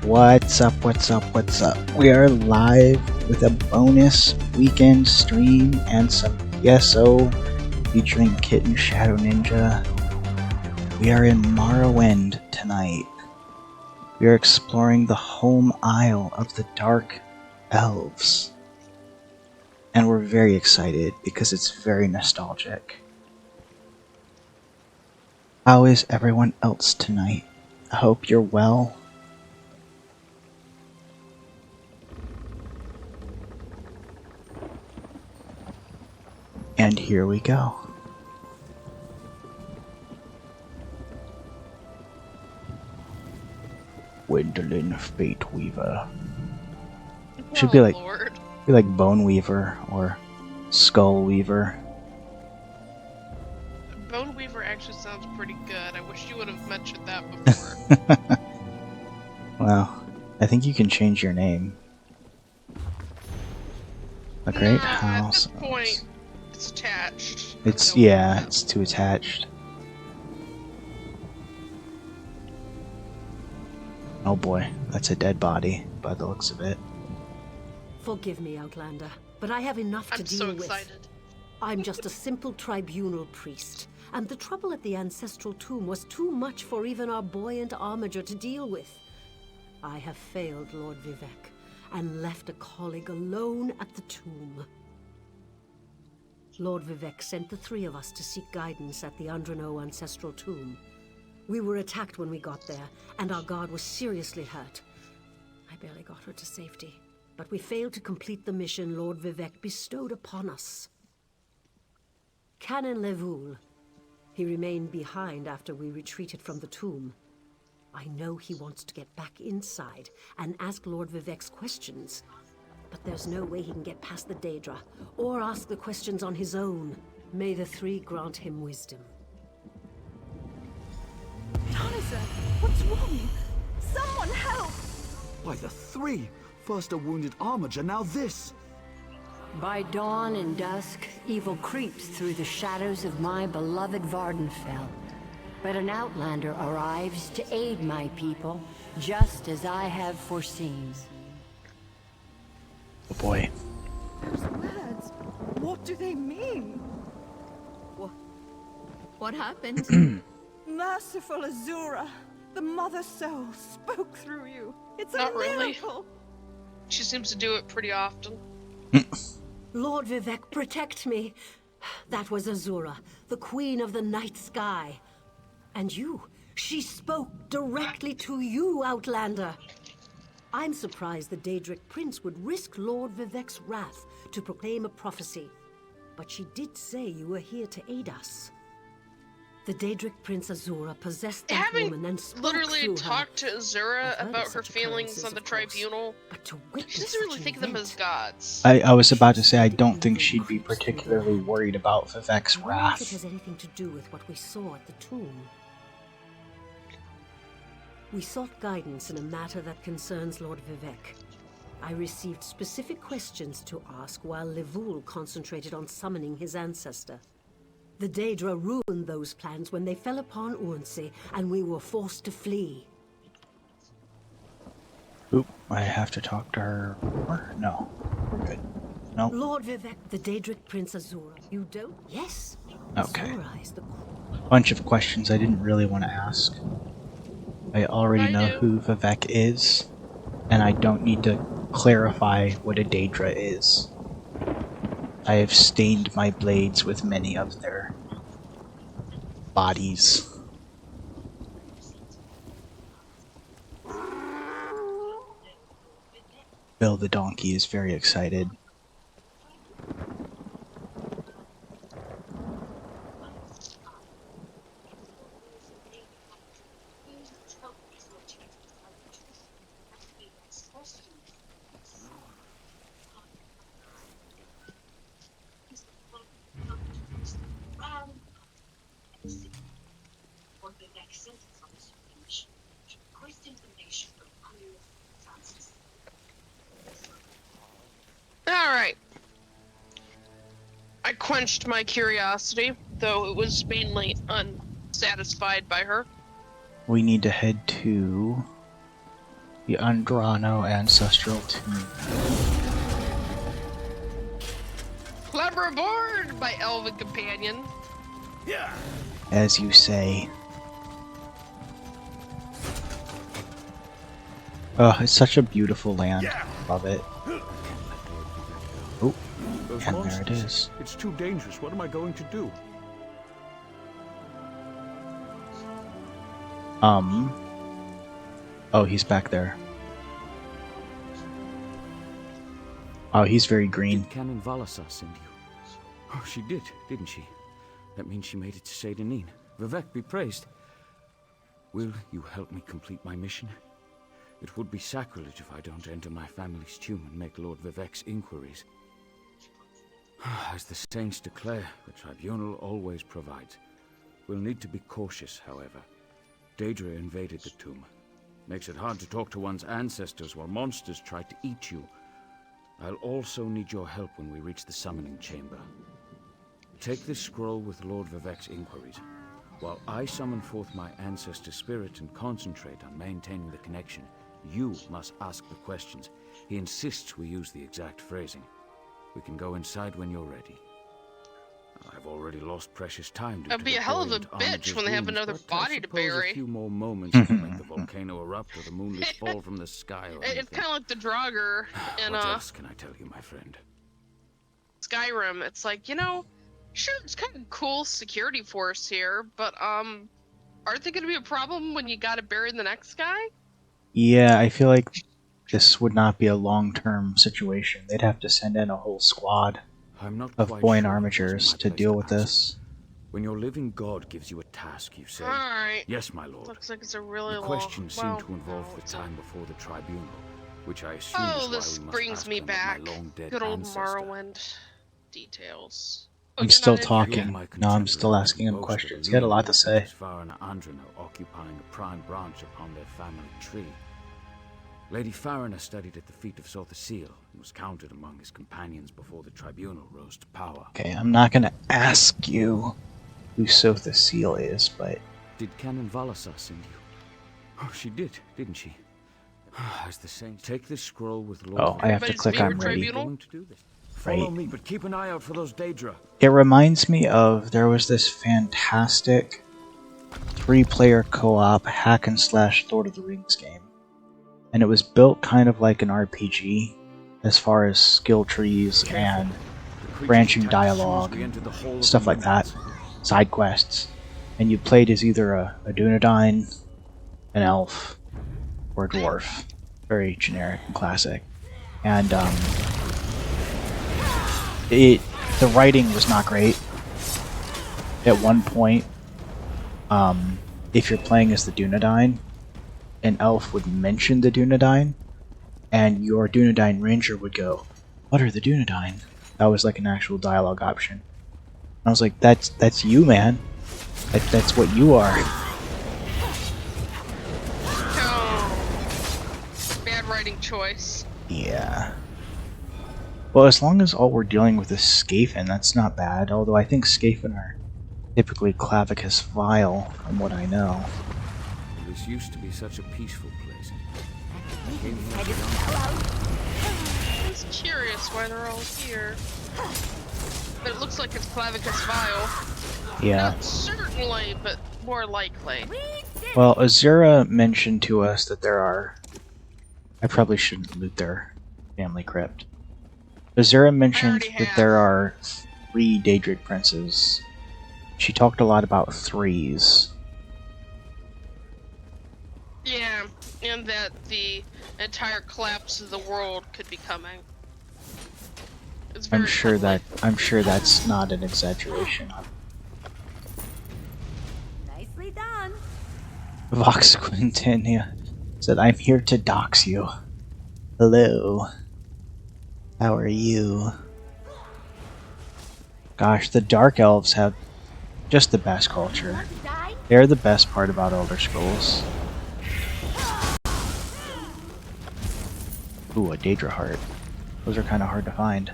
What's up, what's up, what's up? We are live with a bonus weekend stream and some PSO featuring KittenShadowNinja. We are in Morrowind tonight. We are exploring the home isle of the Dark Elves. And we're very excited because it's very nostalgic. How is everyone else tonight? I hope you're well. And here we go. Gwendolyn Fate Weaver. Should be like Bone Weaver or Skull Weaver. Bone Weaver actually sounds pretty good. I wish you would have mentioned that before. Well, I think you can change your name. A great house. At this point, it's attached. It's too attached. Oh boy, that's a dead body by the looks of it. Forgive me, Outlander, but I have enough to deal with. I'm so excited. I'm just a simple tribunal priest, and the trouble at the ancestral tomb was too much for even our buoyant armiger to deal with. I have failed Lord Vivec, and left a colleague alone at the tomb. Lord Vivec sent the three of us to seek guidance at the Andrano ancestral tomb. We were attacked when we got there, and our guard was seriously hurt. I barely got her to safety, but we failed to complete the mission Lord Vivec bestowed upon us. Canon Levoul. He remained behind after we retreated from the tomb. I know he wants to get back inside and ask Lord Vivec's questions, but there's no way he can get past the Daedra, or ask the questions on his own. May the three grant him wisdom. Tonizer, what's wrong? Someone help! By the three! First a wounded armiger, now this! By dawn and dusk, evil creeps through the shadows of my beloved Vardenfell. But an outlander arrives to aid my people, just as I have foreseen. Oh boy. Those words, what do they mean? What happened? Merciful Azura, the Mother Soul spoke through you. It's Not a miracle. really. She seems to do it pretty often. Lord Vivec, protect me. That was Azura, the queen of the night sky. And you, she spoke directly to you, Outlander. I'm surprised the Daedric Prince would risk Lord Vivec's wrath to proclaim a prophecy. But she did say you were here to aid us. The Daedric Prince Azura possessed that woman and spoke literally through talked to Azura about her such feelings occurrences, on the of course, tribunal. but to She witness doesn't really such think an of them as event, gods. I was about to say, I don't think she'd be particularly worried about Vivec's I wonder if it wrath. has anything to do with what we saw at the tomb. We sought guidance in a matter that concerns Lord Vivec. I received specific questions to ask while Levoul concentrated on summoning his ancestor. The Daedra ruined those plans when they fell upon Urnsey, and we were forced to flee. Oop, I have to talk to her more? No, we're good. No? Lord Vivec, the Daedric Prince Azura. You don't? Yes. Okay. Azura is the... Bunch of questions I didn't really want to ask. I already know who Vivec is, and I don't need to clarify what a Daedra is. I have stained my blades with many of their bodies. Bill the donkey is very excited. Alright. I quenched my curiosity, though it was mainly unsatisfied by her. We need to head to The Andrano Ancestral Tomb. Clever aboard, my elven companion. As you say. Oh, it's such a beautiful land. Love it. Oh, Those and there monsters. it is. It's too dangerous. What am I going to do? Oh, he's back there. Oh, he's very green. Did Canon Valasar send you? Oh, she did, didn't she? That means she made it to Shadownin. Vivek be praised. Will you help me complete my mission? It would be sacrilege if I don't enter my family's tomb and make Lord Vivek's inquiries. As the saints declare, the tribunal always provides. We'll need to be cautious, however. Daedra invaded the tomb. Makes it hard to talk to one's ancestors while monsters try to eat you. I'll also need your help when we reach the summoning chamber. Take this scroll with Lord Vivek's inquiries, while I summon forth my ancestor spirit and concentrate on maintaining the connection. You must ask the questions. He insists we use the exact phrasing. We can go inside when you're ready. I've already lost precious time. That'd be a hell of a bitch when they have another body to bury. A few more moments to make the volcano erupt or the moonlit fall from the sky. Or It's kind of like the Draugr in what else can I tell you, my friend? Skyrim. It's like, you know, sure, it's kind of cool security force here, but aren't they going to be a problem when you got to bury the next guy? Yeah, I feel like this would not be a long-term situation. They'd have to send in a whole squad I'm not of quite Boyne sure armigers to deal with this. When your living god gives you a task, you say, Alright. "Yes, my lord." Looks like it's a really The long... questions seem well, to involve no, the it's time before the tribunal, which I assume Oh, is why this we must brings ask me them of my back. long-dead Good old ancestor. Morrowind details. Oh, I'm you're still not in here yet? talking. No, I'm still asking him questions. He had a lot to say. Far and Andrano occupying a prime branch upon their family tree. Lady Farina studied at the feet of Sotha Seal and was counted among his companions before the tribunal rose to power. Okay, I'm not gonna ask you who Sotha Seal is, but... Did Canon Valasar send you? Oh, she did, didn't she? As the saints take this scroll with Lord. Oh, I have to Everybody's click I'm favorite ready. tribunal? Going to do this. Right. Follow me, but keep an eye out for those Daedra. It reminds me of, there was this fantastic 3-player co-op hack and slash Lord of the Rings game. And it was built kind of like an RPG, as far as skill trees and branching dialogue, stuff like that, side quests. And you played as either a Dunedain, an elf, or a dwarf. Very generic and classic. And the writing was not great. At one point, if you're playing as the Dunedain, an elf would mention the Dunedain, and your Dunedain ranger would go, "What are the Dunedain?" That was like an actual dialogue option. I was like, that's you, man. That's what you are. Oh, bad writing choice. Yeah. Well, as long as all we're dealing with is Skaven, that's not bad. Although I think Skaven are typically Clavicus Vile, from what I know. This used to be such a peaceful place. I was curious why they're all here. But it looks like it's Clavicus Vile. Yeah. Not certainly, but more likely. Well, Azura mentioned to us that there are... I probably shouldn't loot their family crypt. Azura mentioned that there are 3 Daedric princes. She talked a lot about 3s. Yeah, and that the entire collapse of the world could be coming. It's very I'm sure cuddly. that's not an exaggeration. Nicely done. Vox Quintinia said, "I'm here to dox you. Hello. How are you?" Gosh, the Dark Elves have just the best culture. They're the best part about Elder Scrolls. Ooh, a Daedra heart. Those are kind of hard to find.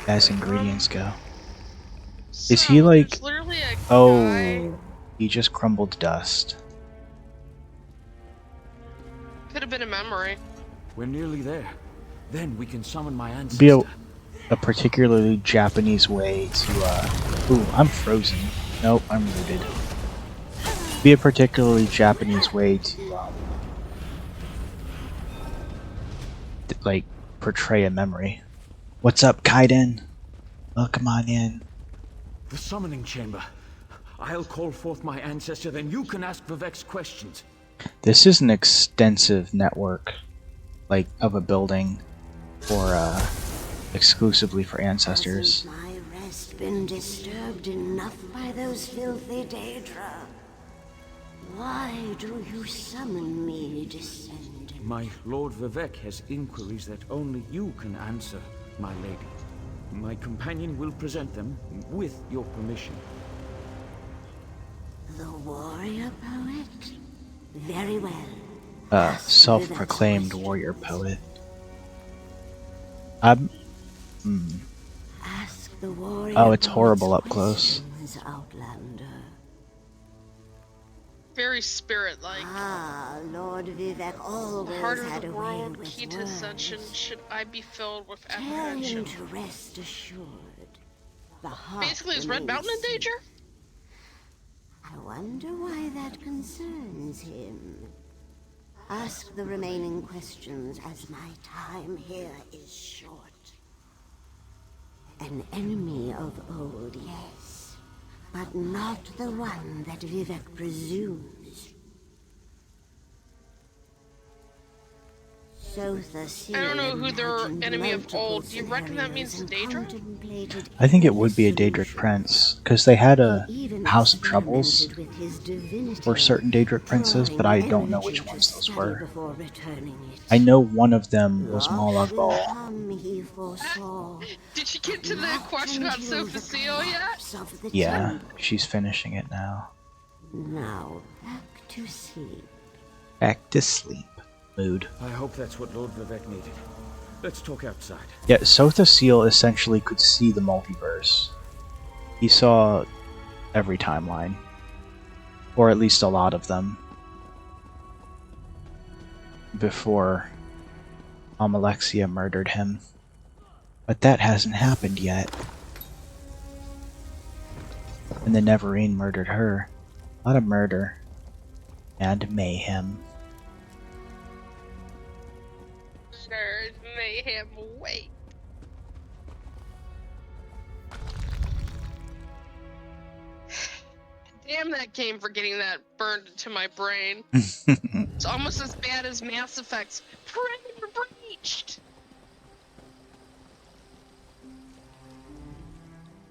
As ingredients go. Is he So, like... there's literally a guy. Oh, he just crumbled to dust. been a memory. We're nearly there. Then we can summon my Be ancestor. a particularly Japanese way to, Ooh, I'm frozen. Nope, I'm rooted. Be a particularly Japanese way to, like, portray a memory. What's up, Kaiden? Welcome on in. The summoning chamber. I'll call forth my ancestor, then you can ask Vivek's questions. This is an extensive network, like, of a building for, exclusively for ancestors. Hasn't my rest been disturbed enough by those filthy Daedra? Why do you summon me, descendant? My Lord Vivek has inquiries that only you can answer, my lady. My companion will present them with your permission. The warrior poet? Very well. Self-proclaimed warrior poet. Ask the warrior Oh, it's horrible poet's up close. questions, Outlander. Very spirit-like. Ah, Lord Vivek always Heart of had the a way world, with key to words. ascension, should I be filled with Tell apprehension? him to rest assured. The heart Basically, is Red Mountain in remains danger? I wonder why that concerns him. Ask the remaining questions, as my time here is short. An enemy of old, yes, but not the one that Vivek presumes. I don't know who their enemy of old. Do you reckon that means Daedra? I think it would be a Daedric prince, because they had a House of Troubles for certain Daedric princes, but I don't know which ones those were. I know one of them was Molag Bal. Did she get to the question about Sophia yet? Yeah, she's finishing it now. Now back to sleep. Back to sleep. Mood. I hope that's what Lord Vivek needed. Let's talk outside. Yeah, Sotha Seal essentially could see the multiverse. He saw every timeline. Or at least a lot of them. Before Alexia murdered him. But that hasn't happened yet. And then Neverine murdered her. A lot of murder. And mayhem. There's mayhem. Wait. Damn that game for getting that burned into my brain. It's almost as bad as Mass Effect's Predator Breached.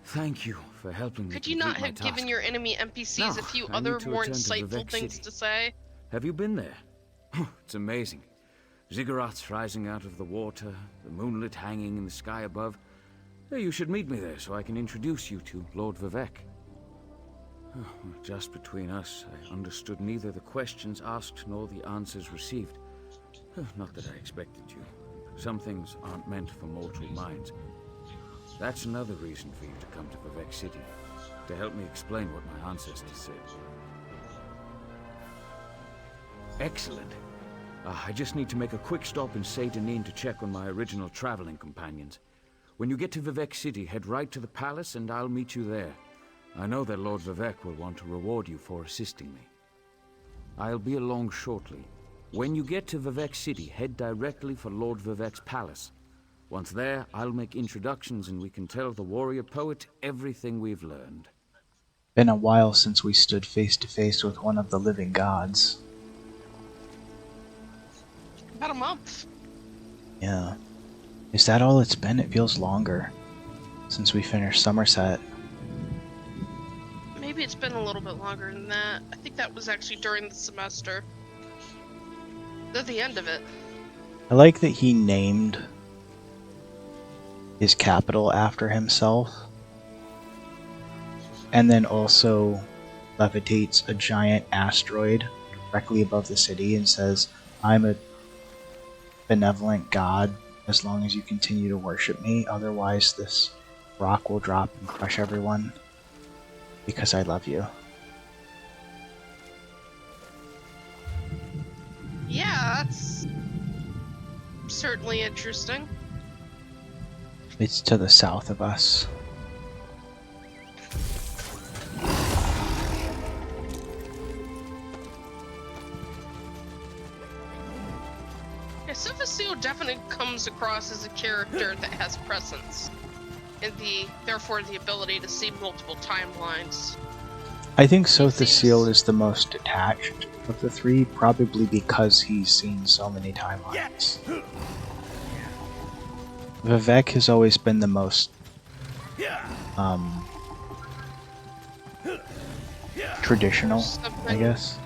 Thank you for helping me. Could you not complete my have given task. your enemy NPCs Now, a few I other need to more return to insightful Vivek things City. to say? Have you been there? It's amazing. Ziggurats rising out of the water, the moonlit hanging in the sky above. You should meet me there so I can introduce you to Lord Vivek. Just between us, I understood neither the questions asked nor the answers received. Not that I expected you. Some things aren't meant for mortal minds. That's another reason for you to come to Vivek City, to help me explain what my ancestors said. Excellent. I just need to make a quick stop in Saint-Denis to check on my original traveling companions. When you get to Vivek City, head right to the palace and I'll meet you there. I know that Lord Vivek will want to reward you for assisting me. I'll be along shortly. When you get to Vivek City, head directly for Lord Vivek's palace. Once there, I'll make introductions and we can tell the warrior poet everything we've learned. Been a while since we stood face to face with one of the living gods. About a month. Yeah. Is that all it's been? It feels longer. Since we finished Somerset. Maybe it's been a little bit longer than that. I think that was actually during the semester. At the end of it. I like that he named his capital after himself. And then also levitates a giant asteroid directly above the city and says, I'm a benevolent god as long as you continue to worship me, otherwise this rock will drop and crush everyone because I love you. Yeah, That's certainly interesting. It's to the south of us. Yeah, Sophicio definitely comes across as a character that has presence, and therefore the ability to see multiple timelines. I think Sothasiel is the most detached of the three, probably because he's seen so many timelines. Vivek has always been the most traditional, I guess.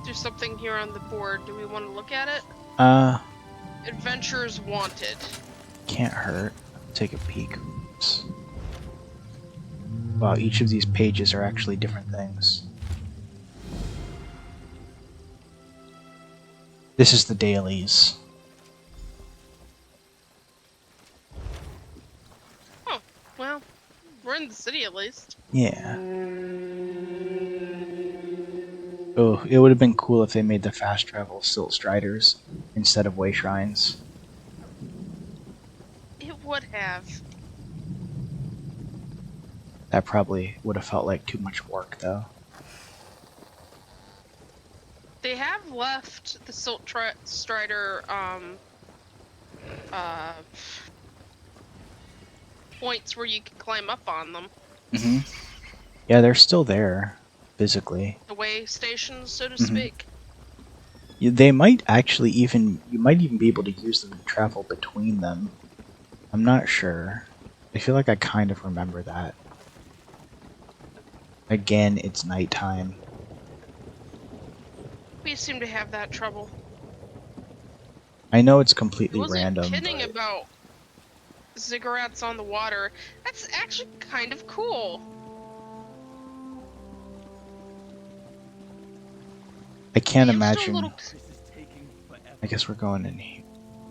There's something here on the board. Do we want to look at it? Adventurers wanted. Can't hurt. Take a peek. Oops. Wow, each of these pages are actually different things. This is the dailies. Oh, well, we're in the city at least. Yeah. Oh, it would have been cool if they made the fast travel Silt Striders instead of Way Shrines. It would have. That probably would have felt like too much work, though. They have left the Silt Strider points where you can climb up on them. Mm-hmm. Yeah, they're still there, physically. The way stations, so to speak. They might actually you might even be able to use them to travel between them. I'm not sure. I feel like I kind of remember that. Again, it's nighttime. We seem to have that trouble. I know it's completely I wasn't random. kidding But about ziggurats on the water. That's actually kind of cool. I can't I'm still a imagine. little- I guess we're going in here.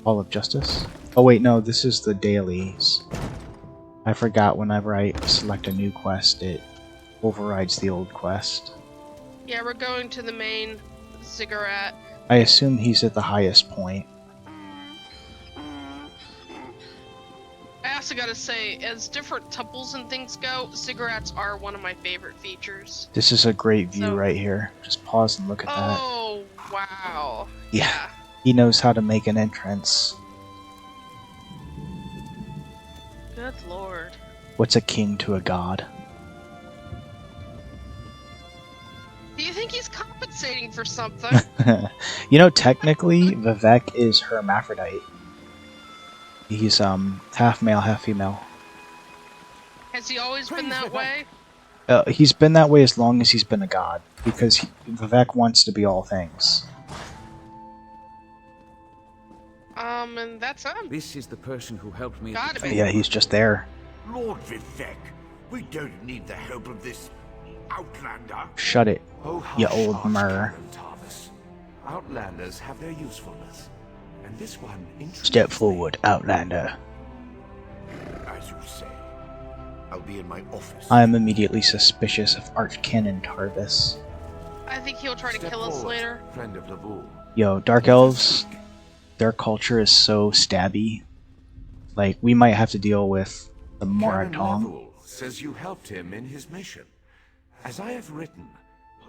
Hall of Justice? Oh wait, no, this is the dailies. I forgot whenever I select a new quest, it overrides the old quest. Yeah, we're going to the main ziggurat. I assume he's at the highest point. I also gotta say, as different temples and things go, ziggurats are one of my favorite features. This is a great view So- right here. Just pause and look at that. Oh, wow. Yeah. He knows how to make an entrance. Good lord. What's a king to a god? Do you think he's compensating for something? You know, technically, Vivek is hermaphrodite. He's half male, half female. Has he always been that way? He's been that way as long as he's been a god, because Vivek wants to be all things. And that's him. This is the person who helped me. Gotta be. Yeah, he's just there. Lord Vivek, we don't need the help of this outlander. Shut it, Oh, you hush, old Mer. Archcanon. Outlanders have their usefulness, and this one intrigues Step me. forward, Outlander. As you say, I'll be in my office. I am immediately suspicious of Archcanon Tarvis. I think he'll try to Step kill us forward, later. friend of Laboul. Yo, Dark Elves, their culture is so stabby. Like, we might have to deal with the Canon Moratong. Laboul says you helped him in his mission. As I have written,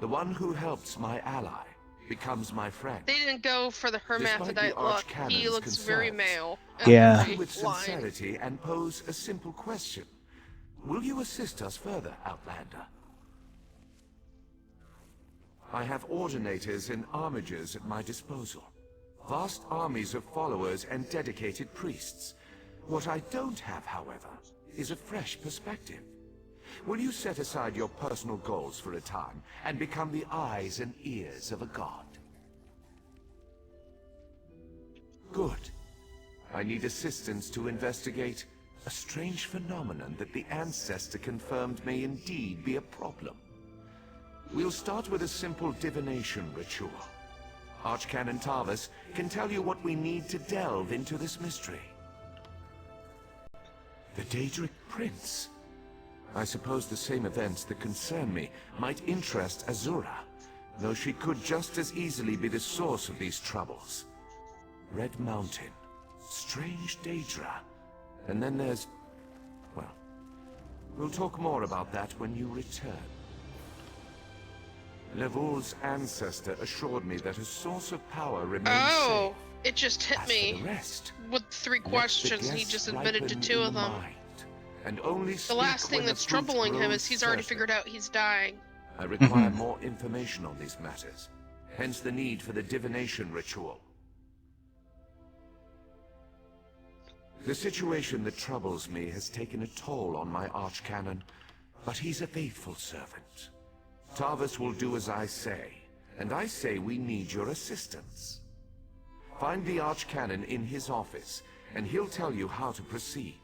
the one who helps my ally becomes my friend. They didn't go for the hermaphrodite look. He Archcanon's looks very concerns. male. Yeah. very With blind. sincerity and pose a simple question. Will you assist us further, Outlander? I have ordinators and armigers at my disposal. Vast armies of followers and dedicated priests. What I don't have, however, is a fresh perspective. Will you set aside your personal goals for a time and become the eyes and ears of a god? Good. I need assistance to investigate a strange phenomenon that the Ancestor confirmed may indeed be a problem. We'll start with a simple divination ritual. Archcanon Tarvis can tell you what we need to delve into this mystery. The Daedric Prince. I suppose the same events that concern me might interest Azura. though she could just as easily be the source of these troubles. Red Mountain, strange Daedra, and then there's... well, we'll talk more about that when you return. Levol's ancestor assured me that a source of power remains Oh, safe. it just hit As me for the rest, with 3 let the questions, and he guess just admitted to ripen 2 in of the them. mind, and only The speak last thing when the that's fruit troubling him grows is he's already certain. figured out he's dying. I require more information on these matters, hence the need for the divination ritual. The situation that troubles me has taken a toll on my archcanon, but he's a faithful servant. Tarvis will do as I say, and I say we need your assistance. Find the archcanon in his office, and he'll tell you how to proceed.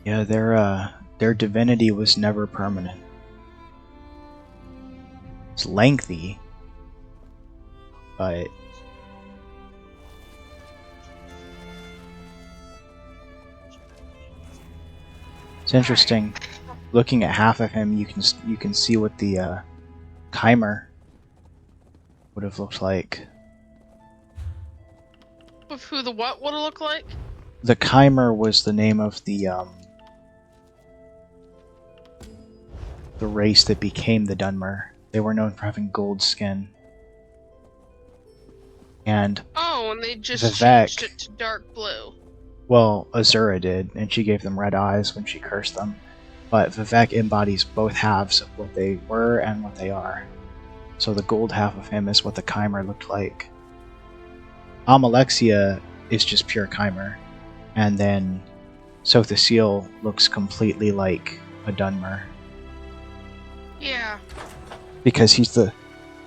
Yeah, their divinity was never permanent. It's lengthy, but it's interesting. Looking at half of him, you can see what the Chimer would have looked like. Of who the what would it look like? The Chimer was the name of the race that became the Dunmer. They were known for having gold skin. And Oh, and they just Vivek, changed it to dark blue. well, Azura did, and she gave them red eyes when she cursed them. But Vivek embodies both halves of what they were and what they are. So the gold half of him is what the Chimer looked like. Amalexia is just pure Chimer. And then Sothasiel looks completely like a Dunmer. Yeah. Because he's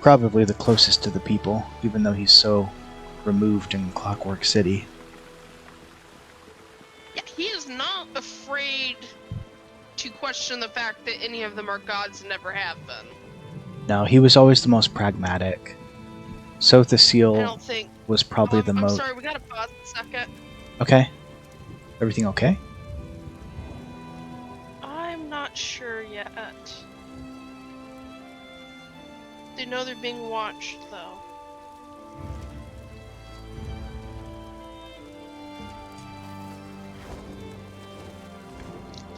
probably the closest to the people, even though he's so removed in Clockwork City. Yeah, he is not afraid to question the fact that any of them are gods and never have been. No, he was always the most pragmatic. I Sothasiel don't think... was probably the I'm most... sorry, we gotta pause a second. Okay. Everything okay? I'm not sure yet. They know they're being watched, though.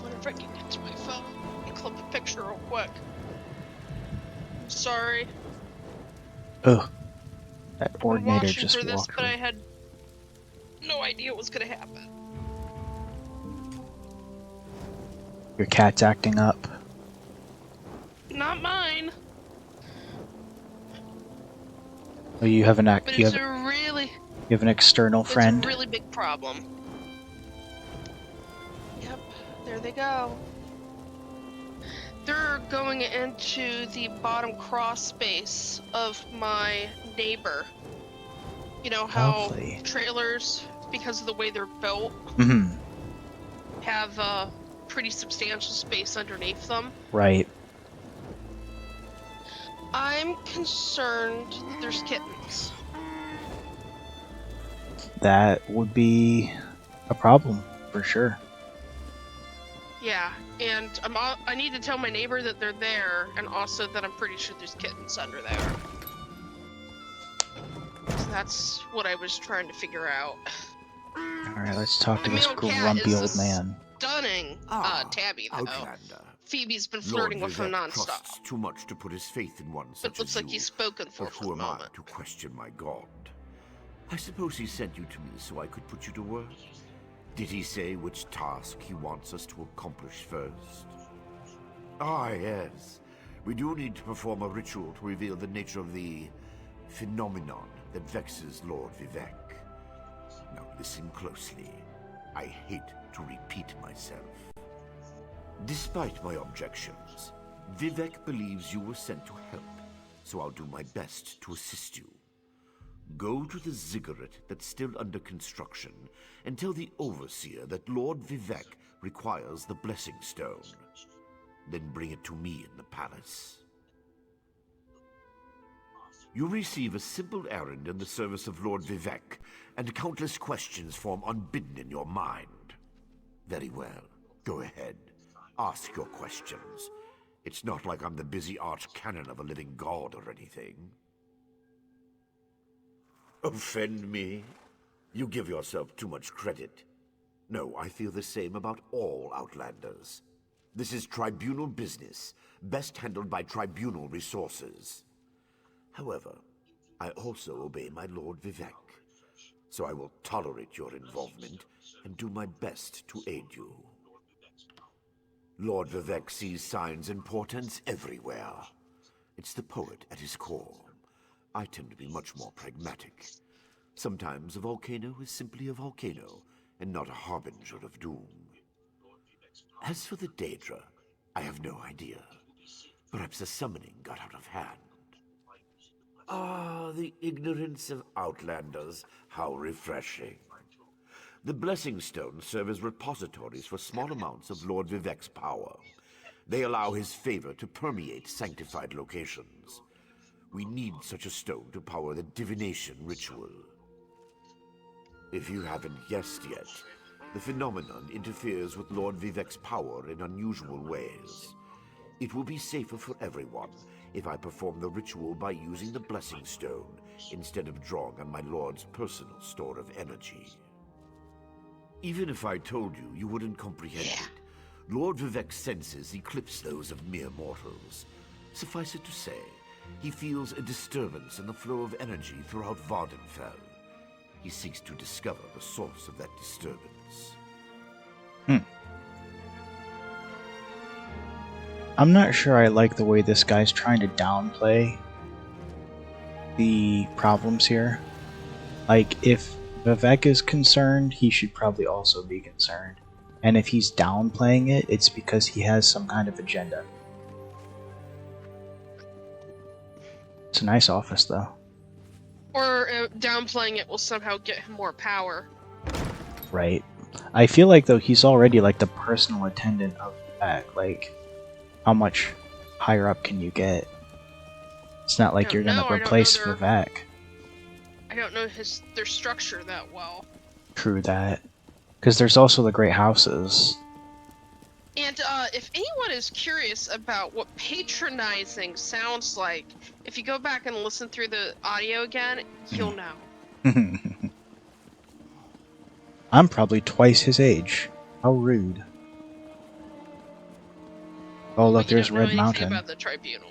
Whenever I can get to my phone and clip a picture real quick. I'm sorry. Ugh. That I'm ordinator watching just for this, walked but I right. had no idea what was gonna happen. Your cat's acting up. Not mine. Oh, you have But it's you have an external friend. It's a really big problem. Yep, there they go. They're going into the bottom cross space of my neighbor. You know how Lovely. trailers, because of the way they're built, have a pretty substantial space underneath them? Right. I'm concerned that there's kittens. That would be a problem, for sure. Yeah, and I need to tell my neighbor that they're there, and also that I'm pretty sure there's kittens under there. So that's what I was trying to figure out. Alright, let's talk to The this male cat grumpy is old man. Stunning tabby, though. Outlander. Phoebe's been flirting Lord with him Vivek nonstop. trusts too much to put his faith in one But such it looks as like you. he's spoken for But for who the am I moment. to question my god? I suppose he sent you to me so I could put you to work? Did he say which task he wants us to accomplish first? Ah, yes. We do need to perform a ritual to reveal the nature of the phenomenon that vexes Lord Vivek. Now listen closely. I hate to repeat myself. Despite my objections, Vivek believes you were sent to help, so I'll do my best to assist you. Go to the ziggurat that's still under construction and tell the overseer that Lord Vivek requires the blessing stone. Then bring it to me in the palace. You receive a simple errand in the service of Lord Vivek, and countless questions form unbidden in your mind. Very well. Go ahead. Ask your questions. It's not like I'm the busy archcanon of a living god or anything. Offend me? You give yourself too much credit. No, I feel the same about all Outlanders. This is tribunal business, best handled by tribunal resources. However, I also obey my Lord Vivek, so I will tolerate your involvement and do my best to aid you. Lord Vivek sees signs and portents everywhere. It's the poet at his core. I tend to be much more pragmatic. Sometimes a volcano is simply a volcano, and not a harbinger of doom. As for the Daedra, I have no idea. Perhaps the summoning got out of hand. Ah, the ignorance of Outlanders. How refreshing. The Blessing Stones serve as repositories for small amounts of Lord Vivek's power. They allow his favor to permeate sanctified locations. We need such a stone to power the divination ritual. If you haven't guessed yet, the phenomenon interferes with Lord Vivek's power in unusual ways. It will be safer for everyone if I perform the ritual by using the Blessing Stone instead of drawing on my Lord's personal store of energy. Even if I told you, you wouldn't comprehend it. Lord Vivek's senses eclipse those of mere mortals. Suffice it to say, he feels a disturbance in the flow of energy throughout Vardenfell. He seeks to discover the source of that disturbance. I'm not sure I like the way this guy's trying to downplay the problems here. Like, if Vivek is concerned, he should probably also be concerned. And if he's downplaying it, it's because he has some kind of agenda. It's a nice office, though. Or downplaying it will somehow get him more power. Right. I feel like, though, he's already, like, the personal attendant of Vivek. Like, how much higher up can you get? It's not like you're gonna replace Vivek. I don't know their structure that well. True that. Because there's also the Great Houses. And if anyone is curious about what patronizing sounds like, if you go back and listen through the audio again, you'll know. I'm probably twice his age. How rude. Oh look, there's Red Mountain. About the tribunal.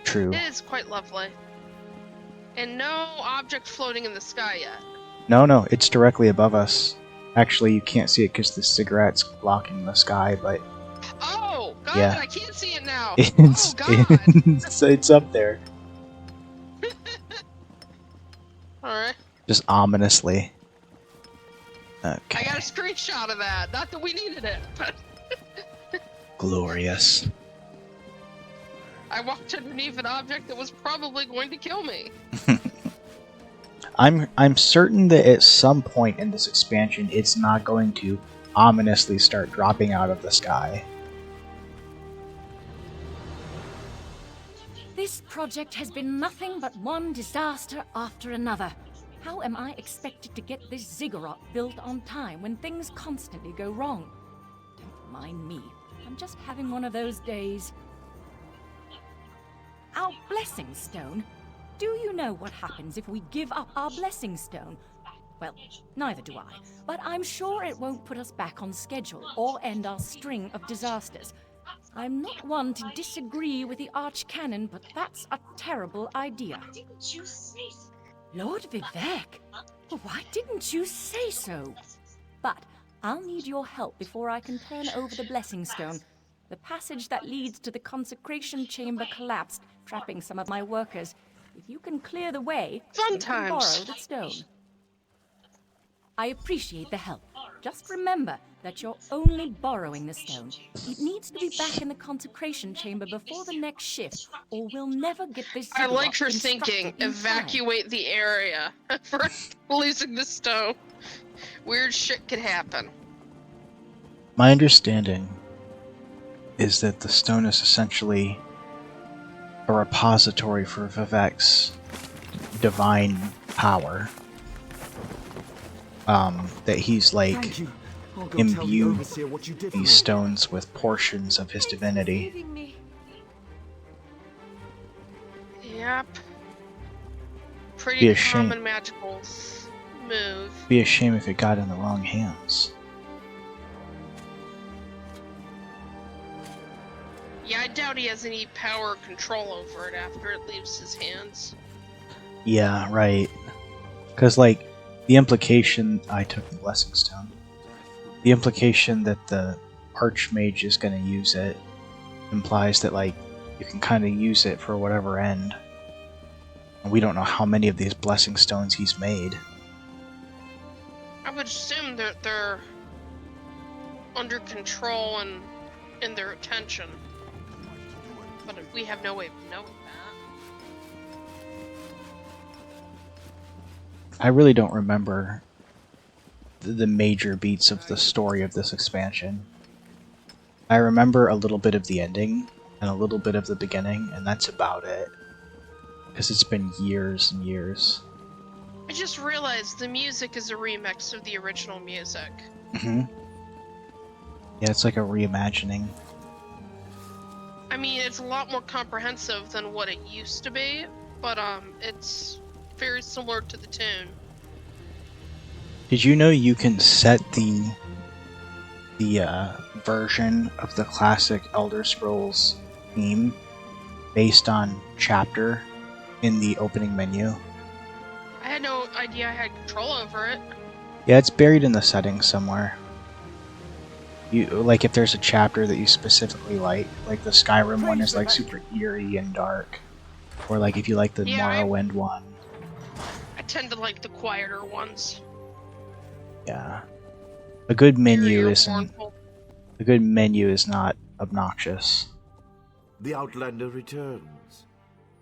True. It is quite lovely. And no object floating in the sky yet. No, it's directly above us. Actually, you can't see it because the cigarette's blocking the sky, but... Oh, God, yeah. I can't see it now! It's, oh, God! it's up there. Alright. Just ominously. Okay. I got a screenshot of that. Not that we needed it, but... Glorious. I walked underneath an object that was probably going to kill me. I'm certain that at some point in this expansion, it's not going to ominously start dropping out of the sky. This project has been nothing but one disaster after another. How am I expected to get this ziggurat built on time when things constantly go wrong? Don't mind me. I'm just having one of those days. Our blessing stone? Do you know what happens if we give up our blessing stone? Well, neither do I, but I'm sure it won't put us back on schedule or end our string of disasters. I'm not one to disagree with the Archcanon, but that's a terrible idea. Lord Vivek, why didn't you say so? But I'll need your help before I can turn over the blessing stone. The passage that leads to the consecration chamber collapsed, trapping some of my workers. If you can clear the way, you can borrow the stone. I appreciate the help. Just remember that you're only borrowing the stone. It needs to be back in the consecration chamber before the next shift, or we'll never get this. I like her thinking, evacuate the area for losing the stone. Weird shit could happen. My understanding is that the stone is essentially a repository for Vivek's divine power. That he's like imbued these stones with portions of his divinity. Yep. Be Pretty a shame. common magical move. Be a shame if it got in the wrong hands. Yeah, I doubt he has any power or control over it after it leaves his hands. Yeah, right. Because, like, the implication... I took the Blessing Stone. The implication that the Archmage is going to use it implies that, like, you can kind of use it for whatever end. And we don't know how many of these Blessing Stones he's made. I would assume that they're under control and in their attention. But we have no way of knowing that. I really don't remember the major beats of the story of this expansion. I remember a little bit of the ending and a little bit of the beginning, and that's about it. Because it's been years and years. I just realized the music is a remix of the original music. Mm-hmm. Yeah, it's like a reimagining. I mean, it's a lot more comprehensive than what it used to be, but it's very similar to the tune. Did you know you can set the version of the classic Elder Scrolls theme based on chapter in the opening menu? I had no idea I had control over it. Yeah, it's buried in the settings somewhere. You like if there's a chapter that you specifically like the Skyrim one is like super eerie and dark, or like if you like the Morrowind one. I tend to like the quieter ones. Yeah, a good menu Eerier, isn't. mournful. A good menu is not obnoxious. The Outlander returns.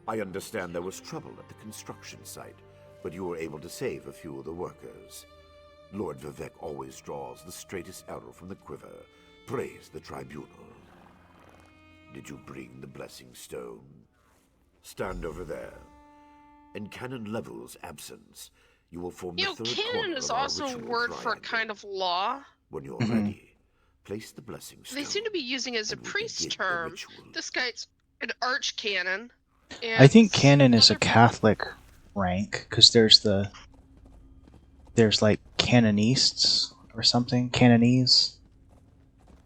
I understand there was trouble at the construction site, but you were able to save a few of the workers. Lord Vivek always draws the straightest arrow from the quiver. Praise the tribunal. Did you bring the Blessing Stone? Stand over there. In Canon Level's absence, you will form the third canon corner is of our also a ritual word for a triangle. kind of law. When you're ready, place the Blessing Stone. They seem to be using it as a and we priest begin the term. ritual. This guy's an archcanon. I think canon is a Catholic rank because there's like canonists or something. Canonese.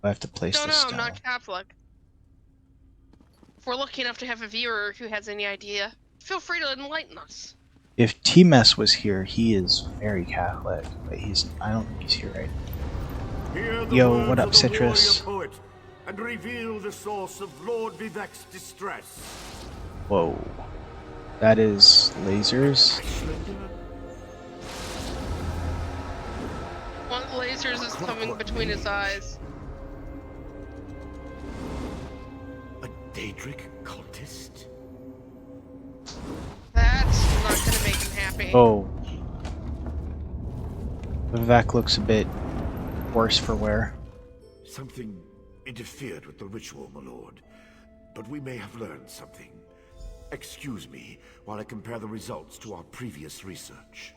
I have to place No, the stone. I'm not Catholic. If we're lucky enough to have a viewer who has any idea, feel free to enlighten us. If T-Mess was here, he is very Catholic, but I don't think he's here right now. Hear the Yo, words what up, of the Citrus? warrior poet, and reveal the source of Lord Vivek's distress. Whoa. That is lasers? One of the lasers is coming between his eyes. A Daedric cultist? That's not gonna make him happy. Oh. Vivek looks a bit worse for wear. Something interfered with the ritual, my lord. But we may have learned something. Excuse me while I compare the results to our previous research.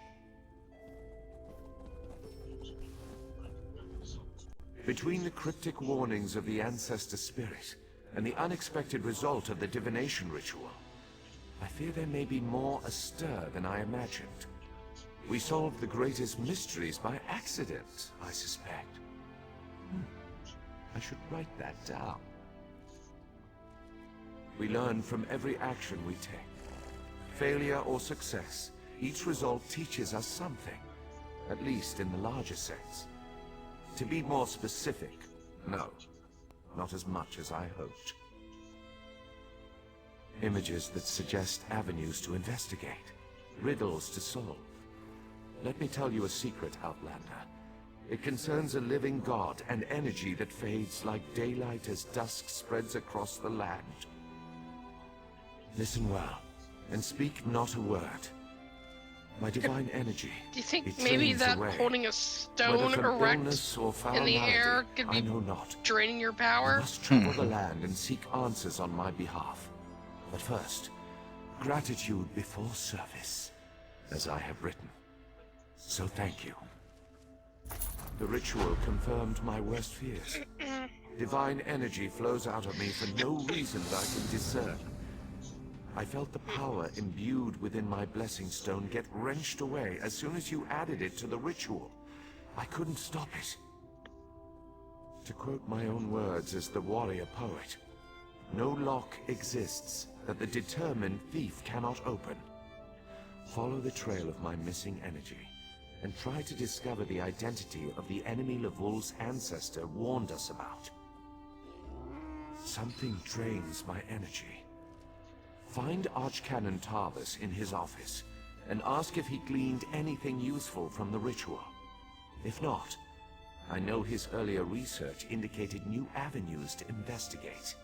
Between the cryptic warnings of the ancestor spirit and the unexpected result of the divination ritual, I fear there may be more astir than I imagined. We solved the greatest mysteries by accident, I suspect. I should write that down. We learn from every action we take. Failure or success, each result teaches us something, at least in the larger sense. To be more specific, no, not as much as I hoped. Images that suggest avenues to investigate, riddles to solve. Let me tell you a secret, Outlander. It concerns a living god, an energy that fades like daylight as dusk spreads across the land. Listen well, and speak not a word. My divine energy. Do you think it maybe drains that away. holding a Whether stone from erect illness or foul in the malady, air could I be know not. draining your I power? must travel the land and seek answers on my behalf. But first, gratitude before service, as I have written. So thank you. The ritual confirmed my worst fears. Divine energy flows out of me for no reason that I can discern. I felt the power imbued within my blessing stone get wrenched away as soon as you added it to the ritual. I couldn't stop it. To quote my own words as the warrior poet, "No lock exists that the determined thief cannot open." Follow the trail of my missing energy, and try to discover the identity of the enemy Lavul's ancestor warned us about. Something drains my energy. Find Archcanon Tarvis in his office, and ask if he gleaned anything useful from the ritual. If not, I know his earlier research indicated new avenues to investigate.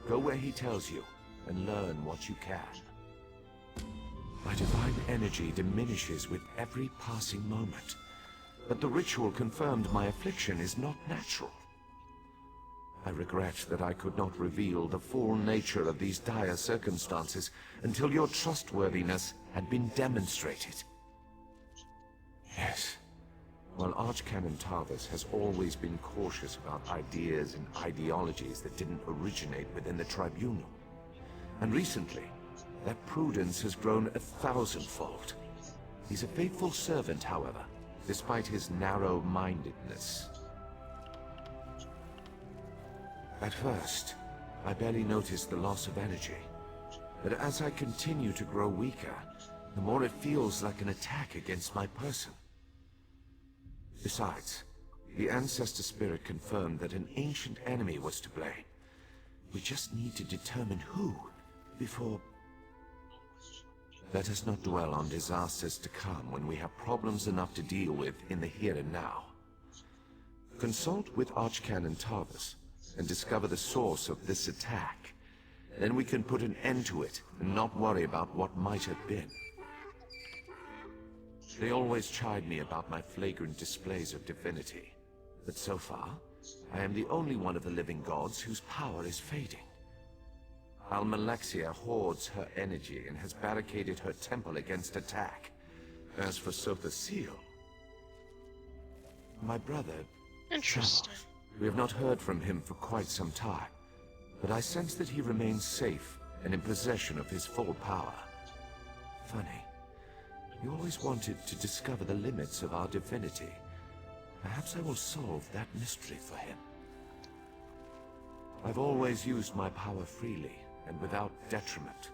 Go where he tells you, and learn what you can. My divine energy diminishes with every passing moment, but the ritual confirmed my affliction is not natural. I regret that I could not reveal the full nature of these dire circumstances until your trustworthiness had been demonstrated. Yes, while Archcanon Tarvis has always been cautious about ideas and ideologies that didn't originate within the Tribunal, and recently, that prudence has grown 1,000-fold. He's a faithful servant, however, despite his narrow-mindedness. At first, I barely noticed the loss of energy, but as I continue to grow weaker, the more it feels like an attack against my person. Besides, the Ancestor Spirit confirmed that an ancient enemy was to blame. We just need to determine who before... Let us not dwell on disasters to come when we have problems enough to deal with in the here and now. Consult with Archcanon Tarvis and discover the source of this attack. Then we can put an end to it and not worry about what might have been. They always chide me about my flagrant displays of divinity, but so far, I am the only one of the living gods whose power is fading. Almalexia hoards her energy and has barricaded her temple against attack. As for Sotha Seal, my brother... Interesting. We have not heard from him for quite some time, but I sense that he remains safe and in possession of his full power. Funny. We always wanted to discover the limits of our divinity. Perhaps I will solve that mystery for him. I've always used my power freely and without detriment.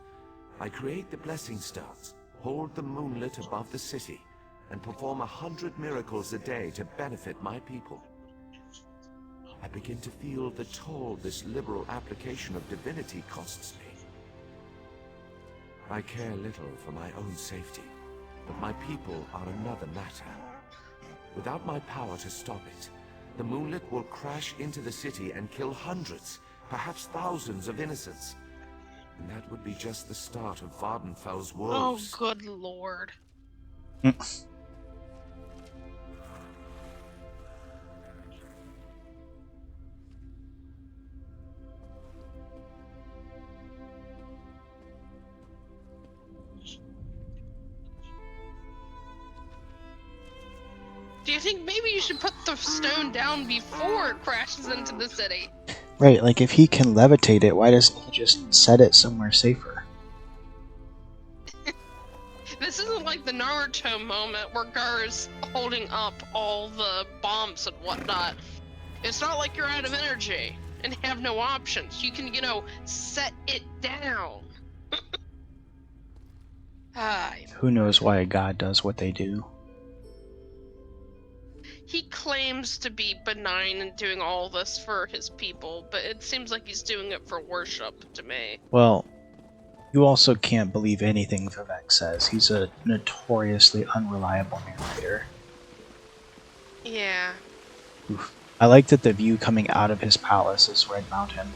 I create the blessing stones, hold the moonlit above the city, and perform 100 miracles a day to benefit my people. I begin to feel the toll this liberal application of divinity costs me. I care little for my own safety, but my people are another matter. Without my power to stop it, the moonlit will crash into the city and kill hundreds, perhaps thousands of innocents. And that would be just the start of Vardenfell's woes. Oh, good lord. Do you think maybe you should put the stone down before it crashes into the city? Right, like if he can levitate it, why doesn't he just set it somewhere safer? This isn't like the Naruto moment where Gar's holding up all the bombs and whatnot. It's not like you're out of energy and have no options. You can, set it down. Who knows why a god does what they do? He claims to be benign and doing all this for his people, but it seems like he's doing it for worship to me. Well, you also can't believe anything Vivek says. He's a notoriously unreliable narrator. Yeah. Oof. I like that the view coming out of his palace is Red Mountain.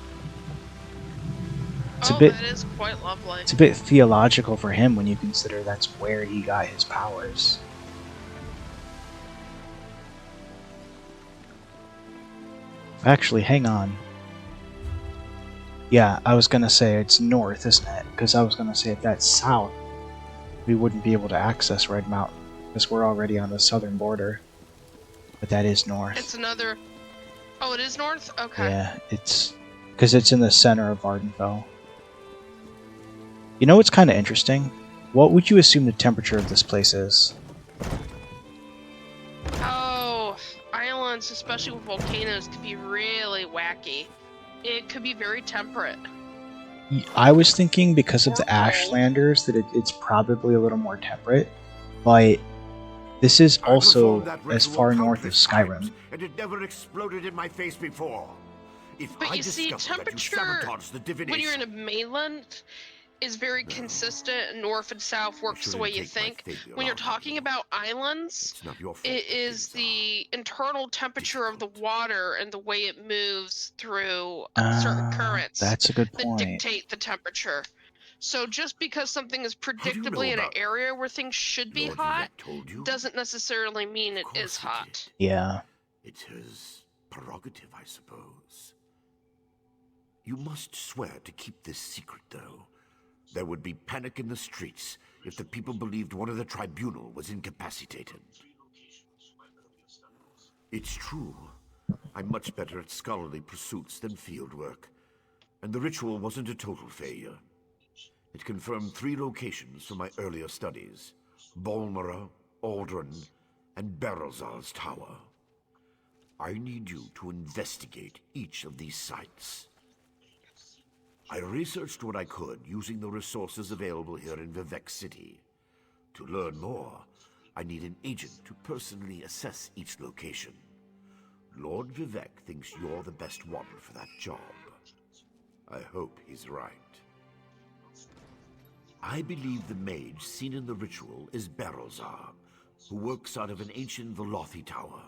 That is quite lovely. It's a bit theological for him when you consider that's where he got his powers. Actually, hang on. Yeah, I was gonna say it's north, isn't it? Because I was gonna say if that's south, we wouldn't be able to access Red Mountain, because we're already on the southern border. But that is north. It's another... Oh, it is north? Okay. Yeah, it's... because it's in the center of Vardenfell. You know what's kind of interesting? What would you assume the temperature of this place is? Oh, islands, especially with volcanoes, could be really wacky. It could be very temperate. I was thinking because of Or the cold. Ashlanders that it's probably a little more temperate, but this is I also performed that as ritual far north of countless Skyrim. times, and it never exploded in my face before. If But I you see, discovered that you temperature, sabotaged the divination, when you're in a mainland, is very consistent. North and south works the shouldn't way you take my think. failure When you're out on talking you. about islands, It's not your fault it that is things are the internal temperature of the difficult. water and the way it moves through certain currents That's a good that point. dictate the temperature. So just because something is How do you know predictably in an about that? area where things should be Lord hot Vivek told you? doesn't necessarily mean Of it is course he hot. did. Yeah. It's his prerogative, I suppose. You must swear to keep this secret, though. There would be panic in the streets if the people believed one of the tribunal was incapacitated. It's true. I'm much better at scholarly pursuits than field work, and the ritual wasn't a total failure. It confirmed 3 locations from my earlier studies: Bolmora, Aldrin, and Berelzar's tower. I need you to investigate each of these sites. I researched what I could using the resources available here in Vivek City. To learn more, I need an agent to personally assess each location. Lord Vivek thinks you're the best one for that job. I hope he's right. I believe the mage seen in the ritual is Berelzar, who works out of an ancient Velothi tower.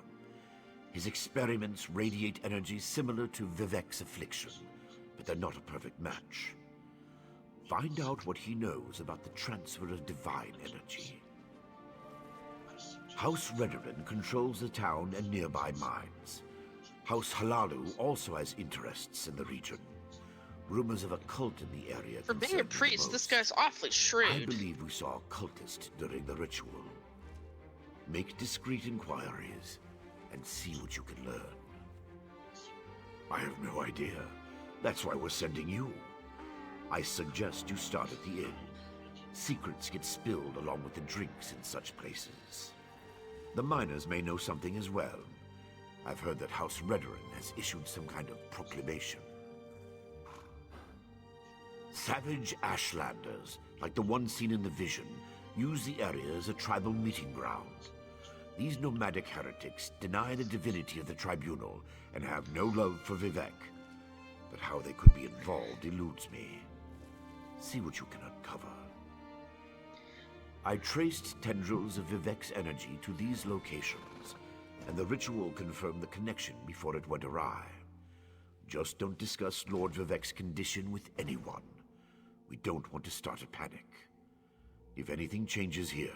His experiments radiate energy similar to Vivek's affliction, but they're not a perfect match. Find out what he knows about the transfer of divine energy. House Redoran controls the town and nearby mines. House Halalu also has interests in the region. Rumors of a cult in the area For being a concern me the priest, this most. guy's awfully I shrewd. believe we saw a cultist during the ritual. Make discreet inquiries and see what you can learn. I have no idea. That's why we're sending you. I suggest you start at the inn. Secrets get spilled along with the drinks in such places. The miners may know something as well. I've heard that House Redoran has issued some kind of proclamation. Savage Ashlanders, like the one seen in the vision, use the area as a tribal meeting ground. These nomadic heretics deny the divinity of the tribunal and have no love for Vivek. But how they could be involved eludes me. See what you can uncover. I traced tendrils of Vivek's energy to these locations, and the ritual confirmed the connection before it went awry. Just don't discuss Lord Vivek's condition with anyone. We don't want to start a panic. If anything changes here,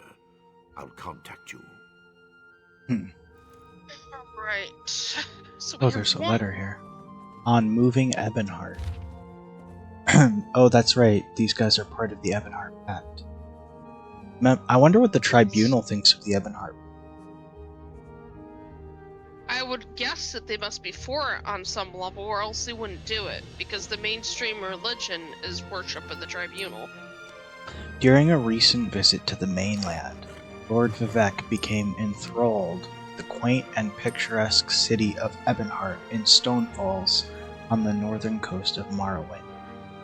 I'll contact you. Right. So Oh, we there's have a one. letter here. On moving Ebonheart. Oh, that's right. These guys are part of the Ebonheart Pact. I wonder what the tribunal thinks of the Ebonheart. I would guess that they must be for it on some level, or else they wouldn't do it, because the mainstream religion is worship of the tribunal. During a recent visit to the mainland, Lord Vivek became enthralled with the quaint and picturesque city of Ebonheart in Stonefalls on the northern coast of Morrowind.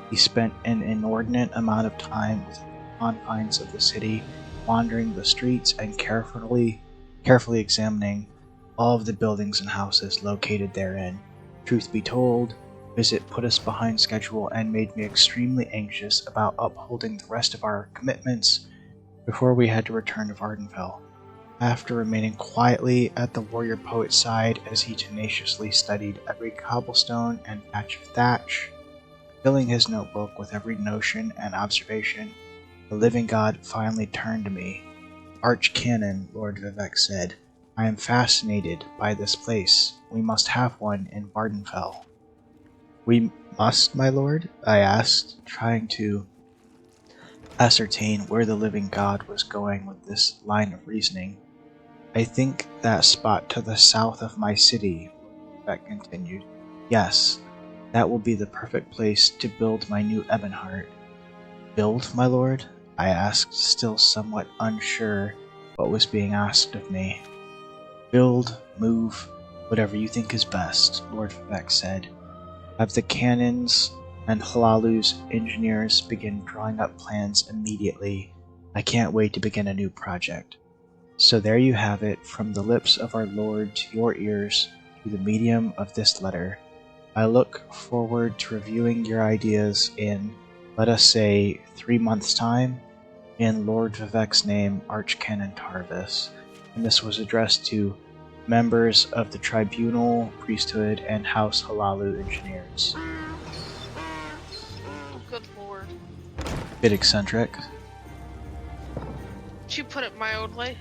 He spent an inordinate amount of time within the confines of the city, wandering the streets and carefully examining all of the buildings and houses located therein. Truth be told, visit put us behind schedule and made me extremely anxious about upholding the rest of our commitments before we had to return to Vardenfell. After remaining quietly at the warrior poet's side as he tenaciously studied every cobblestone and patch of thatch, filling his notebook with every notion and observation, the living god finally turned to me. Archcanon, Lord Vivek said, I am fascinated by this place. We must have one in Vardenfell. We must, my lord? I asked, trying to ascertain where the living god was going with this line of reasoning. I think that spot to the south of my city, Vivek continued. Yes, that will be the perfect place to build my new Ebonheart. Build, my lord? I asked, still somewhat unsure what was being asked of me. Build, move, whatever you think is best, Lord Vivek said. Have the cannons and Hlaalu's engineers begin drawing up plans immediately. I can't wait to begin a new project. So there you have it, from the lips of our Lord to your ears, through the medium of this letter. I look forward to reviewing your ideas in, let us say, 3 months' time, in Lord Vivek's name, Archcanon Tarvis. And this was addressed to members of the Tribunal, Priesthood, and House Hlaalu engineers. Oh, good lord. Bit eccentric. You put it mildly.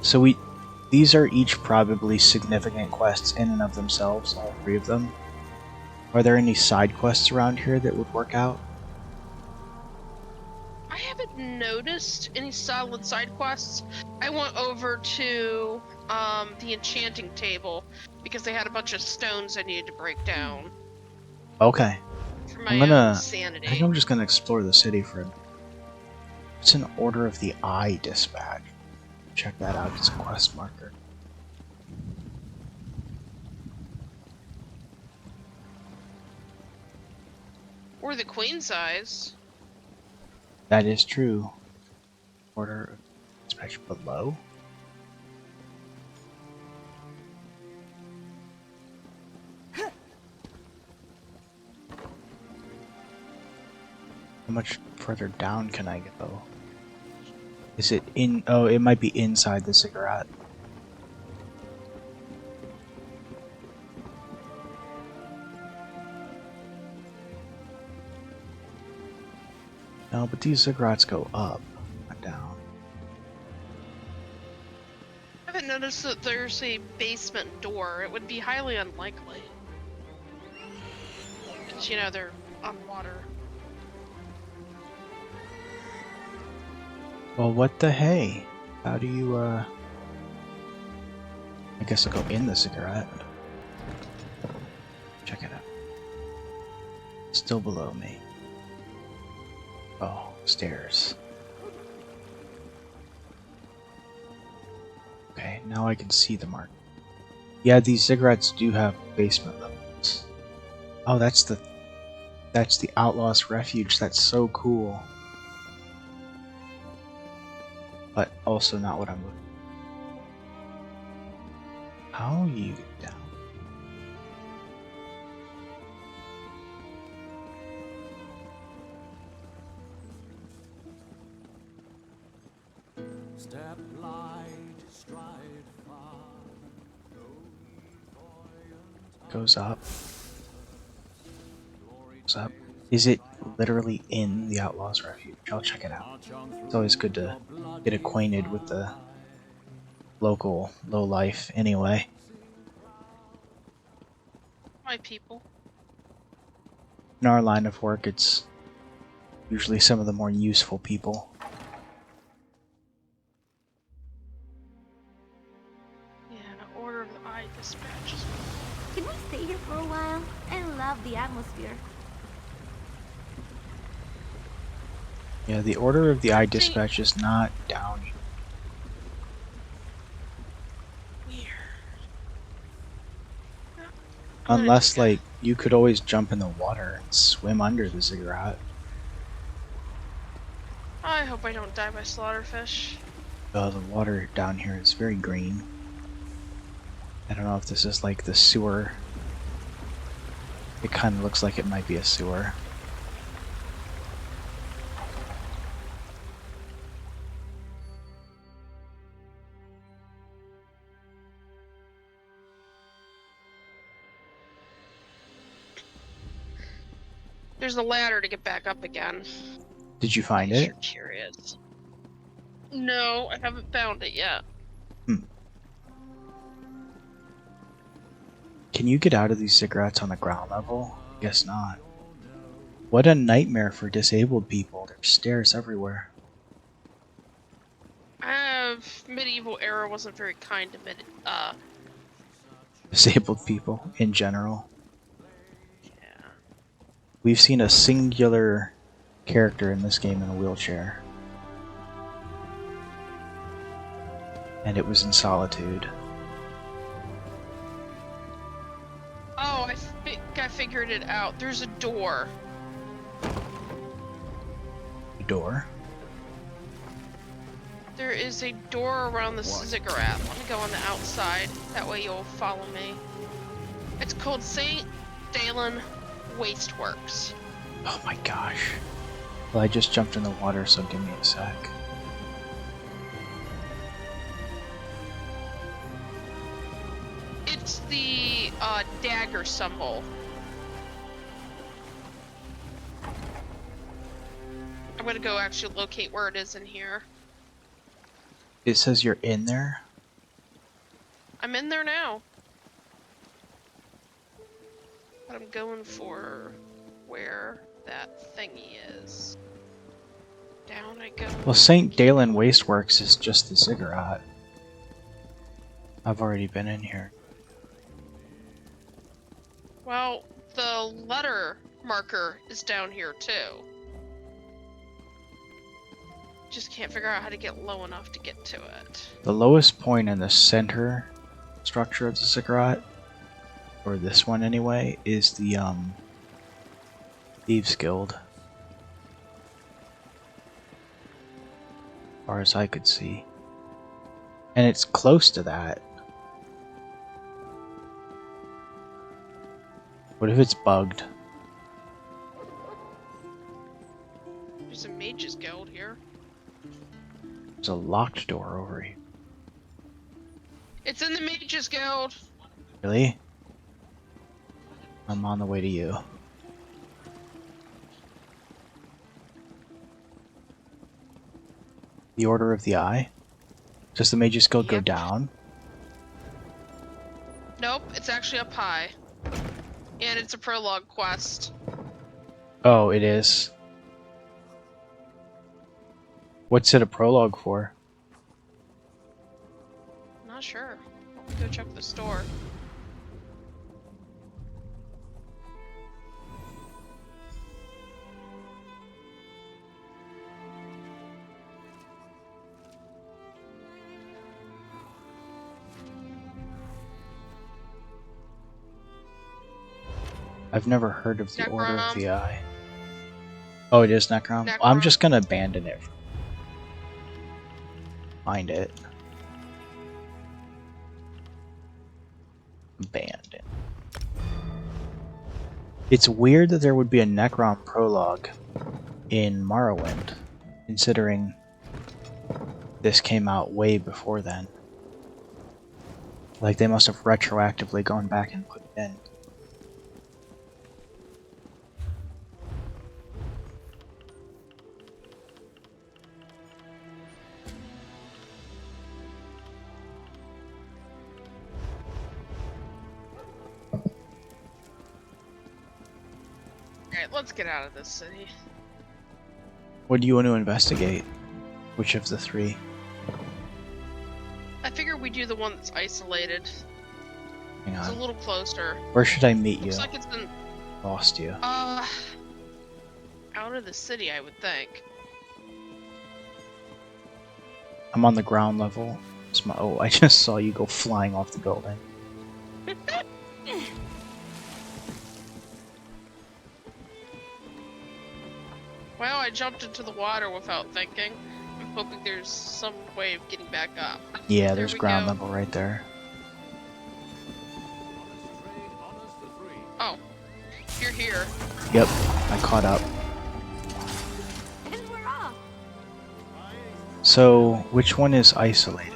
So these are each probably significant quests in and of themselves, all 3 of them. Are there any side quests around here that would work out? I haven't noticed any solid side quests. I went over to the enchanting table because they had a bunch of stones I needed to break down Okay. for I my own think sanity. I'm just gonna explore the city for a minute. It's an Order of the Eye dispatch. Check that out, it's a quest marker. Or the queen size. That is true. Order of dispatch below? How much further down can I go? Is it in? Oh, it might be inside the cigarette. No, but these cigarettes go up, not down. I haven't noticed that there's a basement door. It would be highly unlikely. Because, you know, they're on water. Well, what the hey? How do you, I guess I'll go in the cigarette. Check it out. Still below me. Oh, stairs. Okay, now I can see the mark. Yeah, these cigarettes do have basement levels. Oh, that's the Outlaw's Refuge. That's so cool. But also not what I'm looking for. How you get down? Step light, stride far, Goes up. Goes up. Is it literally in the Outlaw's Refuge? I'll check it out. It's always good to get acquainted with the local lowlife anyway. My people. In our line of work, it's usually some of the more useful people. Yeah, Order of the Eye dispatch. Can we stay here for a while? I love the atmosphere. Yeah, the Order of the Eye dispatch is not down here. Weird. Unless, like, you could always jump in the water and swim under the ziggurat. I hope I don't die by slaughterfish. The water down here is very green. I don't know if this is like the sewer. It kind of looks like it might be a sewer. There's a ladder to get back up again. Did you find If it? you're curious. No, I haven't found it yet. Can you get out of these cigarettes on the ground level? Guess not. What a nightmare for disabled people. There's stairs everywhere. Medieval era wasn't very kind to Disabled people in general. Yeah. We've seen a singular character in this game in a wheelchair. And it was in Solitude. Oh, I think I figured it out. There's a door. Door? There is a door around the ziggurat. Let me go on the outside. That way you'll follow me. It's called St. Dalen Wasteworks. Oh my gosh. Well, I just jumped in the water, so give me a sec. It's the dagger symbol. I'm gonna go actually locate where it is in here. It says you're in there? I'm in there now. But I'm going for where that thingy is. Down I go. Well, St. Dalen Wasteworks is just the ziggurat. I've already been in here. Well, the letter marker is down here too. Just can't figure out how to get low enough to get to it. The lowest point in the center structure of the ziggurat, or this one anyway, is the Thieves Guild. As far as I could see. And it's close to that. What if it's bugged? There's a Mage's Guild here. There's a locked door over here. It's in the Mage's Guild. Really? I'm on the way to you. The Order of the Eye? Does the Mage's Guild go down? Nope, it's actually up high. And it's a prologue quest. Oh, it is. What's it a prologue for? Not sure. Let me go check the store. I've never heard of the Necrom. Order of the Eye. Oh, it is Necrom? Necrom. I'm just gonna abandon it. Find it. Abandon. It's weird that there would be a Necrom prologue in Morrowind, considering this came out way before then. Like, they must have retroactively gone back and put it in. Alright, let's get out of this city. What do you want to investigate? Which of the three? I figure we do the one that's isolated. Hang It's a on. little closer. Where should I meet you? Looks like it's in Lost you. out of the city, I would think. I'm on the ground level. Oh, I just saw you go flying off the building. Well, I jumped into the water without thinking. I'm hoping there's some way of getting back up. Yeah, There there's we ground go. level right there. Oh, you're here. Yep, I caught up. And we're off. So, which one is isolated?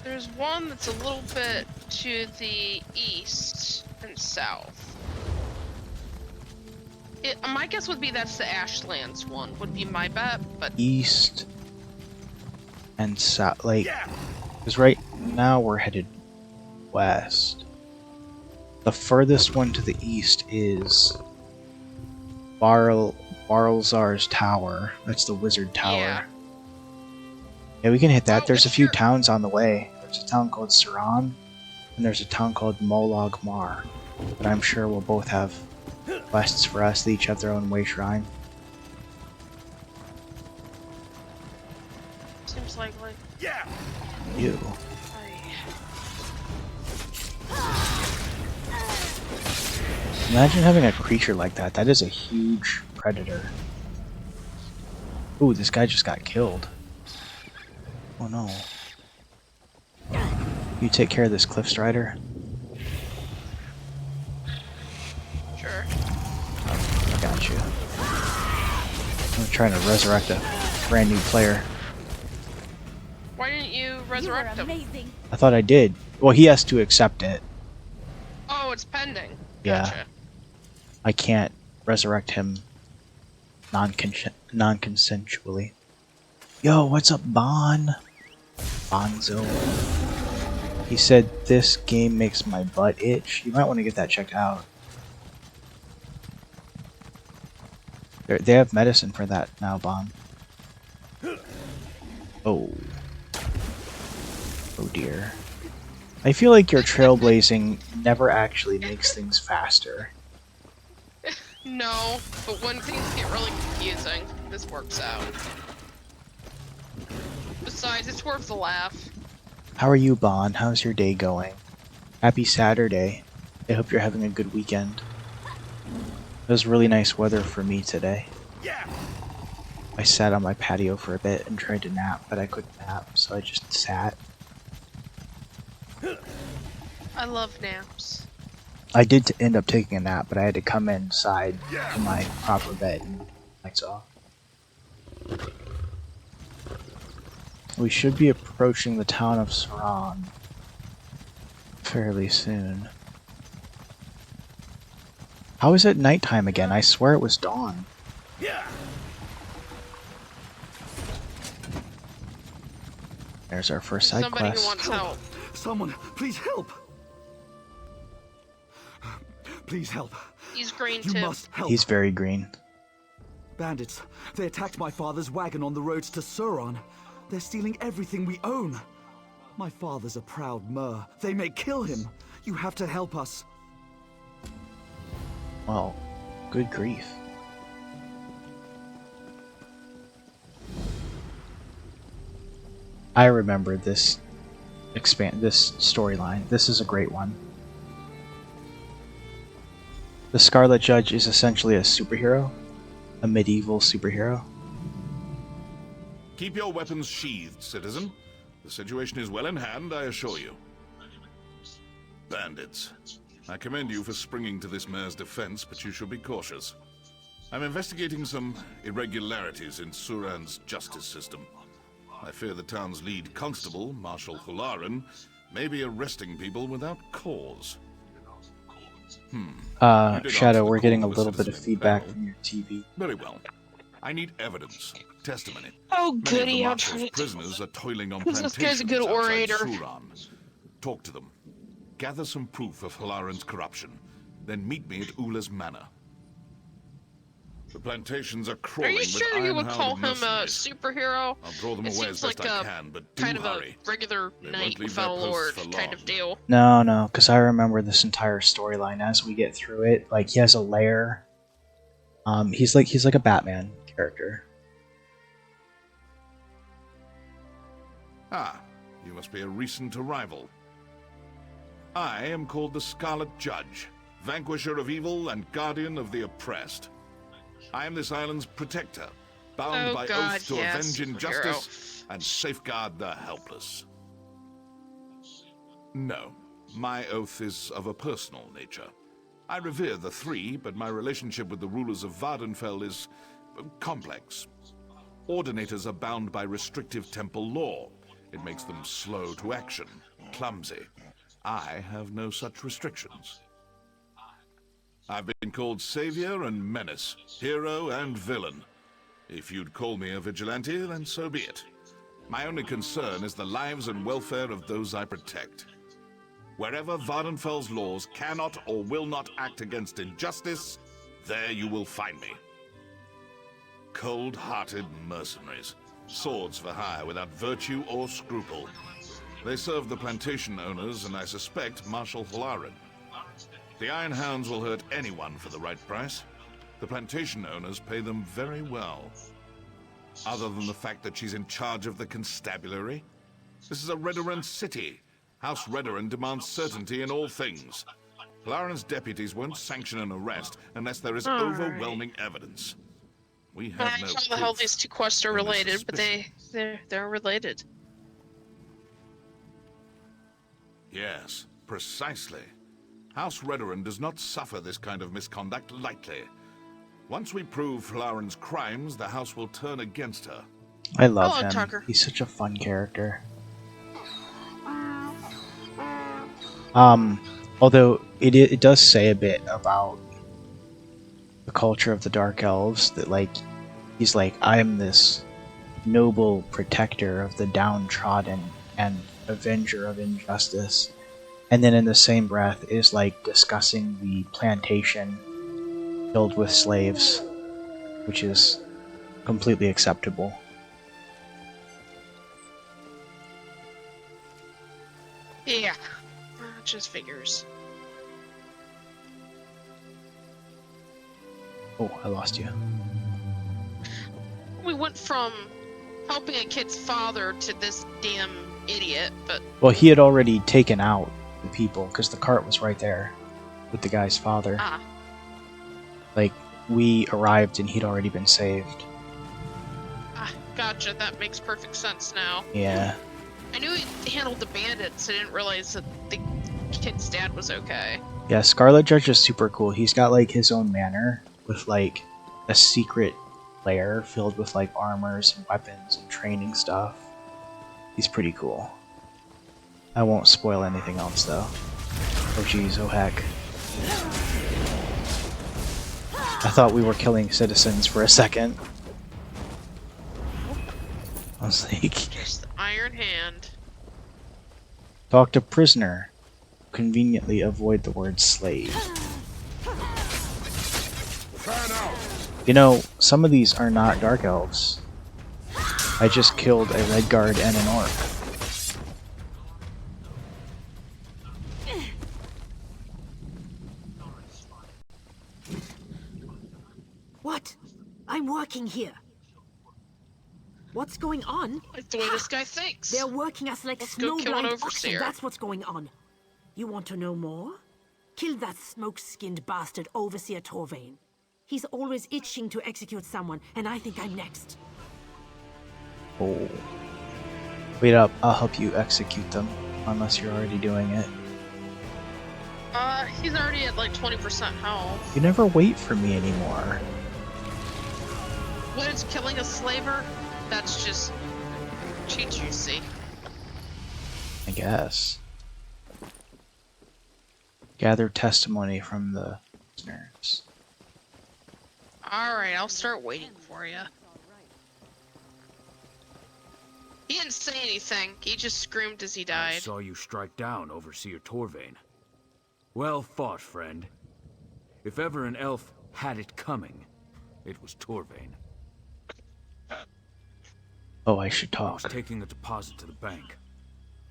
There's one that's a little bit to the east and south. My guess would be that's the Ashlands one, would be my bet, but East and south. Like, because right now we're headed west. The furthest one to the east is Barlzar's Tower. That's the wizard tower. Yeah. Yeah, we can hit that. Well, There's a if few you're- towns on the way. There's a town called Saran, and there's a town called Molog Mar that I'm sure we'll both have quests for us. They each have their own way shrine. Seems likely. Yeah. Ew. Imagine having a creature like that. That is a huge predator. Ooh, this guy just got killed. Oh no. You take care of this cliff strider? Sure. I got you. I'm trying to resurrect a brand new player. Why didn't you resurrect him? I thought I did. Well, he has to accept it. Oh, it's pending. Yeah. Gotcha. I can't resurrect him non-consensually. Yo, what's up, Bon? Bonzo. He said this game makes my butt itch. You might want to get that checked out. They have medicine for that now, Bon. Oh. Oh dear. I feel like your trailblazing never actually makes things faster. No, but when things get really confusing, this works out. Besides, it's worth the laugh. How are you, Bon? How's your day going? Happy Saturday. I hope you're having a good weekend. It was really nice weather for me today. Yeah. I sat on my patio for a bit and tried to nap, but I couldn't nap, so I just sat. I love naps. I did end up taking a nap, but I had to come inside to my proper bed and lights off. We should be approaching the town of Saran fairly soon. How is it nighttime again? I swear it was dawn. There's our first side Somebody quest. who wants help. Someone, please help. Please help. He's green You too. must help. He's very green. Bandits. They attacked my father's wagon on the roads to Suron. They're stealing everything we own. My father's a proud Mer. They may kill him. You have to help us. Well, good grief. I remember this this storyline. This is a great one. The Scarlet Judge is essentially a superhero, a medieval superhero. Keep your weapons sheathed, citizen. The situation is well in hand, I assure you. Bandits. I commend you for springing to this mayor's defense, but you should be cautious. I'm investigating some irregularities in Suran's justice system. I fear the town's lead constable, Marshal Hularan, may be arresting people without cause. Shadow, we're getting a little bit of feedback from your TV. Very well. I need evidence, testimony. Oh, Many of goody! the I'm Marshal's trying to. prisoners are toiling on This plantations guy's a good outside orator. Suran. Talk to them. Gather some proof of Hularan's corruption. Then meet me at Ula's manor. The plantations are Are crawling you with sure you would iron-howled call him a mercenaries. superhero? I'll draw them It away as seems best like I a can, but do kind of hurry. a regular They knight won't leave without a their lord posts for kind long. of deal. No, because I remember this entire storyline as we get through it. Like, he has a lair. He's like a Batman character. Ah, you must be a recent arrival. I am called the Scarlet Judge, vanquisher of evil and guardian of the oppressed. I am this island's protector, bound Oh by God, oath to yeah, avenge superhero. injustice and safeguard the helpless. No, my oath is of a personal nature. I revere the three, but my relationship with the rulers of Vardenfell is complex. Ordinators are bound by restrictive temple law. It makes them slow to action, clumsy. I have no such restrictions. I've been called savior and menace, hero and villain. If you'd call me a vigilante, then so be it. My only concern is the lives and welfare of those I protect. Wherever Vardenfell's laws cannot or will not act against injustice, there you will find me. Cold-hearted mercenaries, swords for hire without virtue or scruple. They serve the plantation owners and I suspect Marshal Hularan. The Iron Hounds will hurt anyone for the right price. The plantation owners pay them very well. Other than the fact that she's in charge of the constabulary. This is a Redoran city. House Redoran demands certainty in all things. Lauren's deputies won't sanction an arrest unless there is overwhelming evidence. We have no how the hell proof, these two quests are only related, but suspicion. they're related. Yes, precisely. House Redoran does not suffer this kind of misconduct lightly. Once we prove Lauren's crimes, the house will turn against her. I love Hello, him. Tucker. He's such a fun character. Although it does say a bit about the culture of the Dark Elves, that like he's like, I'm this noble protector of the downtrodden and avenger of injustice, and then in the same breath is like discussing the plantation filled with slaves, which is completely acceptable. Yeah, just figures. Oh, I lost you. We went from helping a kid's father to this damn idiot, but... Well, he had already taken out the people, because the cart was right there with the guy's father. Ah. Like, we arrived and he'd already been saved. Ah, gotcha. That makes perfect sense now. Yeah. I knew he handled the bandits. I didn't realize that the kid's dad was okay. Yeah, Scarlet Judge is super cool. He's got, like, his own manor with, like, a secret lair filled with, like, armors and weapons and training stuff. He's pretty cool. I won't spoil anything else, though. Oh jeez, oh heck. I thought we were killing citizens for a second. I was like... Just the Iron Hand. Talk to prisoner. Conveniently avoid the word slave. You know, some of these are not Dark Elves. I just killed a Red Guard and an Orc. What? I'm working here. What's going on? Like the way this guy thinks. They're working us like Let's go kill an snowblind oxen. overseer. That's what's going on. You want to know more? Kill that smoke-skinned bastard Overseer Torvain. He's always itching to execute someone, and I think I'm next. Oh. Wait up, I'll help you execute them. Unless you're already doing it. He's already at like 20% health. You never wait for me anymore. When it's killing a slaver, that's just too juicy. I guess. Gather testimony from the prisoners. Alright, I'll start waiting for you. He didn't say anything. He just screamed as he I died. saw you strike down Overseer Torvain. Well fought, friend. If ever an elf had it coming, it was Torvain. Oh, I should I was talk. taking a deposit to the bank.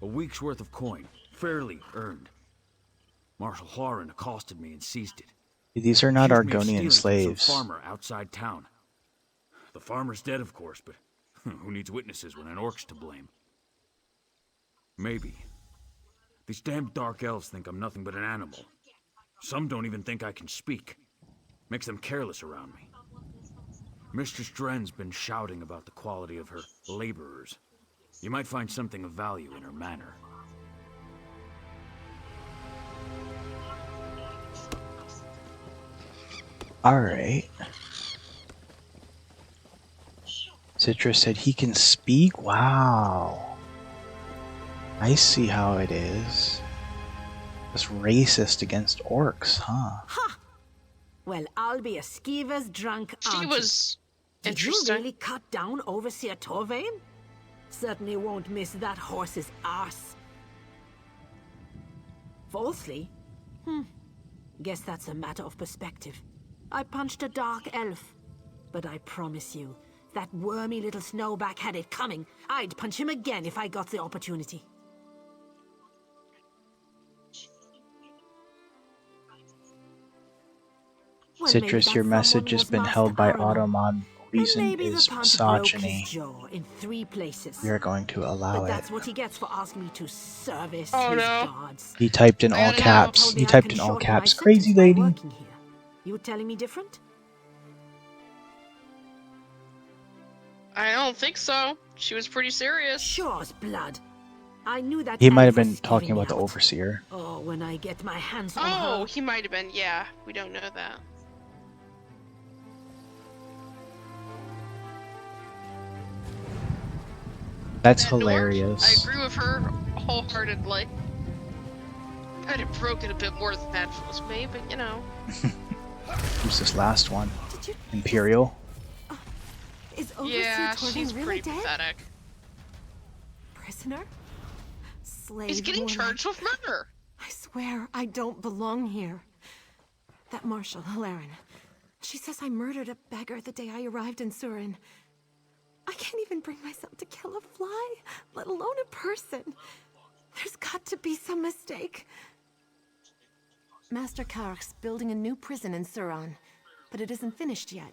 A week's worth of coin, fairly earned. Marshal Horan accosted me and seized it. These are not Accused me of stealing Argonian from slaves. some farmer outside town. The farmer's dead, of course, but who needs witnesses when an orc's to blame? Maybe. These damn dark elves think I'm nothing but an animal. Some don't even think I can speak. Makes them careless around me. Mistress Dren's been shouting about the quality of her laborers. You might find something of value in her manner. Alright. Citrus said he can speak? Wow. I see how it is. It's racist against orcs, huh? Ha! Well, I'll be a skeever's drunk She auntie. was Did you interesting. really cut down Overseer Torvain? Certainly won't miss that horse's arse. Falsely? Guess that's a matter of perspective. I punched a dark elf. But I promise you, that wormy little snowback had it coming. I'd punch him again if I got the opportunity. Well, maybe Citrus, that your someone message has was been Master held by Aronor. Automon. And Reason maybe the is punch broke his misogyny. jaw in 3 places. We are going to allow But it. that's what he gets for asking me to service Oh his no. gods. He typed in I all gotta caps. Told me He I typed can in all shorten my caps. sentence Crazy by lady. working here. You telling me different? I don't think so. She was pretty serious. Sure as blood. I knew that. He might have Elf been was talking giving me about the out. Overseer. Oh, when I get my hands on Oh, her. he might have been. Yeah, we don't know that. That's That door, hilarious. I agree with her wholeheartedly. I'd have broken a bit more than that if it was me, but you know. Who's this last one? Imperial? Is Overseer Yeah, Torvin she's really pretty dead? pathetic. Prisoner? Slave He's getting woman. charged with murder. I swear I don't belong here. That Marshal, Hilaren. She says I murdered a beggar the day I arrived in Surin. I can't even bring myself to kill a fly, let alone a person. There's got to be some mistake. Master Kark's building a new prison in Suron, but it isn't finished yet.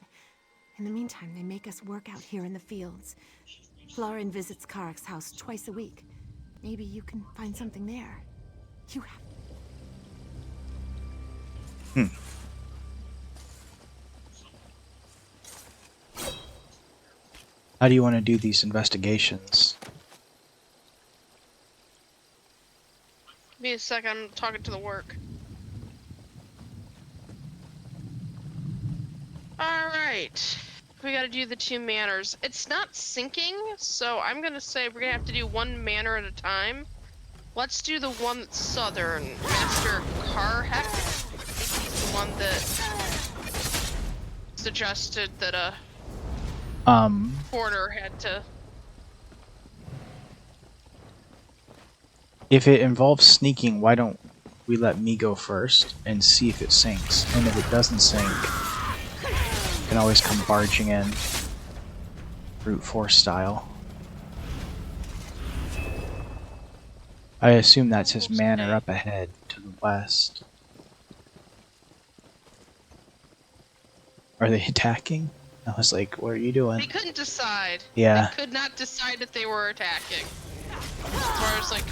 In the meantime, they make us work out here in the fields. Florin visits Kark's house twice a week. Maybe you can find something there. You have... How do you want to do these investigations? Give me a second, I'm talking to the work. Alright. We gotta do the 2 manners. It's not syncing, so I'm gonna say we're gonna have to do 1 manor at a time. Let's do the one that's southern. Master Karhek. I think he's the one that suggested that a porter had to... If it involves sneaking, why don't we let me go first and see if it sinks? And if it doesn't sink, you can always come barging in, brute force style. I assume that's his manor up ahead to the west. Are they attacking? I was like, what are you doing? They couldn't decide. Yeah. They could not decide if they were attacking. As far as like...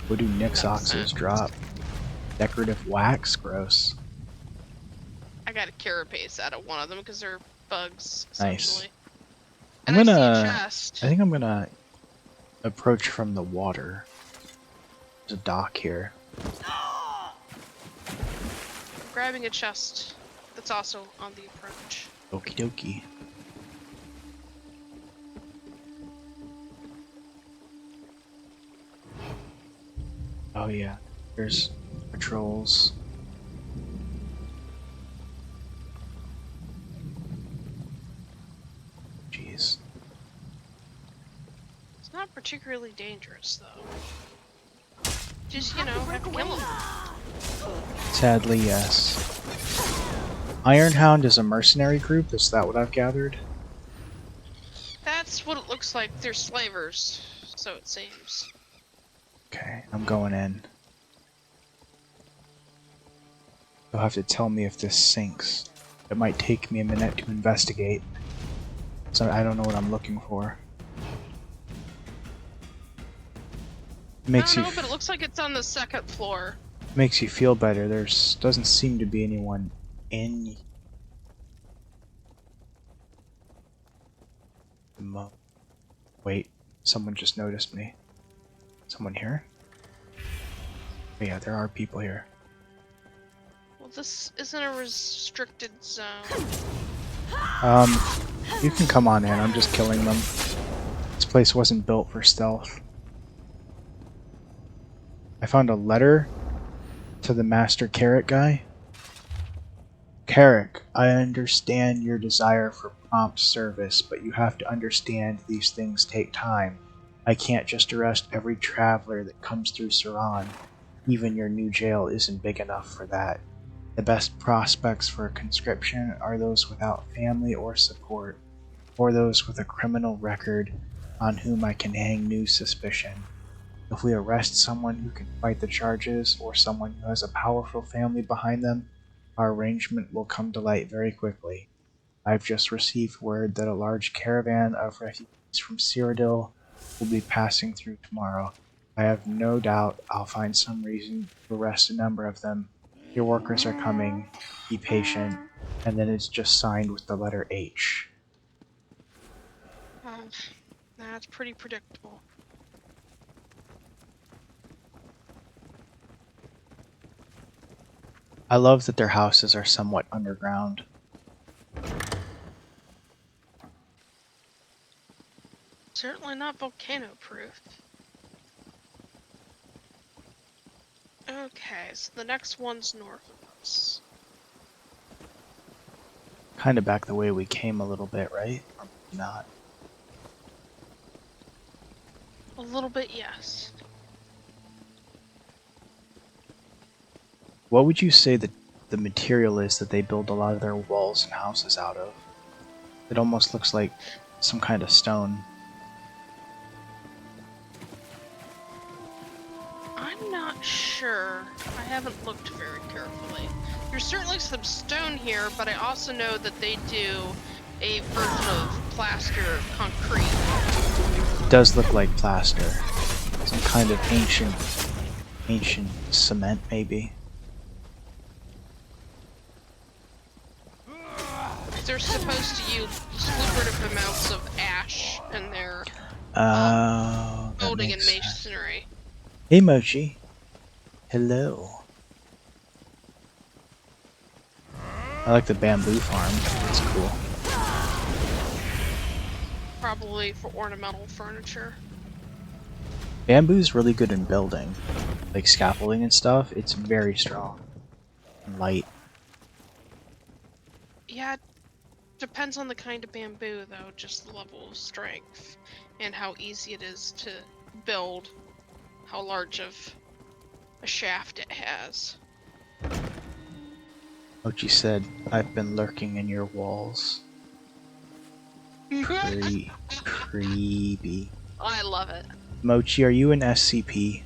What do Nixoxes drop? Decorative wax? Gross. I got a carapace out of one of them because they're bugs, Nice. essentially. I'm And I gonna... see a chest. I think I'm gonna approach from the water. There's a dock here. Grabbing a chest that's also on the approach. Okie dokie. Oh yeah, there's patrols. Jeez. It's not particularly dangerous, though. Just, you know, have to kill them. Sadly, yes. Ironhound is a mercenary group, is that what I've gathered? That's what it looks like. They're slavers, so it seems. Okay, I'm going in. You'll have to tell me if this sinks. It might take me a minute to investigate. So I don't know what I'm looking for. I don't know, but it looks like it's on the 2nd floor. Makes you feel better. There's doesn't seem to be anyone in the Wait, someone just noticed me. Someone here? Oh, yeah, there are people here. Well, this isn't a restricted zone. You can come on in. I'm just killing them. This place wasn't built for stealth. I found a letter to the Master Carrick guy. Carrick, I understand your desire for prompt service, but you have to understand these things take time. I can't just arrest every traveler that comes through Suran. Even your new jail isn't big enough for that. The best prospects for conscription are those without family or support, or those with a criminal record on whom I can hang new suspicion. If we arrest someone who can fight the charges, or someone who has a powerful family behind them, our arrangement will come to light very quickly. I've just received word that a large caravan of refugees from Cyrodiil will be passing through tomorrow. I have no doubt I'll find some reason to arrest a number of them. Your workers are coming. Be patient. And then it's just signed with the letter H. That's pretty predictable. I love that their houses are somewhat underground. Certainly not volcano-proof. Okay, so the next one's north of us. Kind of back the way we came a little bit, right? Or not? A little bit, yes. What would you say that the material is that they build a lot of their walls and houses out of? It almost looks like some kind of stone. I'm not sure. I haven't looked very carefully. There's certainly some stone here, but I also know that they do a version of plaster concrete. It does look like plaster. Some kind of ancient cement, maybe. They're supposed to use lucrative amounts of ash in their building and masonry. Hey, Mochi. Hello. I like the bamboo farm. It's cool. Probably for ornamental furniture. Bamboo's really good in building. Like scaffolding and stuff. It's very strong. And light. Yeah, depends on the kind of bamboo, though, just the level of strength and how easy it is to build, how large of a shaft it has. Mochi said, I've been lurking in your walls. Creepy. I love it. Mochi, are you an SCP?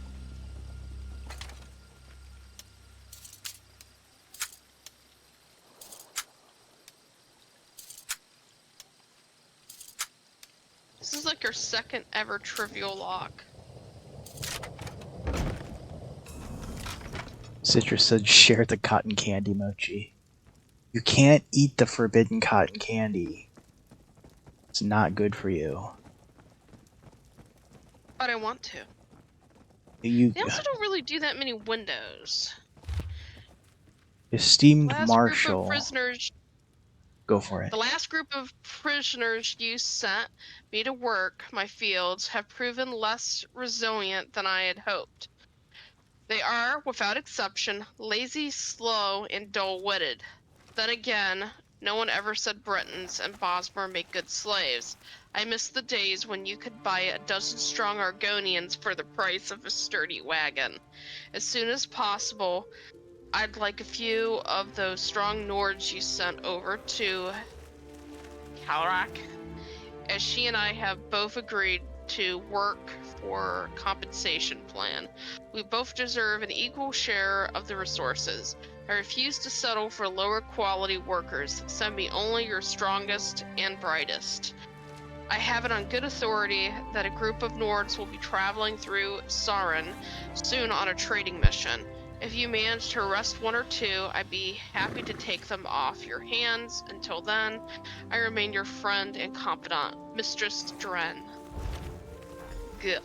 This is like your second ever trivial lock. Citrus said, share the cotton candy, Mochi. You can't eat the forbidden cotton candy. It's not good for you. But I want to. They also don't really do that many windows. Esteemed Last Marshal. group of prisoners. Go for it. The last group of prisoners you sent me to work my fields have proven less resilient than I had hoped. They are, without exception, lazy, slow, and dull-witted. Then again, no one ever said Britons and Bosmer make good slaves. I miss the days when you could buy a dozen strong Argonians for the price of a sturdy wagon. As soon as possible, I'd like a few of those strong Nords you sent over to Kalrak, as she and I have both agreed to work for compensation plan. We both deserve an equal share of the resources. I refuse to settle for lower quality workers. Send me only your strongest and brightest. I have it on good authority that a group of Nords will be traveling through Sauron soon on a trading mission. If you manage to arrest one or two, I'd be happy to take them off your hands. Until then, I remain your friend and confidant, Mistress Dren. Gah.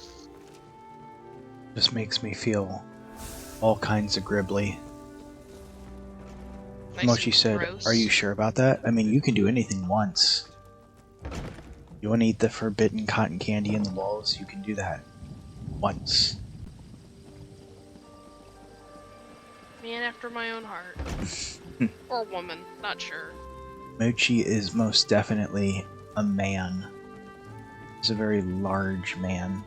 This makes me feel all kinds of gribbly. Nice. Mochi said, gross. Are you sure about that? I mean, you can do anything once. You want to eat the forbidden cotton candy in the walls? You can do that once. Man after my own heart. Or woman, not sure. Mochi is most definitely a man. He's a very large man.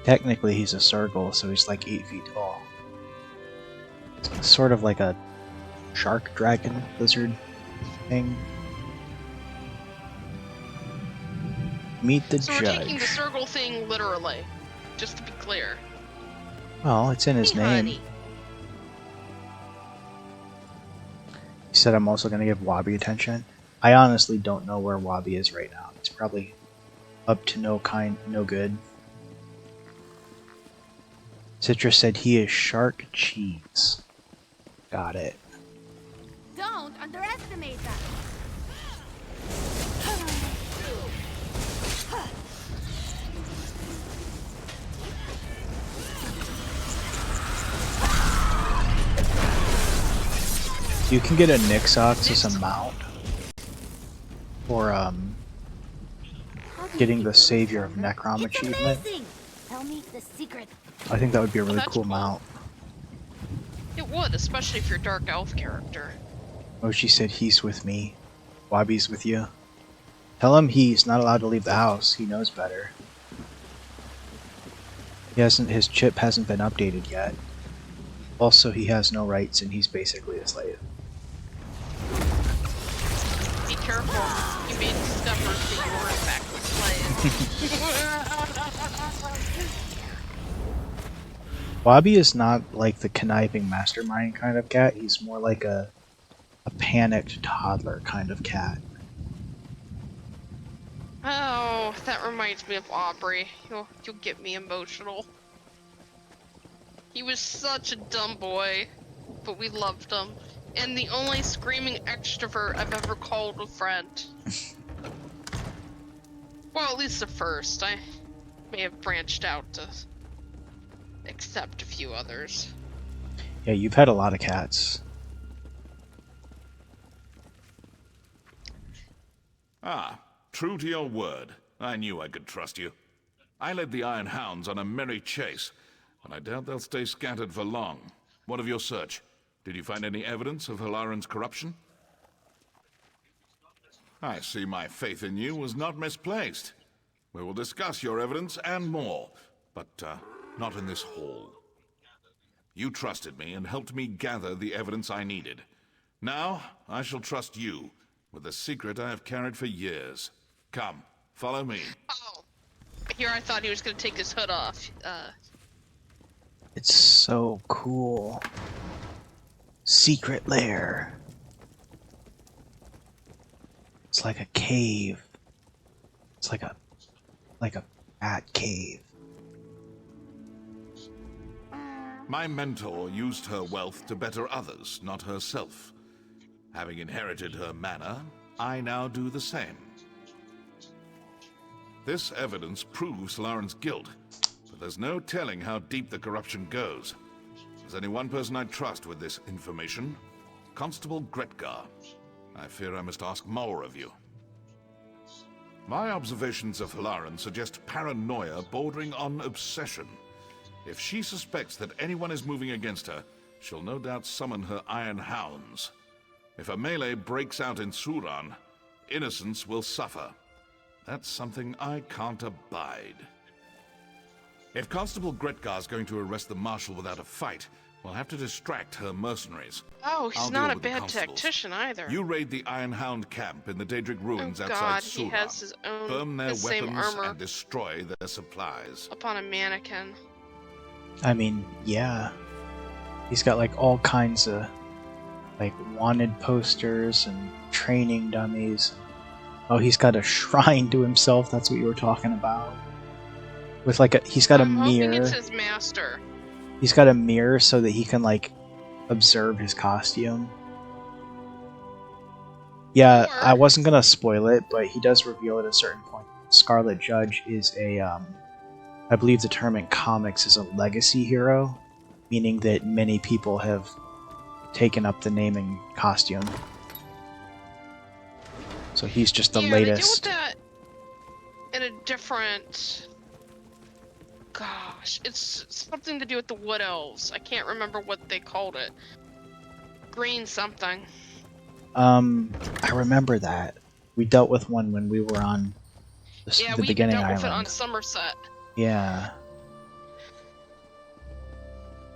Technically he's a Sergal, so he's like 8 feet tall. It's sort of like a shark dragon lizard thing. Meet the So we're taking the judge. circle thing literally, just to be clear. Well, it's in his Hey, name. honey. He said I'm also going to give Wabi attention. I honestly don't know where Wabi is right now. It's probably up to no good. Citra said he is shark cheese. Got it. Don't underestimate that. You can get a Nixox as a mount for getting the Savior of Necrom It's achievement. amazing. Tell me the secret. I think that would be a really That's cool cool. mount. It would, especially if you're a dark elf character. Mochi said he's with me. Wabi's with you. Tell him he's not allowed to leave the house. He knows better. His chip hasn't been updated yet. Also, he has no rights and he's basically a slave. Be careful. You may discover that you are in fact a slave. Wabi is not like the conniving mastermind kind of cat. He's more like a panicked toddler kind of cat. Oh, that reminds me of Aubrey. You'll get me emotional. He was such a dumb boy, but we loved him. And the only screaming extrovert I've ever called a friend. Well, at least the first. I may have branched out to accept a few others. Yeah, you've had a lot of cats. Ah, true to your word. I knew I could trust you. I led the Iron Hounds on a merry chase, and I doubt they'll stay scattered for long. What of your search? Did you find any evidence of Halaran's corruption? I see my faith in you was not misplaced. We will discuss your evidence and more, but not in this hall. You trusted me and helped me gather the evidence I needed. Now, I shall trust you with a secret I have carried for years. Come, follow me. Oh, here I thought he was going to take his hood off. It's so cool. Secret lair. It's like a cave. It's like a bat cave. My mentor used her wealth to better others, not herself. Having inherited her manner, I now do the same. This evidence proves Lauren's guilt, but there's no telling how deep the corruption goes. There's only one person I trust with this information, Constable Gretgar. I fear I must ask more of you. My observations of Lauren suggest paranoia bordering on obsession. If she suspects that anyone is moving against her, she'll no doubt summon her Iron Hounds. If a melee breaks out in Suran, innocents will suffer. That's something I can't abide. If Constable Gretgar's going to arrest the Marshal without a fight, we'll have to distract her mercenaries. Oh, he's I'll not deal a with the bad constables. tactician either. You raid the Iron Hound camp in the Daedric ruins Oh outside God, Suran. he has his own, Burn their his same weapons armor and destroy their supplies. upon a mannequin. I mean, yeah. He's got like all kinds of like wanted posters and training dummies. Oh, he's got a shrine to himself. That's what you were talking about. With like he's got a I'm hoping mirror. it's his master. He's got a mirror so that he can like observe his costume. Yeah, Or- I wasn't gonna spoil it, but he does reveal at a certain point. Scarlet Judge is a, I believe the term in comics is a legacy hero, meaning that many people have taken up the name and costume. So he's just the yeah, latest. They deal with that in a different. Gosh, it's something to do with the Wood Elves. I can't remember what they called it. Green something. I remember that. We dealt with one when we were on Yeah, the we beginning dealt with it on island. Somerset. Yeah.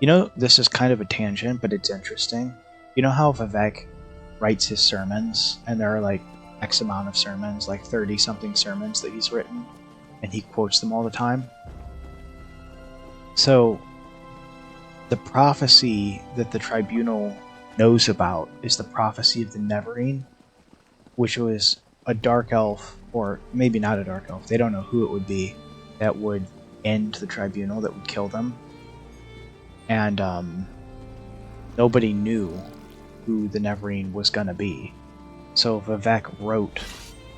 You know, this is kind of a tangent, but it's interesting. You know how Vivek writes his sermons, and there are like X amount of sermons, like 30 something sermons that he's written, and he quotes them all the time. So the prophecy that the tribunal knows about is the prophecy of the Neverine, which was a dark elf, or maybe not a dark elf, they don't know who it would be, that would end the tribunal, that would kill them. And nobody knew who the Neverine was gonna be. So Vivek wrote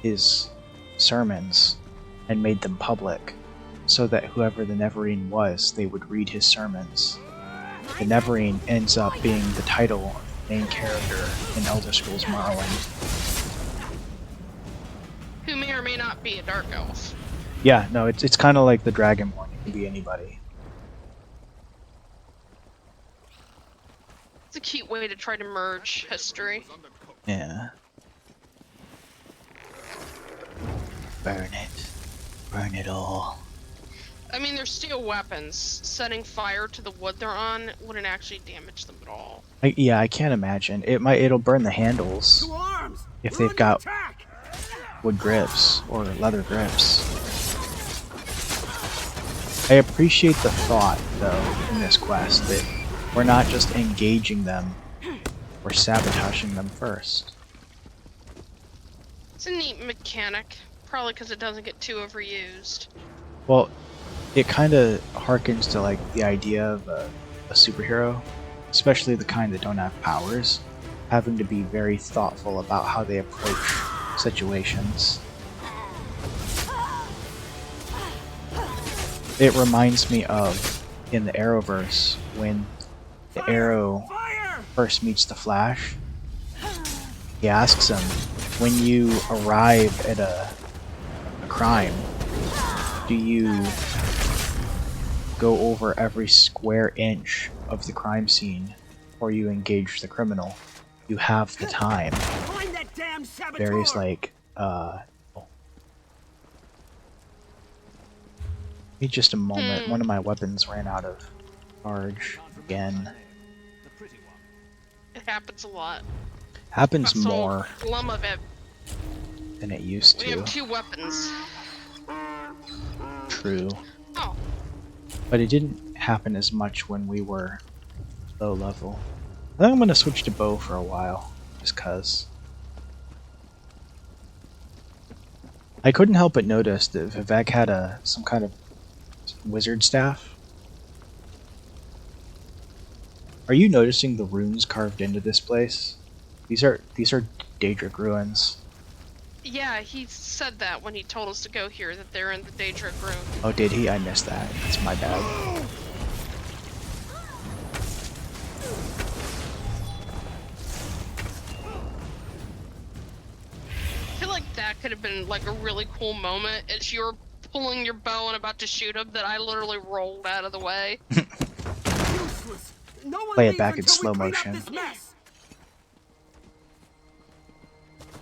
his sermons and made them public, so that whoever the Neverine was, they would read his sermons. The Neverine ends up being the title of the main character in Elder Scrolls Morrowind. Who may or may not be a dark elf. Yeah, no, it's kind of like the Dragonborn. It can be anybody. It's a cute way to try to merge history. Yeah. Burn it. Burn it all. I mean, they're steel weapons. Setting fire to the wood they're on wouldn't actually damage them at all. Yeah, I can't imagine. It'll burn the handles if they've got wood grips or leather grips. I appreciate the thought, though, in this quest that we're not just engaging them, we're sabotaging them first. It's a neat mechanic, probably because it doesn't get too overused. Well, it kind of harkens to like the idea of a superhero, especially the kind that don't have powers, having to be very thoughtful about how they approach situations. It reminds me of, in the Arrowverse, when the Arrow first meets the Flash, he asks him, when you arrive at a crime, do you go over every square inch of the crime scene or you engage the criminal? You have the time. Barry's like, Wait just a moment, one of my weapons ran out of charge again. It happens a lot. Happens more Glum of it. than it used to. We have 2 weapons. True. Oh. But it didn't happen as much when we were low level. I think I'm gonna switch to bow for a while, just cuz. I couldn't help but notice that Vivek had some kind of wizard staff. Are you noticing the runes carved into this place? These are Daedric ruins. Yeah, he said that when he told us to go here, that they're in the Daedric room. Oh, did he? I missed that. That's my bad. I feel like that could have been like a really cool moment as you were pulling your bow and about to shoot him, that I literally rolled out of the way. Play it back in slow motion.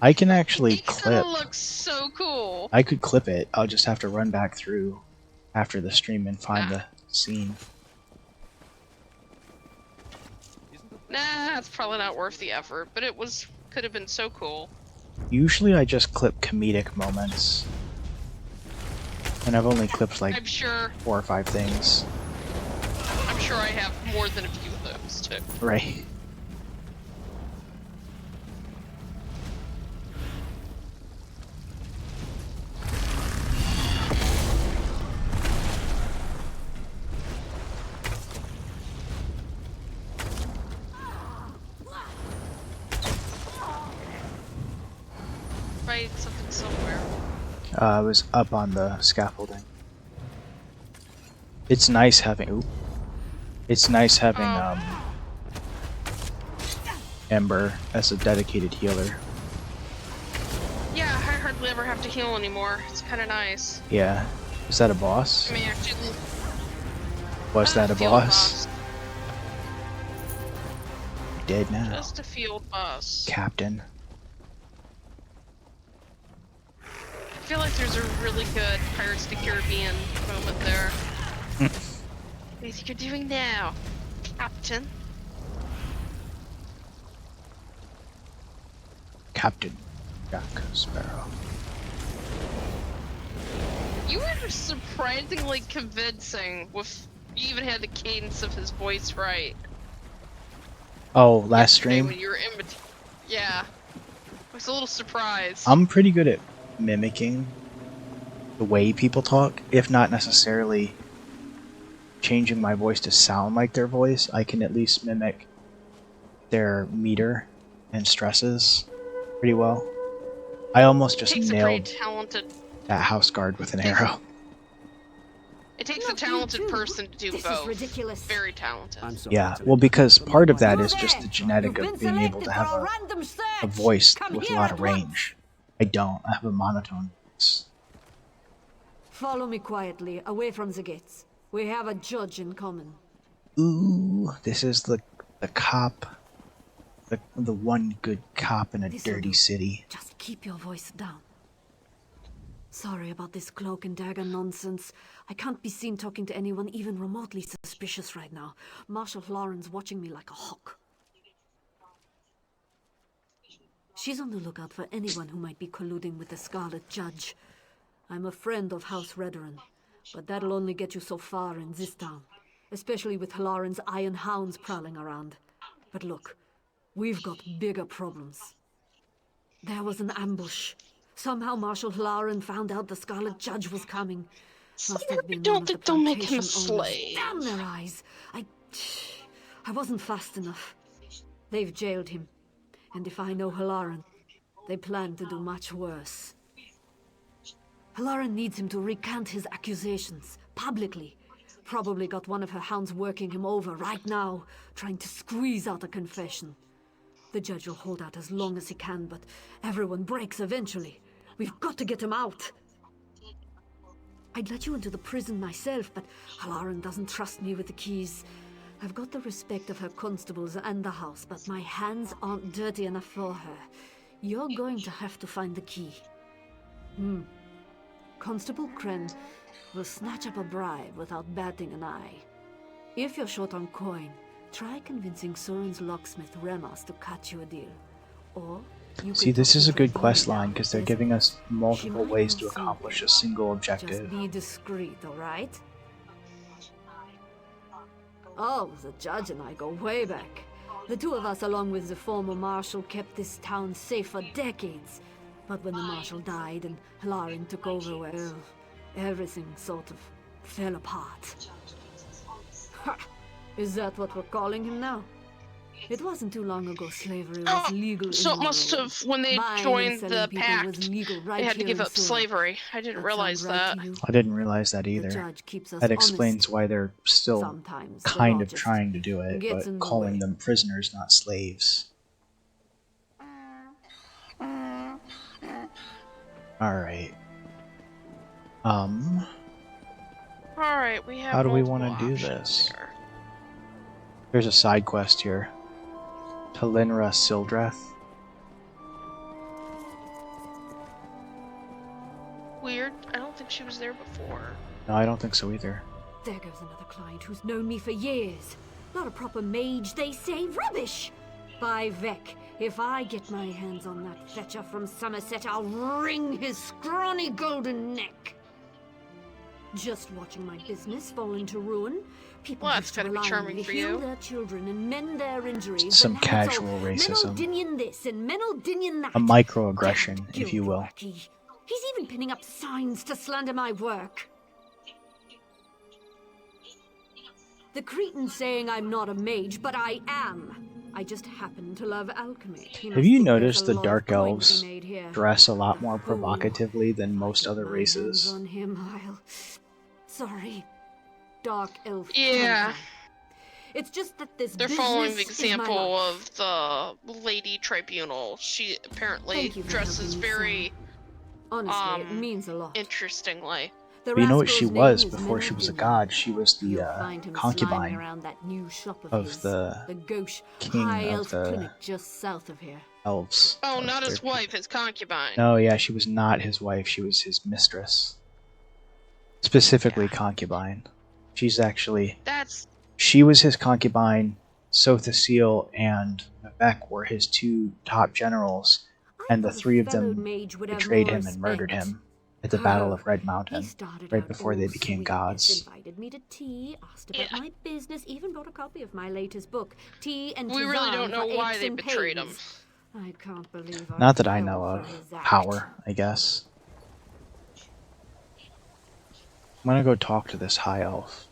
I can actually clip. It looks so cool. I could clip it. I'll just have to run back through after the stream and find the scene. Nah, it's probably not worth the effort, but it could have been so cool. Usually I just clip comedic moments. And I've only clipped like I'm sure 4 or 5 things. I'm sure I have more than a few of those too. Right. Right, something somewhere. I was up on the scaffolding. It's nice having. Ooh. It's nice having Ember as a dedicated healer. Yeah, I hardly ever have to heal anymore. It's kind of nice. Yeah. Is that a boss? I mean, actually. Was that a field boss? Dead now. Just a field boss. Captain. I feel like there's a really good Pirates of the Caribbean moment there. What do you think you're doing now, Captain? Captain. Jack Sparrow. You were surprisingly convincing with. You even had the cadence of his voice right. Oh, last Yesterday stream? when you were yeah. I was a little surprised. I'm pretty good at mimicking the way people talk, if not necessarily changing my voice to sound like their voice. I can at least mimic their meter and stresses pretty well. I almost just Takes a pretty nailed talented. that house guard with an arrow. It takes a talented person to do This both. is ridiculous. Very talented. Yeah, well, because part of that is just the genetic of being able to have a voice with a lot of range. I don't. I have a monotone voice. Follow me quietly, away from the gates. We have a judge in common. Ooh, this is the cop. The one good cop in a dirty city. Just keep your voice down. Sorry about this cloak and dagger nonsense. I can't be seen talking to anyone even remotely suspicious right now. Marshal Lauren's watching me like a hawk. She's on the lookout for anyone who might be colluding with the Scarlet Judge. I'm a friend of House Redoran, but that'll only get you so far in this town, especially with Lauren's iron hounds prowling around. But look, we've got bigger problems. There was an ambush. Somehow Marshal Lauren found out the Scarlet Judge was coming. Must have been don't one of think the they'll make him a plantation owners. slave. Damn their eyes! I wasn't fast enough. They've jailed him. And if I know Halaran, they plan to do much worse. Halaran needs him to recant his accusations, publicly. Probably got one of her hounds working him over right now, trying to squeeze out a confession. The judge will hold out as long as he can, but everyone breaks eventually. We've got to get him out. I'd let you into the prison myself, but Halaran doesn't trust me with the keys. I've got the respect of her constables and the house, but my hands aren't dirty enough for her. You're going to have to find the key. Constable Kren will snatch up a bribe without batting an eye. If you're short on coin, try convincing Soren's locksmith Remas to cut you a deal. Or you See, can this talk is to a good Cordelia quest line because they're downstairs. giving us multiple She ways might to know accomplish a something. single Just objective. be discreet, alright? Oh, the judge and I go way back. The two of us, along with the former marshal, kept this town safe for decades. But when the marshal died and Halaran took over, well, everything sort of fell apart. Ha! Is that what we're calling him now? It wasn't too long ago slavery was legal So in it must Morrowind. have, when they Buying and joined selling the people was pact, legal right they had to here give in up Sura. slavery. I didn't That realize sound right that. to you? I didn't realize that The either. judge keeps us That explains honest. why they're still Sometimes the kind law of just trying to do it, gets but in the calling way. them prisoners, not slaves. Alright. Alright, we have How do we multiple want to do options this? here. There's a side quest here. Talinra Sildreth. Weird. I don't think she was there before. No, I don't think so either. There goes another client who's known me for years. Not a proper mage, they say. Rubbish! By Vec, if I get my hands on that fetcher from Somerset, I'll wring his scrawny golden neck. Just watching my business fall into ruin. People Well, used that's to gotta be rely on charming me to for heal you. their children and mend their injuries. Some but now it's all casual racism. Menaldinian this and Menaldinian that. A microaggression, Damned if you will. guild-wacky. He's even pinning up signs to slander my work. The Cretan's saying I'm not a mage, but I am. I just happen to love alchemy. He Have must you think there's noticed a the lot of Dark coin to be Elves made here. dress a lot The more fool. provocatively than most other My hands races? on him, I'll... Sorry. Dark elf. Yeah. content. It's just that this They're business following the is my example life. of the Lady Tribunal. She apparently Thank you for dresses helping me, very Honestly, it means a lot. interestingly. The But you know what she rascal's was name is before she was a Menaldinian. god? She was the You'll find him slimy concubine around that new shop of of his, the Gauche king High of Elf the Clinic just south of here. elves. Oh, of not their his wife, his concubine. No, yeah, she was not his wife. She was his mistress. Specifically concubine. She's actually... That's... She was his concubine. Sothasil and Vivek were his two top generals. and the thought a three of fellowed them mage would have betrayed more him and murdered respect. him at the Battle Oh, of Red he Mountain, started right out before they all became sweetness, gods. invited me to tea, asked about Yeah. my business, even brought a copy of my latest book, Tea and We really don't Tisane know for why Aches they and betrayed him. Pains. I can't believe I Not that I fell know for of. his act. Power, I guess. I'm gonna go talk to this high elf.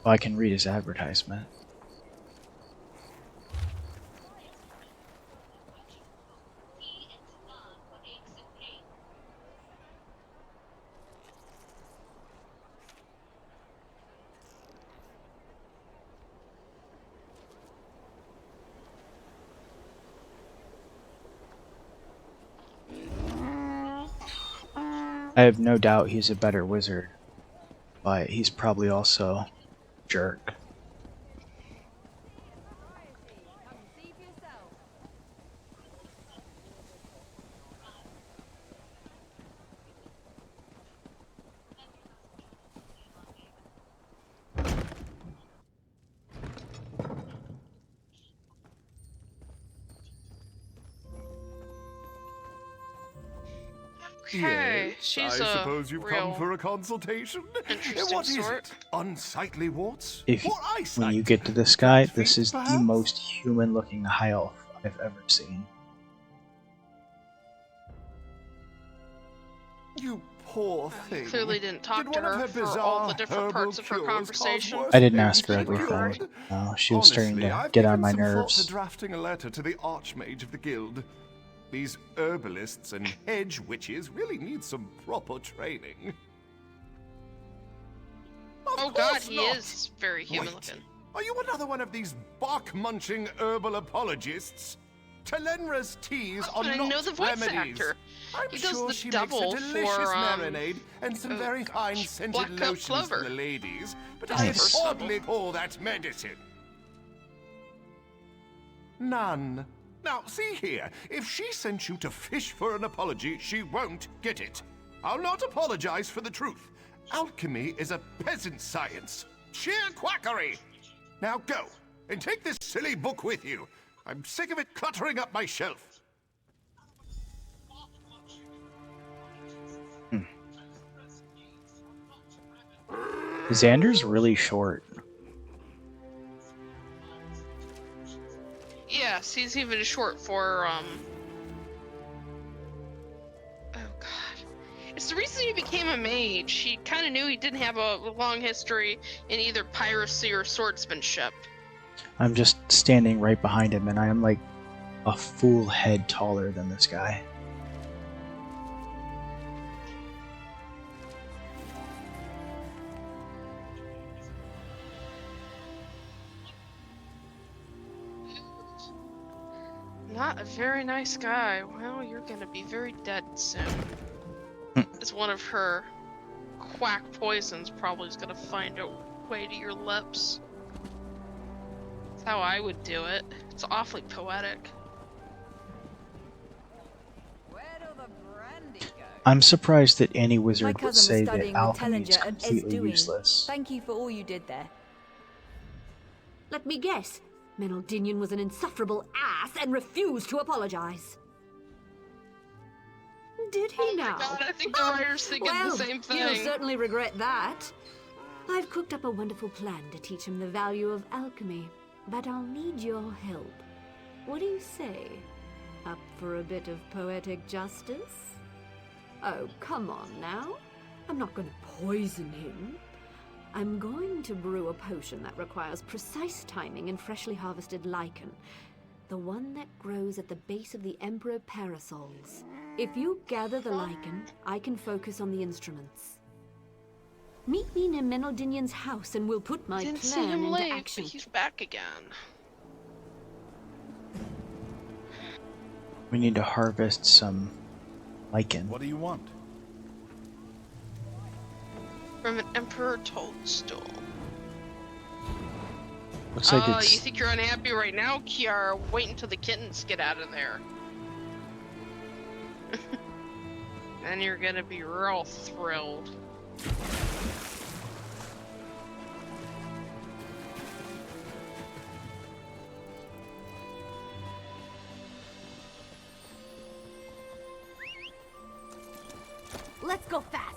Oh, I can read his advertisement. I have no doubt he's a better wizard, but he's probably also a jerk. Okay, Yes, she's I a suppose you've come real for a consultation. interesting What is sort. it? Unsightly warts? If Or when you eyesight? get to this guy, Flat this feet, is the perhaps? most human-looking high elf I've ever seen. You poor You thing. clearly didn't talk Did to one of her her for all bizarre the different herbal parts of her cures cause conversation. worse I didn't pain ask her than everything. cured? No, she was starting Honestly, to I've get on given my some thought nerves. to drafting a letter to the Archmage of the Guild. These herbalists and hedge witches really need some proper training. Oh god, he is very human looking. Are you another one of these bark-munching herbal apologists? Telenra's teas are I not know the voice remedies. actor. I'm He does sure the she double makes a delicious for, marinade and some oh very gosh, fine scented Black Cup lotions for Clover. the ladies, but That's I the first hardly call that medicine. None. Now, see here, if she sent you to fish for an apology, she won't get it. I'll not apologize for the truth. Alchemy is a peasant science. Sheer quackery! Now go, and take this silly book with you. I'm sick of it cluttering up my shelf. Xander's really short. Yes, he's even short for, oh god. It's the reason he became a mage. He kind of knew he didn't have a long history in either piracy or swordsmanship. I'm just standing right behind him, and I am like a full head taller than this guy. Not a very nice guy. Well, you're gonna be very dead soon. As one of her quack poisons probably is gonna find a way to your lips. That's how I would do it. It's awfully poetic. I'm surprised that any My wizard would cousin was say that studying with alchemy is Tellinger at completely Esduin. useless. Thank you for all you did there. Let me guess. Menaldinian was an insufferable ass and refused to apologize. Did he now? God, I think the writer's thinking Well, the same thing. You'll certainly regret that. I've cooked up a wonderful plan to teach him the value of alchemy, but I'll need your help. What do you say? Up for a bit of poetic justice? Oh, come on now. I'm not going to poison him. I'm going to brew a potion that requires precise timing and freshly harvested lichen. The one that grows at the base of the Emperor Parasols. If you gather the lichen, I can focus on the instruments. Meet me near Menaldinian's house and we'll put my Didn't see plan him into late, action. but he's back again. We need to harvest some lichen. What do you want? From an Emperor Toadstool. Looks like You it's... think you're unhappy right now, Kiara? Wait until the kittens get out of there. Then you're gonna be real thrilled. Let's go fast.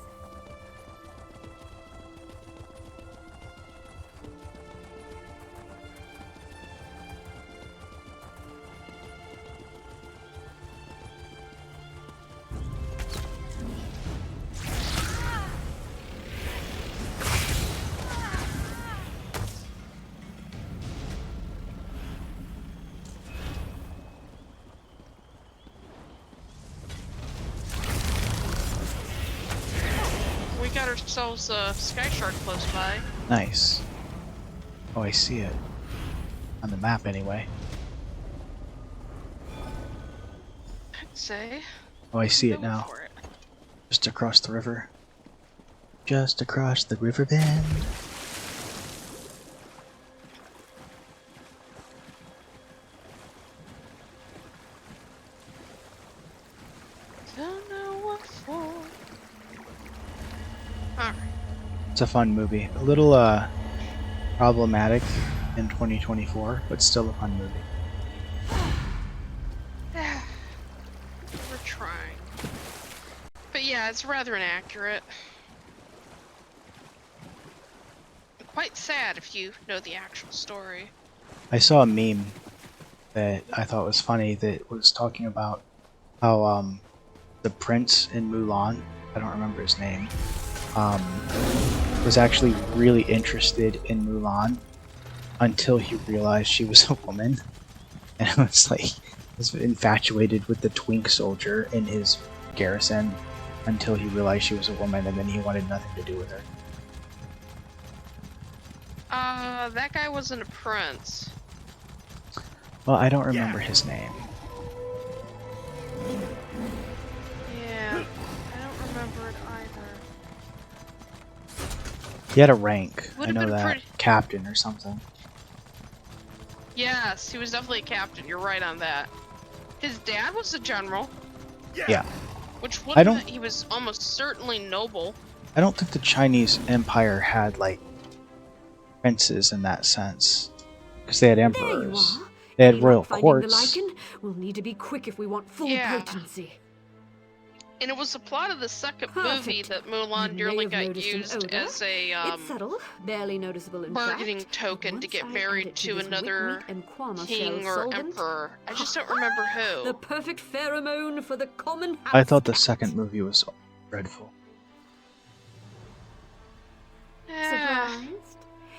We got ourselves a sky shark close by. Nice. Oh, I see it. On the map, anyway. I'd say. Oh, I see it Go now. for it. Just across the river. Just across the river bend. Don't know what for. Alright. It's a fun movie. A little, problematic in 2024, but still a fun movie. We're trying. But yeah, it's rather inaccurate. Quite sad if you know the actual story. I saw a meme that I thought was funny that was talking about how, the prince in Mulan, I don't remember his name, was actually really interested in Mulan until he realized she was a woman, and it was like he was infatuated with the twink soldier in his garrison until he realized she was a woman, and then he wanted nothing to do with her. That guy wasn't a prince. Well, I don't remember his name. Yeah, I don't remember it either. He had a rank. I Would've know been that. pretty- Captain or something. Yes, he was definitely a captain. You're right on that. His dad was a general, Yeah. which I don't- wouldn't. He was almost certainly noble. I don't think the Chinese Empire had, like, princes in that sense. Because they had There you emperors. are. They had Any royal luck finding courts. the lichen? We'll need to be quick if we want full Yeah. potency. And it was the plot of the second movie Perfect. that You Mulan may nearly have got noticed an used odor. as a It's subtle, barely noticeable in bargaining fact, but token to once get I add married it to this another wick-meat and Kwama king shell or solvent, emperor. I just don't remember who. the perfect pheromone for the common house I thought the cat. second movie was dreadful. Surprised?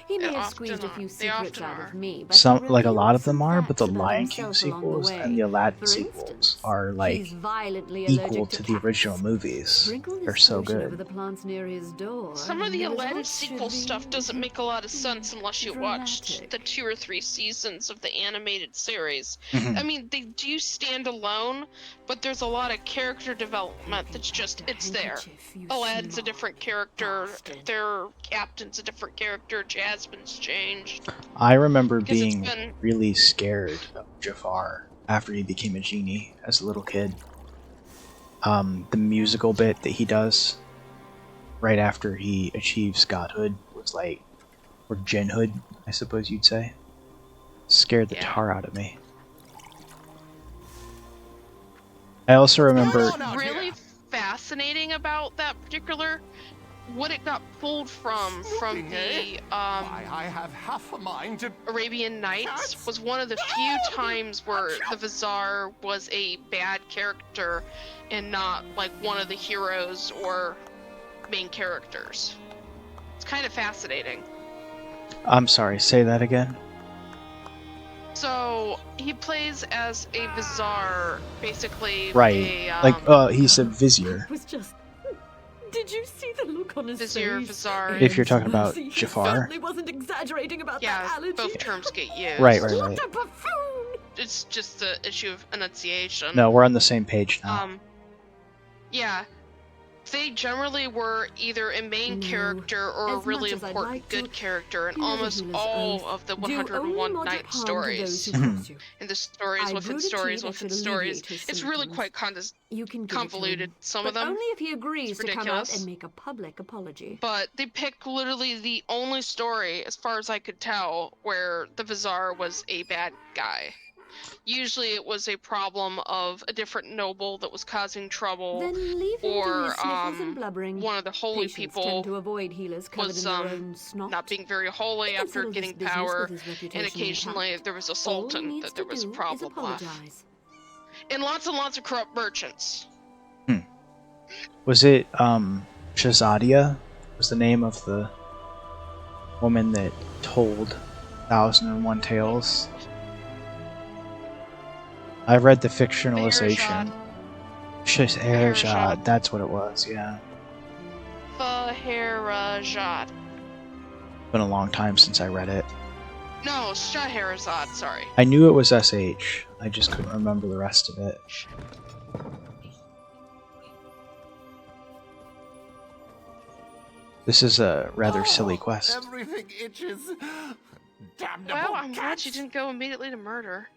He may They have often squeezed a are. few They secrets often out are. of me, but Some, he like a lot revealed of them some are, but the facts about Lion King himself along the sequels way. and the Aladdin For sequels instance, are like he's violently equal allergic to the cats. original movies. Sprinkle They're this so potion over good. the plants near his door. Some of and the the Aladdin results should sequel be stuff doesn't make a lot of sense unless you watched dramatic. the 2 or 3 seasons of the animated series. Mhm. I mean, they do stand alone, but there's a lot of character development that's just, it's there. Aladdin's a different character, their captain's a different character, Jasmine's changed. I remember Because it's being been- really scared of Jafar after he became a genie as a little kid. The musical bit that he does right after he achieves godhood was like, or jinhood, I suppose you'd say. Scared the tar out of me. I also remember. What's really fascinating about that particular, what it got pulled from the I have half a mind to... Arabian Nights was one of the few times where the Vizier was a bad character and not like one of the heroes or main characters. It's kind of fascinating. I'm sorry, say that again. So he plays as a Vizier, basically. Right. He's a vizier. Was just. Did you see the look on his Vizier, face? Vizier. If you're talking about He Jafar. certainly wasn't exaggerating about that allergy. Both terms get used. Right. What a buffoon! It's just the issue of enunciation. No, we're on the same page now. Yeah. They generally were either a main character or a As really much as I'd important like good to, character in you know almost Healer's all oath. of the Do only 101 moderate Night harm to stories. those who cross you. And the stories I within brewed a tea stories that within should stories. alleviate his It's really symptoms. quite You can give it to convoluted, him, some but of them. only if he agrees It's to come out ridiculous. and make a public apology. But they picked literally the only story, as far as I could tell, where the Vizier was a bad guy. Usually it was a problem of a different noble that was causing trouble, Then leave him to or his sniffles and blubbering. one of the holy Patients tend people to avoid healers covered was in their own snot. not being very holy He can after settle his getting business power, with his reputation and occasionally intact. there was a All he sultan needs that there to was a do is problem with. apologize. And lots of corrupt merchants. Was it Shazadia? Was the name of the woman that told 1001 Tales? I read the fictionalization. Scheherazade, that's what it was, yeah. Scheherazade. Been a long time since I read it. No, Scheherazade, sorry. I knew it was SH, I just couldn't remember the rest of it. This is a rather silly quest. Everything itches. Damnable Well, I'm glad cats. you didn't go immediately to murder.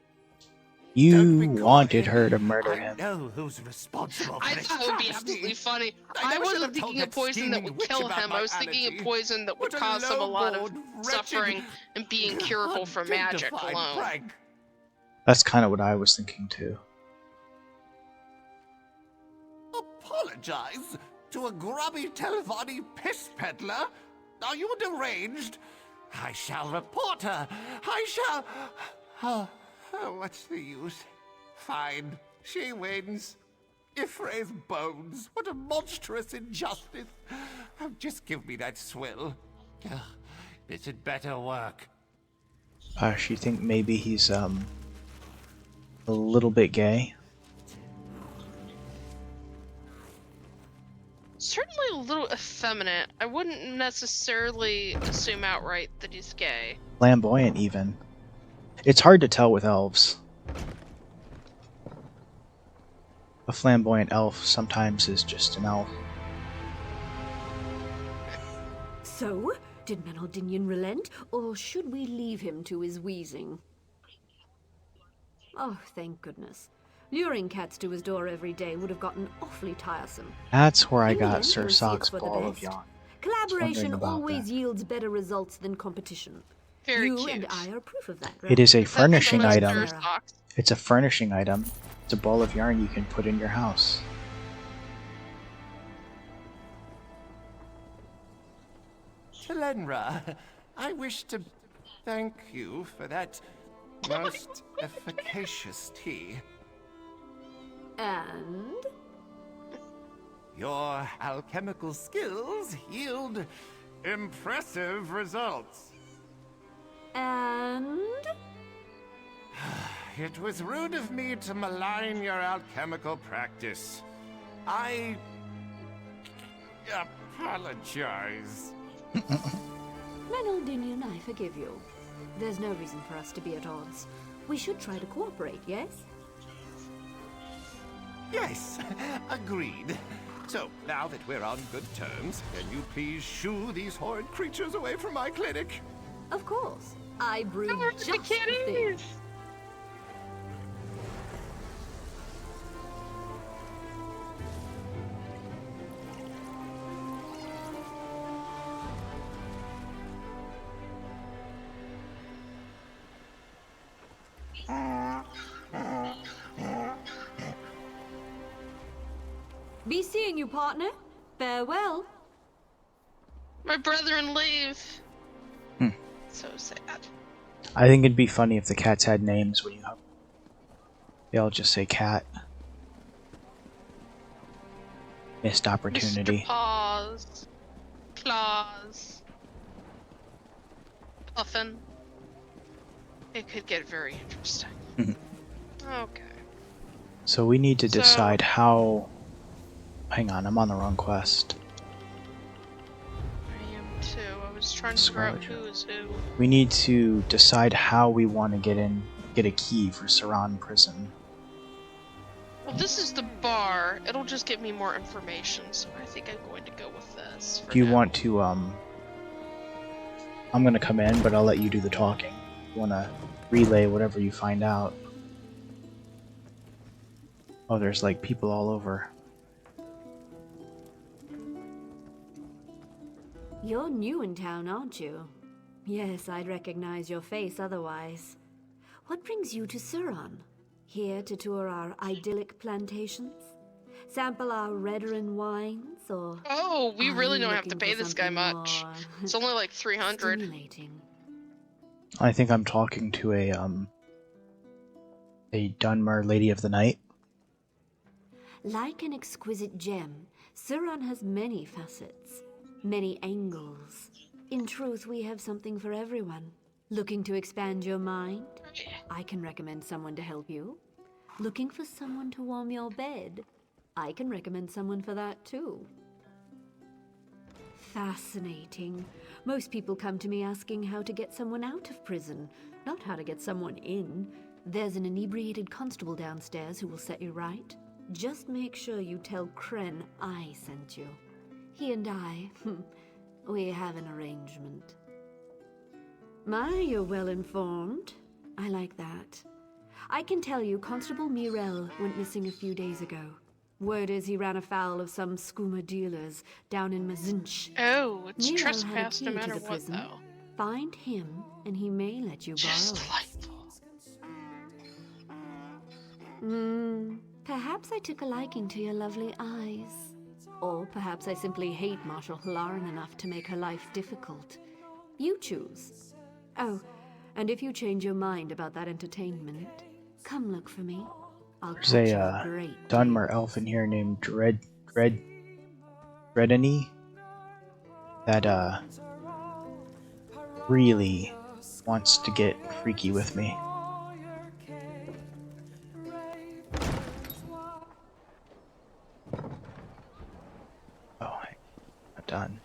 You wanted her to murder him. I know who's responsible for I this thought it would be travesty. absolutely funny. I I never should wasn't have told thinking of that poison that scheming would witch kill about him. my I was thinking of allergy. poison that would What a cause him a lot of low-born, wretched, suffering and be incurable from magic undignified alone. prank. That's kind of what I was thinking too. Apologize to a grubby Telvanni piss peddler? Are you deranged? I shall report her. I shall... what's the use? Fine, she wins. Ifre's bones. What a monstrous injustice. Just give me that swill. This had better work. She think maybe he's a little bit gay. Certainly a little effeminate. I wouldn't necessarily assume outright that he's gay. Flamboyant even. It's hard to tell with elves. A flamboyant elf sometimes is just an elf. So, did Menaldinian relent, or should we leave him to his wheezing? Oh, thank goodness. Luring cats to his door every day would have gotten awfully tiresome. That's where I In the got end, Sir you'll see Sock's it's for the ball of best. yarn. Collaboration about always that. yields better results than competition. Very you cute. and I are proof of that, right? It is a Is that furnishing from item. Mr. Socks? It's a furnishing item. It's a ball of yarn you can put in your house. Telenra, I wish to thank you for that most efficacious tea. And? Your alchemical skills yield impressive results. And? It was rude of me to malign your alchemical practice. I apologize. Menaldinian, I forgive you. There's no reason for us to be at odds. We should try to cooperate, yes? Yes, agreed. So, now that we're on good terms, can you please shoo these horrid creatures away from my clinic? Of course. I brewed Where are just the the thing. kitties? Be seeing you, partner. Farewell. My brethren leave. So sad. I think it'd be funny if the cats had names when you have. They all just say cat. Missed opportunity. Mr. Paws. Claws. Puffin. It could get very interesting. Okay. So we need to So- decide how. Hang on, I'm on the wrong quest. I am too. I was trying to figure out who is who. We need to decide how we want to get a key for Saran Prison. Well, this is the bar. It'll just give me more information, so I think I'm going to go with this. for Do you now. want to I'm gonna come in, but I'll let you do the talking. You wanna relay whatever you find out. Oh, there's like people all over. You're new in town, aren't you? Yes, I'd recognize your face otherwise. What brings you to Suron? Here to tour our idyllic plantations? Sample our Redoran wines, or... Oh, we are really you don't have to looking pay for this guy something much. more It's only like 300. stimulating? I think I'm talking to a Dunmer Lady of the Night. Like an exquisite gem, Suron has many facets, many angles. In truth, we have something for everyone. Looking to expand your mind? I can recommend someone to help you. Looking for someone to warm your bed? I can recommend someone for that too. Fascinating. Most people come to me asking how to get someone out of prison, not how to get someone in. There's an inebriated constable downstairs who will set you right. Just make sure you tell Kren I sent you. He and I, we have an arrangement. My, you're well informed. I like that. I can tell you Constable Mirel went missing a few days ago. Word is he ran afoul of some skooma dealers down in Mazinch. Oh, it's Mirel trespass had a no key to matter the what, prison. though. Find him, and he may let you Just borrow it. Perhaps I took a liking to your lovely eyes. Or perhaps I simply hate Marshal Halaran enough to make her life difficult. You choose. Oh, and if you change your mind about that entertainment, come look for me. I'll There's catch you a a great Dunmer elf in here named Dreadany that really wants to get freaky with me. Oh, I'm not done.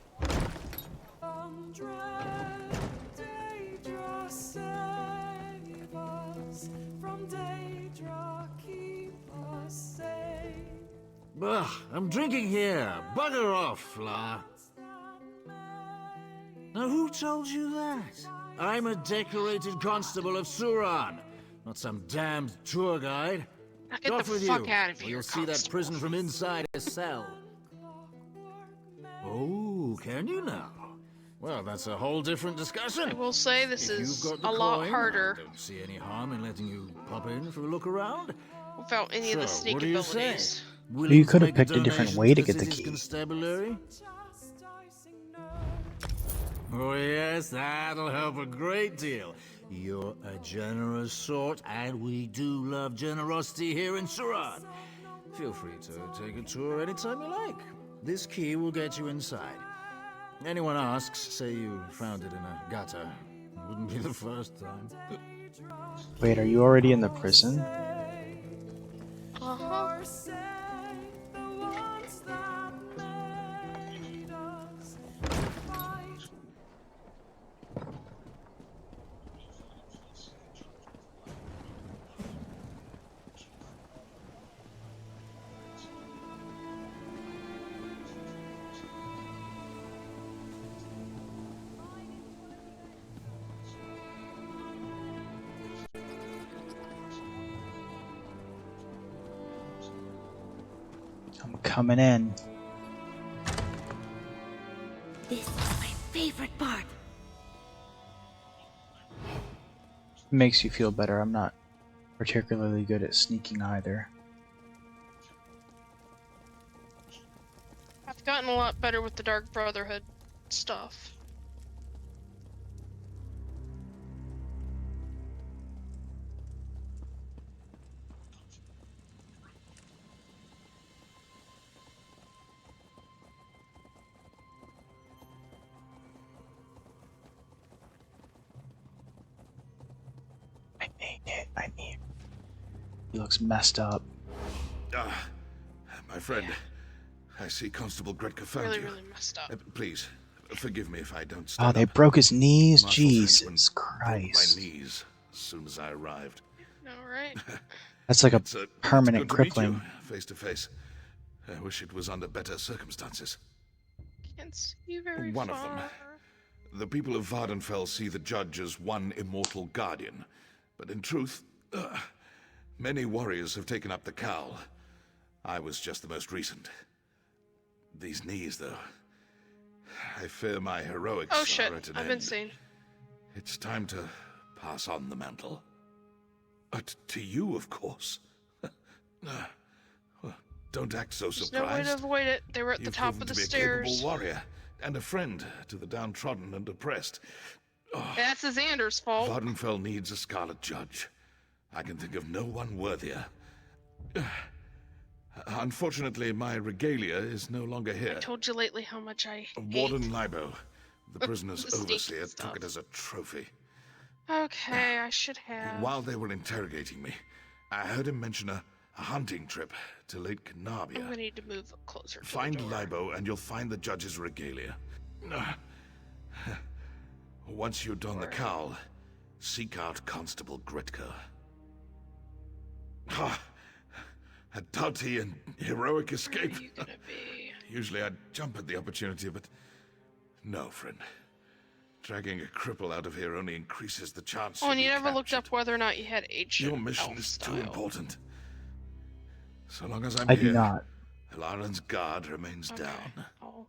Ugh, I'm drinking here. Bugger off, Fla. Now who told you that? I'm a decorated constable of Suron, not some damned tour guide. Now get Off the with fuck you, out of or here, you'll see that Constable. prison from inside a cell. Oh, can you now? Well, that's a whole different discussion. I will say this If is you've got the a lot coin, harder I don't see any harm in letting you pop in for a look around. without any of the So, sneak what do you say? abilities. Willing You to could have make picked a different donation way to the get the city's key. constabulary? Oh yes, that'll help a great deal. You're a generous sort, and we do love generosity here in Suran. Feel free to take a tour anytime you like. This key will get you inside. Anyone asks, say you found it in a gutter. Wouldn't be the first time. Wait, are you already in the prison? Uh-huh. I'm coming in. This is my favorite part. It makes you feel better. I'm not particularly good at sneaking either. I've gotten a lot better with the Dark Brotherhood stuff. I need it. I need it. He looks messed up. My friend, I see Constable Gretka found Really, you. really messed up. Please, forgive me if I don't Oh, stand they up. broke his knees? Marshal Jesus Frenchman broke Christ. my knees as soon as I arrived. Alright. That's like a It's permanent good to meet crippling. you, face to face. I wish it was under better circumstances. Can't see you very One far. of them. The people of Vardenfell see the judge as one immortal guardian. But in truth, many warriors have taken up the cowl. I was just the most recent. These knees, though. I fear my heroics Oh shit, are at an I've end. been seen. It's time to pass on the mantle. To you, of course. Well, don't act so There's no way surprised. to avoid it. They were at the You've top proven of the to be stairs. a capable warrior and a friend to the downtrodden and oppressed. That's the Xander's fault. Vardenfell needs a Scarlet Judge. I can think of no one worthier. Unfortunately, my regalia is no longer here. I told you lately how much I hate Warden Libo, the prisoner's the sneaky overseer, stuff. took it as a trophy. Okay, I should have. While they were interrogating me, I heard him mention a hunting trip to Lake Canabia. I'm gonna need to move closer to Find the door. Libo and you'll find the judge's regalia. Once you don the cowl, seek out Constable Gretka. A doughty and heroic escape. Where are you gonna be? Usually I'd jump at the opportunity, but no, friend. Dragging a cripple out of here only increases the chance. Oh, and you never looked up whether or not you had ancient Your mission elf is style. too important. So long as I'm I here, do not. Hilaren's guard remains Okay, down. I'll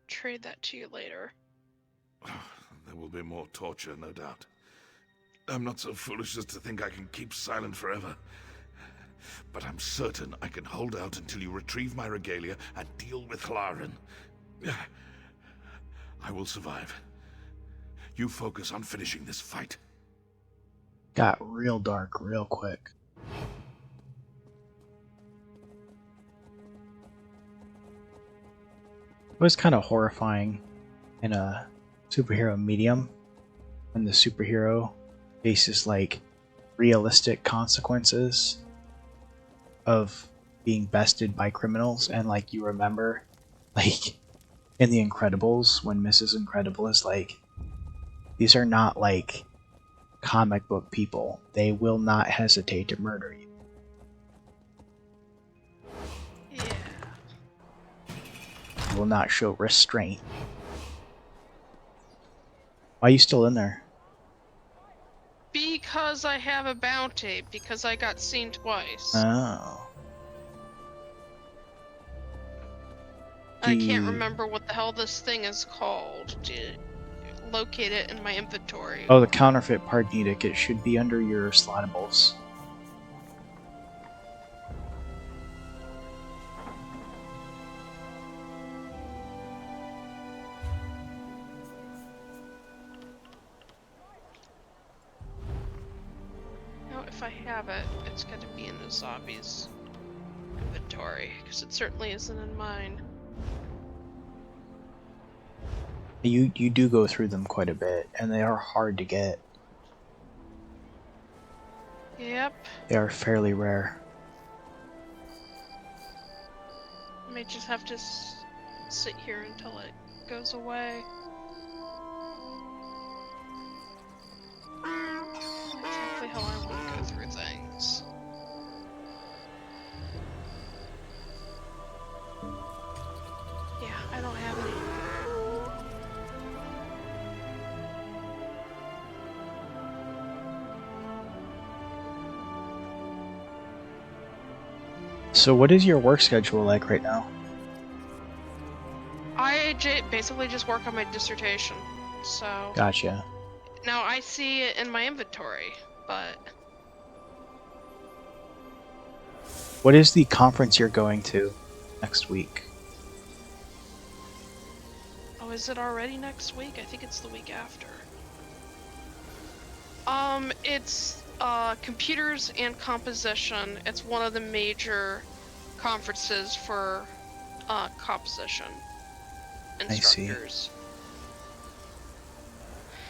trade that to you later. There will be more torture, no doubt. I'm not so foolish as to think I can keep silent forever. But I'm certain I can hold out until you retrieve my regalia and deal with Hilaren. I will survive. You focus on finishing this fight. Got real dark real quick. It was kind of horrifying in a superhero medium when the superhero faces like realistic consequences of being bested by criminals, and like you remember like in The Incredibles when Mrs. Incredible is like, these are not like comic book people. They will not hesitate to murder you. Yeah. Will not show restraint. Why are you still in there? Because I have a bounty. Because I got seen twice. Oh. I can't remember what the hell this thing is called. Locate it in my inventory. Oh, the counterfeit Pardinic. It should be under your slottables. Now, if I have it, it's going to be in the zombie's inventory, because it certainly isn't in mine. You do go through them quite a bit, and they are hard to get. Yep. They are fairly rare. I may just have to sit here until it goes away. Exactly how I want to go through things. Yeah, I don't have any. So what is your work schedule like right now? I basically just work on my dissertation, so... Gotcha. Now, I see it in my inventory, but... What is the conference you're going to next week? Oh, is it already next week? I think it's the week after. It's, computers and composition. It's one of the major conferences for, composition instructors.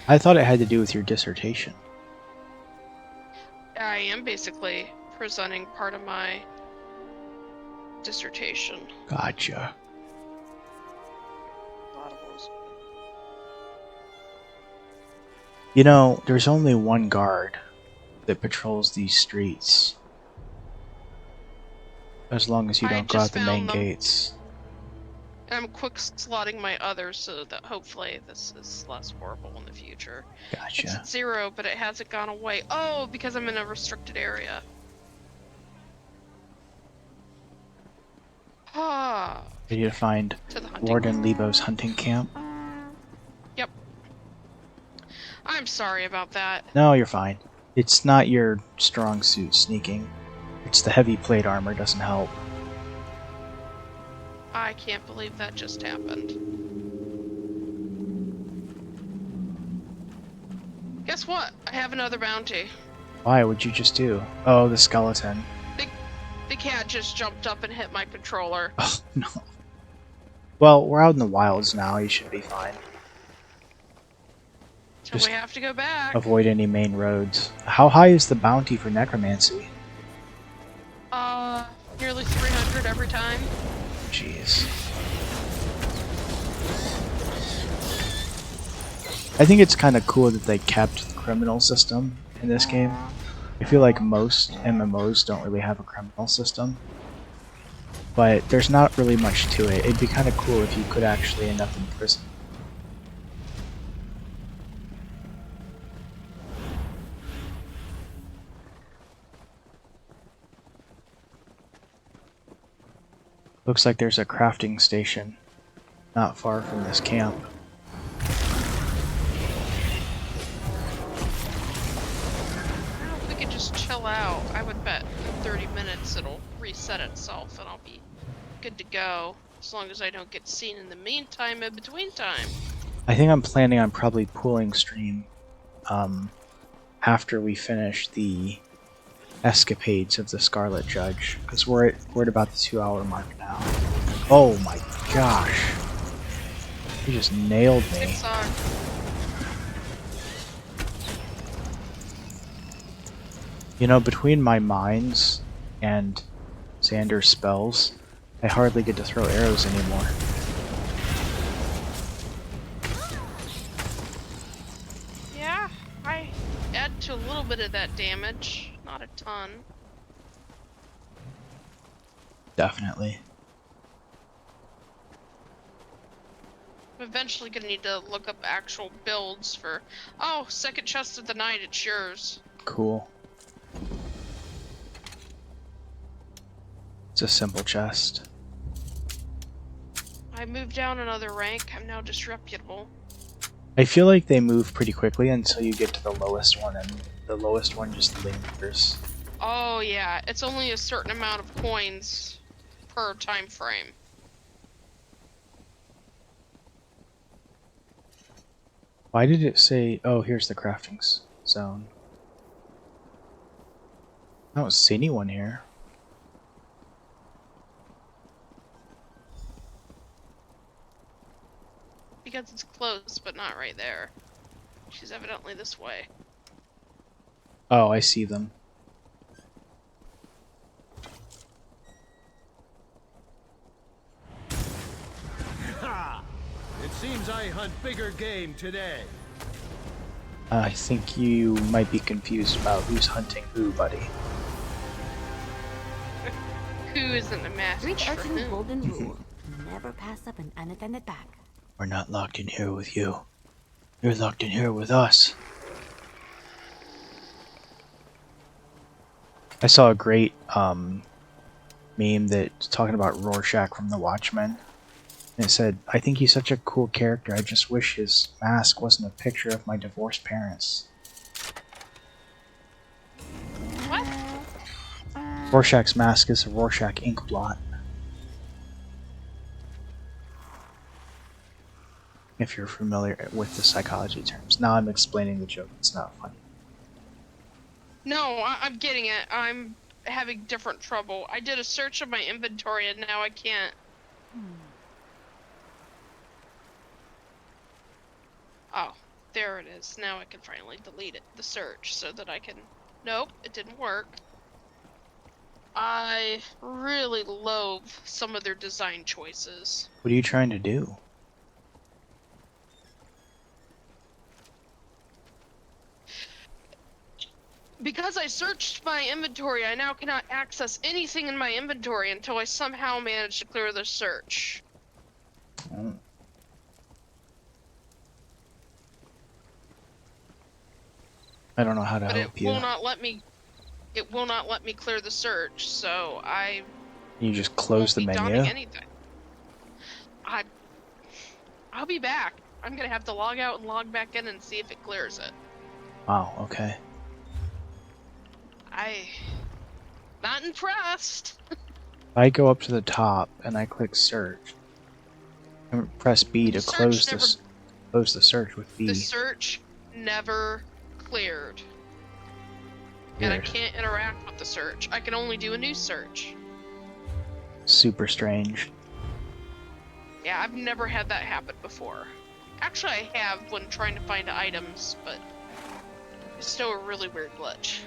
I thought it had to do with your dissertation. I am basically presenting part of my dissertation. Gotcha. You know, there's only one guard that patrols these streets. As long as you don't go out the main gates. And I'm quick slotting my others so that hopefully this is less horrible in the future. Gotcha. It's at 0, but it hasn't gone away. Oh, because I'm in a restricted area. Ah. You need to find Warden Lebo's hunting camp. Yep. I'm sorry about that. No, you're fine. It's not your strong suit, sneaking. It's the heavy plate armor doesn't help. I can't believe that just happened. Guess what? I have another bounty. Why would you just do? Oh, the skeleton. The cat just jumped up and hit my controller. Oh, no. Well, we're out in the wilds now. You should be fine. So Just we have to go back. avoid any main roads. How high is the bounty for necromancy? Nearly 300 every time. Jeez. I think it's kind of cool that they kept the criminal system in this game. I feel like most MMOs don't really have a criminal system. But there's not really much to it. It'd be kind of cool if you could actually end up in prison. Looks like there's a crafting station not far from this camp. We could just chill out. I would bet in 30 minutes it'll reset itself and I'll be good to go. As long as I don't get seen in the meantime, in between time. I think I'm planning on probably pulling stream after we finish the escapades of the Scarlet Judge, because we're at about the 2-hour mark now. Oh my gosh. He just nailed me. You know, between my mines and Xander's spells, I hardly get to throw arrows anymore. Yeah, I add to a little bit of that damage, not a ton. Definitely. I'm eventually gonna need to look up actual builds for... Oh, second chest of the night, it's yours. Cool. It's a simple chest. I moved down another rank, I'm now disreputable. I feel like they move pretty quickly until you get to the lowest one, and the lowest one just lingers. Oh yeah, it's only a certain amount of coins per time frame. Why did it say... Oh, here's the crafting zone. I don't see anyone here. Because it's close, but not right there. She's evidently this way. Oh, I see them. Ha! It seems I hunt bigger game today. I think you might be confused about who's hunting who, buddy. Who isn't a match Read for Urchin's whom? golden rule. Never pass up an unattended pack. We're not locked in here with you. You're locked in here with us. I saw a great meme that's talking about Rorschach from The Watchmen. And it said, I think he's such a cool character, I just wish his mask wasn't a picture of my divorced parents. What? Rorschach's mask is a Rorschach ink blot. If you're familiar with the psychology terms. Now I'm explaining the joke, it's not funny. No, I'm getting it. I'm having different trouble. I did a search of my inventory and now I can't. Oh, there it is. Now I can finally delete it, the search, so that I can... Nope, it didn't work. I really loathe some of their design choices. What are you trying to do? Because I searched my inventory, I now cannot access anything in my inventory until I somehow manage to clear the search. I don't know how to But help it you. will not let me. It will not let me clear the search, so I. You just close the won't be menu? donning anything. I'll be back. I'm gonna have to log out and log back in and see if it clears it. Wow, okay. Not impressed. I go up to the top and I click search. And press B to close the search with B. The search never cleared. And I Weird. can't interact with the search. I can only do a new search. Super strange. Yeah, I've never had that happen before. Actually, I have when trying to find items, but it's still a really weird glitch.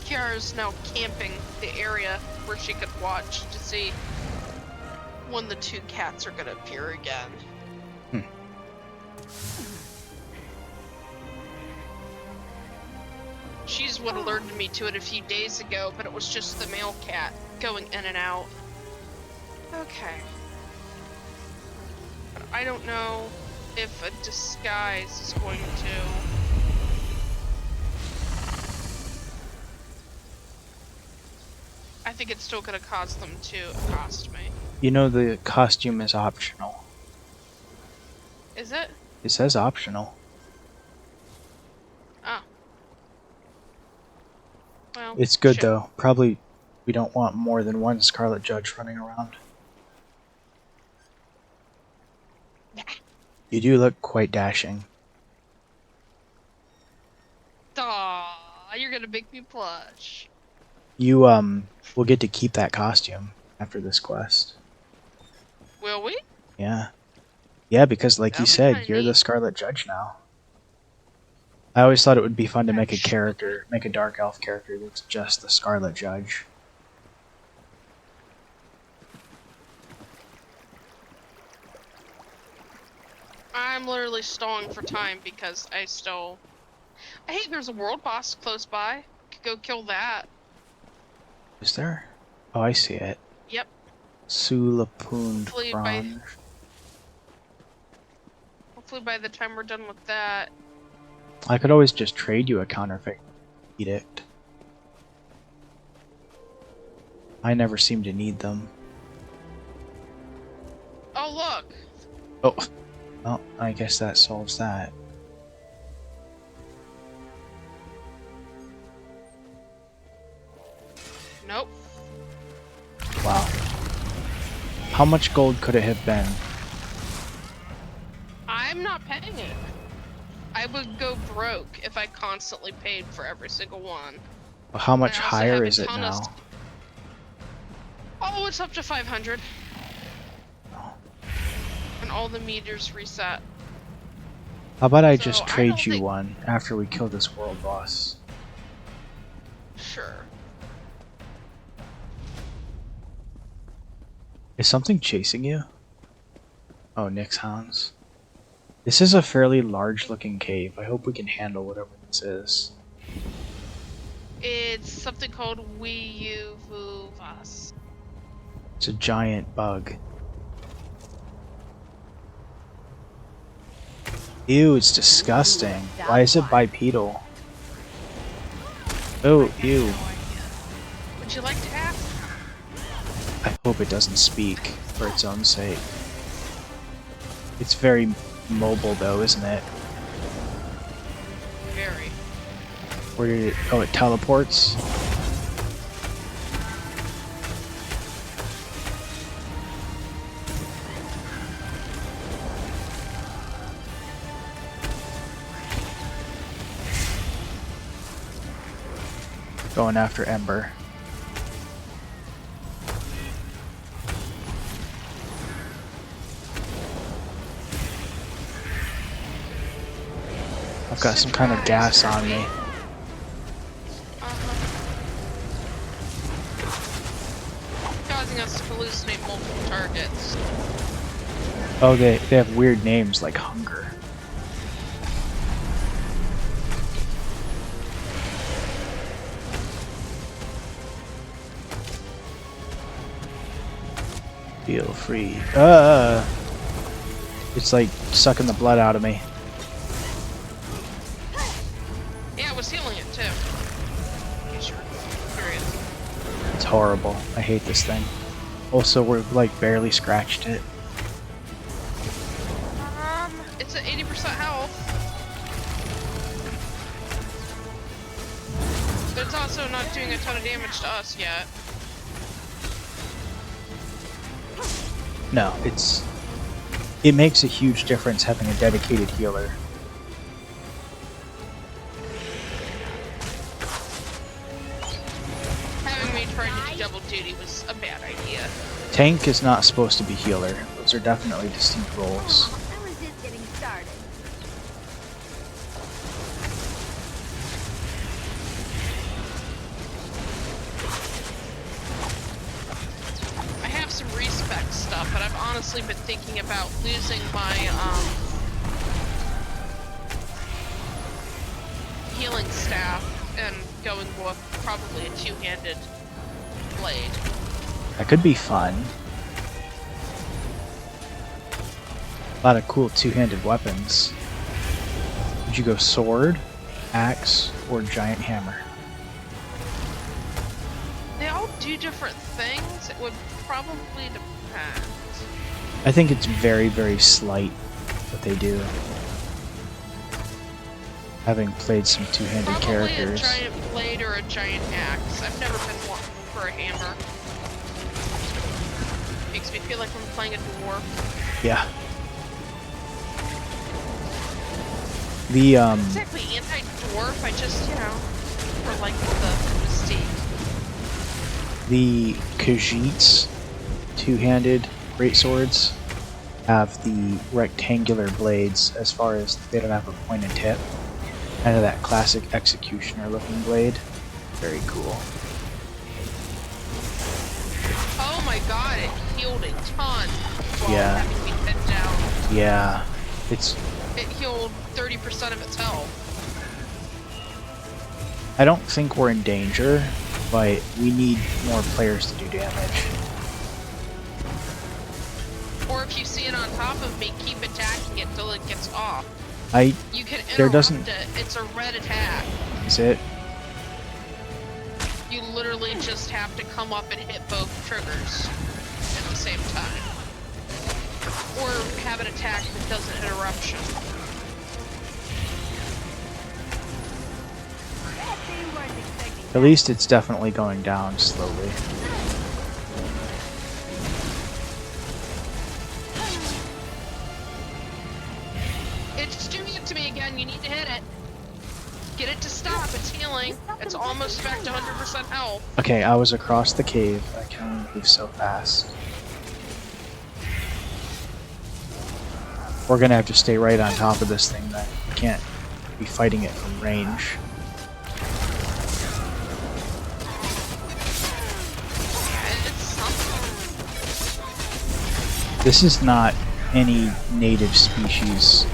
Kiara's now camping the area where she could watch to see when the two cats are gonna appear again. She's what alerted me to it a few days ago, but it was just the male cat going in and out. Okay. But I don't know if a disguise is going to... I think it's still going to cause them to accost me. You know the costume is optional. Is it? It says optional. Oh. Well, It's good shit. though. Probably we don't want more than one Scarlet Judge running around. You do look quite dashing. Aw, you're gonna make me blush. You will get to keep that costume after this quest. Will we? Yeah. Yeah, because like you said, you're the Scarlet Judge now. I always thought it would be fun to make a character, make a Dark Elf character that's just the Scarlet Judge. I'm literally stalling for time because I hey, there's a world boss close by. Could go kill that. Is there? Oh, I see it. Yep. Sulapund Hopefully by the time we're done with that. I could always just trade you a counterfeit edict. I never seem to need them. Oh, look! Oh. Well, I guess that solves that. Nope. Wow. How much gold could it have been? I'm not paying it. I would go broke if I constantly paid for every single one. Well, how much I also higher have a is it ton of now? Oh, it's up to 500. And all the meters reset. How about I So, just I trade don't you think- one after we kill this world boss? Sure. Is something chasing you? Oh, Nyx hounds. This is a fairly large looking cave. I hope we can handle whatever this is. It's something called Weuvuvas. It's a giant bug. Ew, it's disgusting. Why is it bipedal? Oh, ew. Would you like to ask? I hope it doesn't speak for its own sake. It's very mobile though, isn't it? Very. Where did it... Oh, it teleports? Going after Ember. I've got some kind of gas on me. Causing us to hallucinate multiple targets. Oh, they have weird names like Hunger. Feel free. It's like sucking the blood out of me. Yeah, it was healing it too. In case you're curious. It's horrible. I hate this thing. Also, we're like barely scratched it. It's at 80% health. But it's also not doing a ton of damage to us yet. No, it makes a huge difference having a dedicated healer. Having me try to do double duty was a bad idea. Tank is not supposed to be healer. Those are definitely distinct roles. I was just getting started. I have some respec stuff, but I've honestly been thinking about losing my healing staff and going with probably a two-handed blade. That could be fun. A lot of cool two-handed weapons. Would you go sword, axe, or giant hammer? They all do different things. It would probably depend. I think it's very, very slight what they do. Having played some two-handed characters. Probably a giant blade or a giant axe. I've never been one for a hammer. Makes me feel like I'm playing a dwarf. Yeah. The Exactly anti-dwarf. I just, you know, for like the mystique. The Khajiits two-handed greatswords have the rectangular blades as far as they don't have a pointed tip. Kind of that classic executioner looking blade. Very cool. Oh my god, it healed a ton while Yeah. having me pinned down. Yeah. It healed 30% of its health. I don't think we're in danger, but we need more players to do damage. Or if you see it on top of me, keep attacking it till it gets off. You can there interrupt doesn't it. It's a red attack. Is it? You literally just have to come up and hit both triggers at the same time. Or have an attack that does an interruption. At least it's definitely going down slowly. It's doing it to me again. You need to hit it. Get it to stop. It's healing. It's almost back to 100% health. Okay, I was across the cave. I can move so fast. We're gonna have to stay right on top of this thing then. We can't be fighting it from range. This is not any native species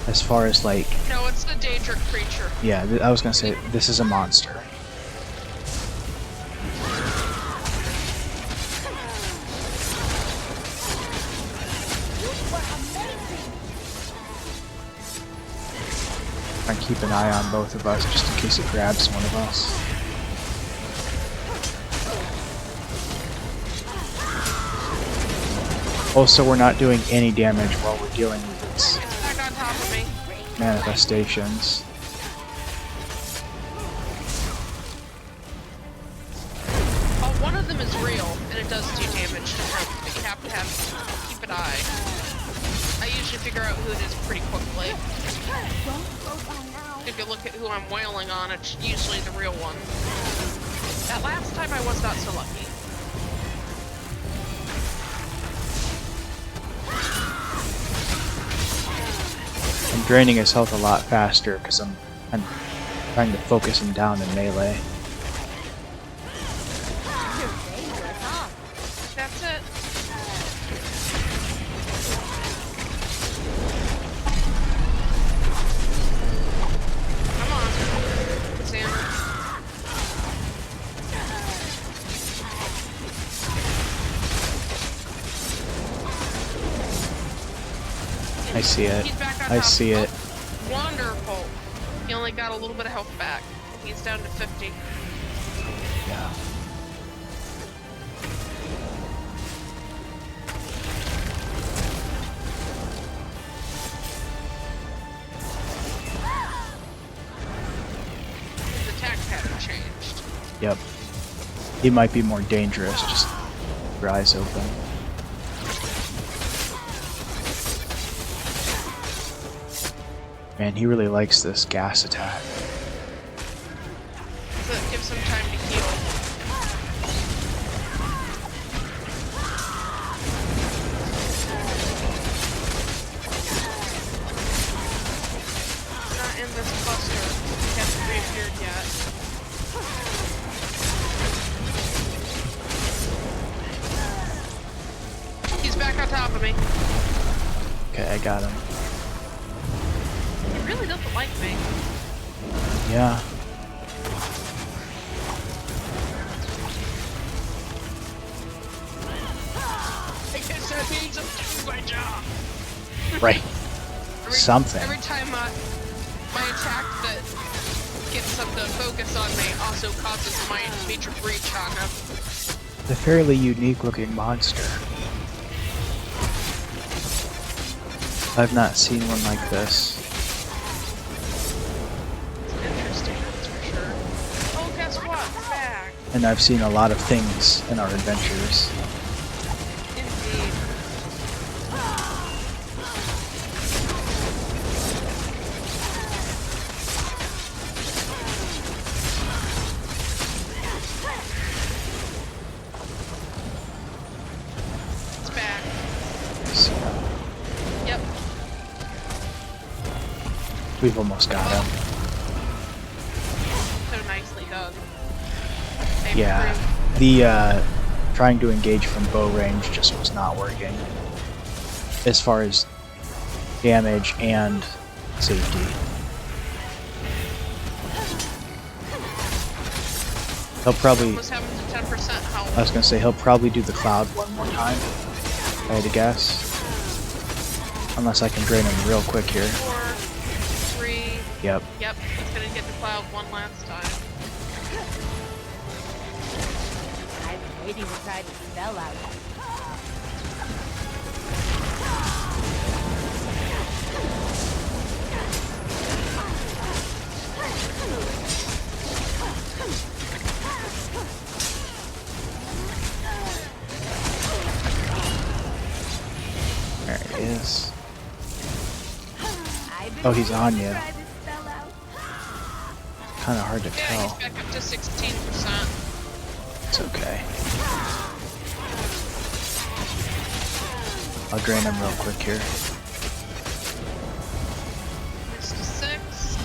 as far as like... No, it's the Daedric creature. Yeah, I was gonna say, this is a monster. Try and keep an eye on both of us just in case it grabs one of us. Also, we're not doing any damage while we're dealing with its Back on top of me. manifestations. Oh, one of them is real, and it does do damage to rope, but you have to keep an eye. I usually figure out who it is pretty quickly. If you look at who I'm wailing on, it's usually the real one. That last time I was not so lucky. I'm draining his health a lot faster because I'm trying to focus him down in melee. That's it. Come on, Sam. I see it. He's back on I top. see it. Wonderful. He only got a little bit of health back. He's down to 50. Yeah. He might be more dangerous, just keep your eyes open. Man, he really likes this gas attack. So it gives him time to heal. Not in this cluster. He hasn't reappeared yet. He's back on top of me. Okay, I got him. He really doesn't like me. Yeah. I guess that means I'm doing my job. Right. Something. Every time my attack that gets them to focus on me also causes my major breach on him. A fairly unique looking monster. I've not seen one like this. Interesting, that's for sure. Oh, guess what? We're back. And I've seen a lot of things in our adventures. Indeed. It's back. Yep. We've almost got him. So nicely done. Yeah. The trying to engage from bow range just was not working. As far as damage and safety. He'll probably... Almost having to 10% health. I was gonna say, he'll probably do the cloud one more time, if I had to guess. Unless I can drain him real quick here. 4, 3. Yep. Yep, he's gonna get the cloud one last time. I'm waiting to try the spell out. There it is. Oh, he's on you. Kind of hard to Yeah, he's tell. back up to 16%. It's okay. I'll drain him real quick here. It's 6,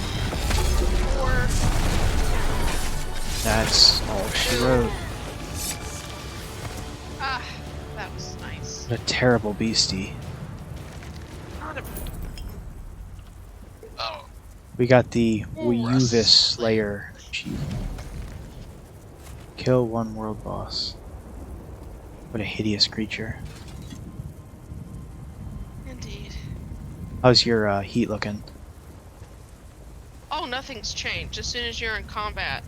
4. That's all she wrote. Ah, that was nice. What a terrible beastie. Oh. We got the Weyuvis Slayer achievement. Kill one world boss. What a hideous creature. Indeed. How's your heat looking? Oh, nothing's changed. As soon as you're in combat,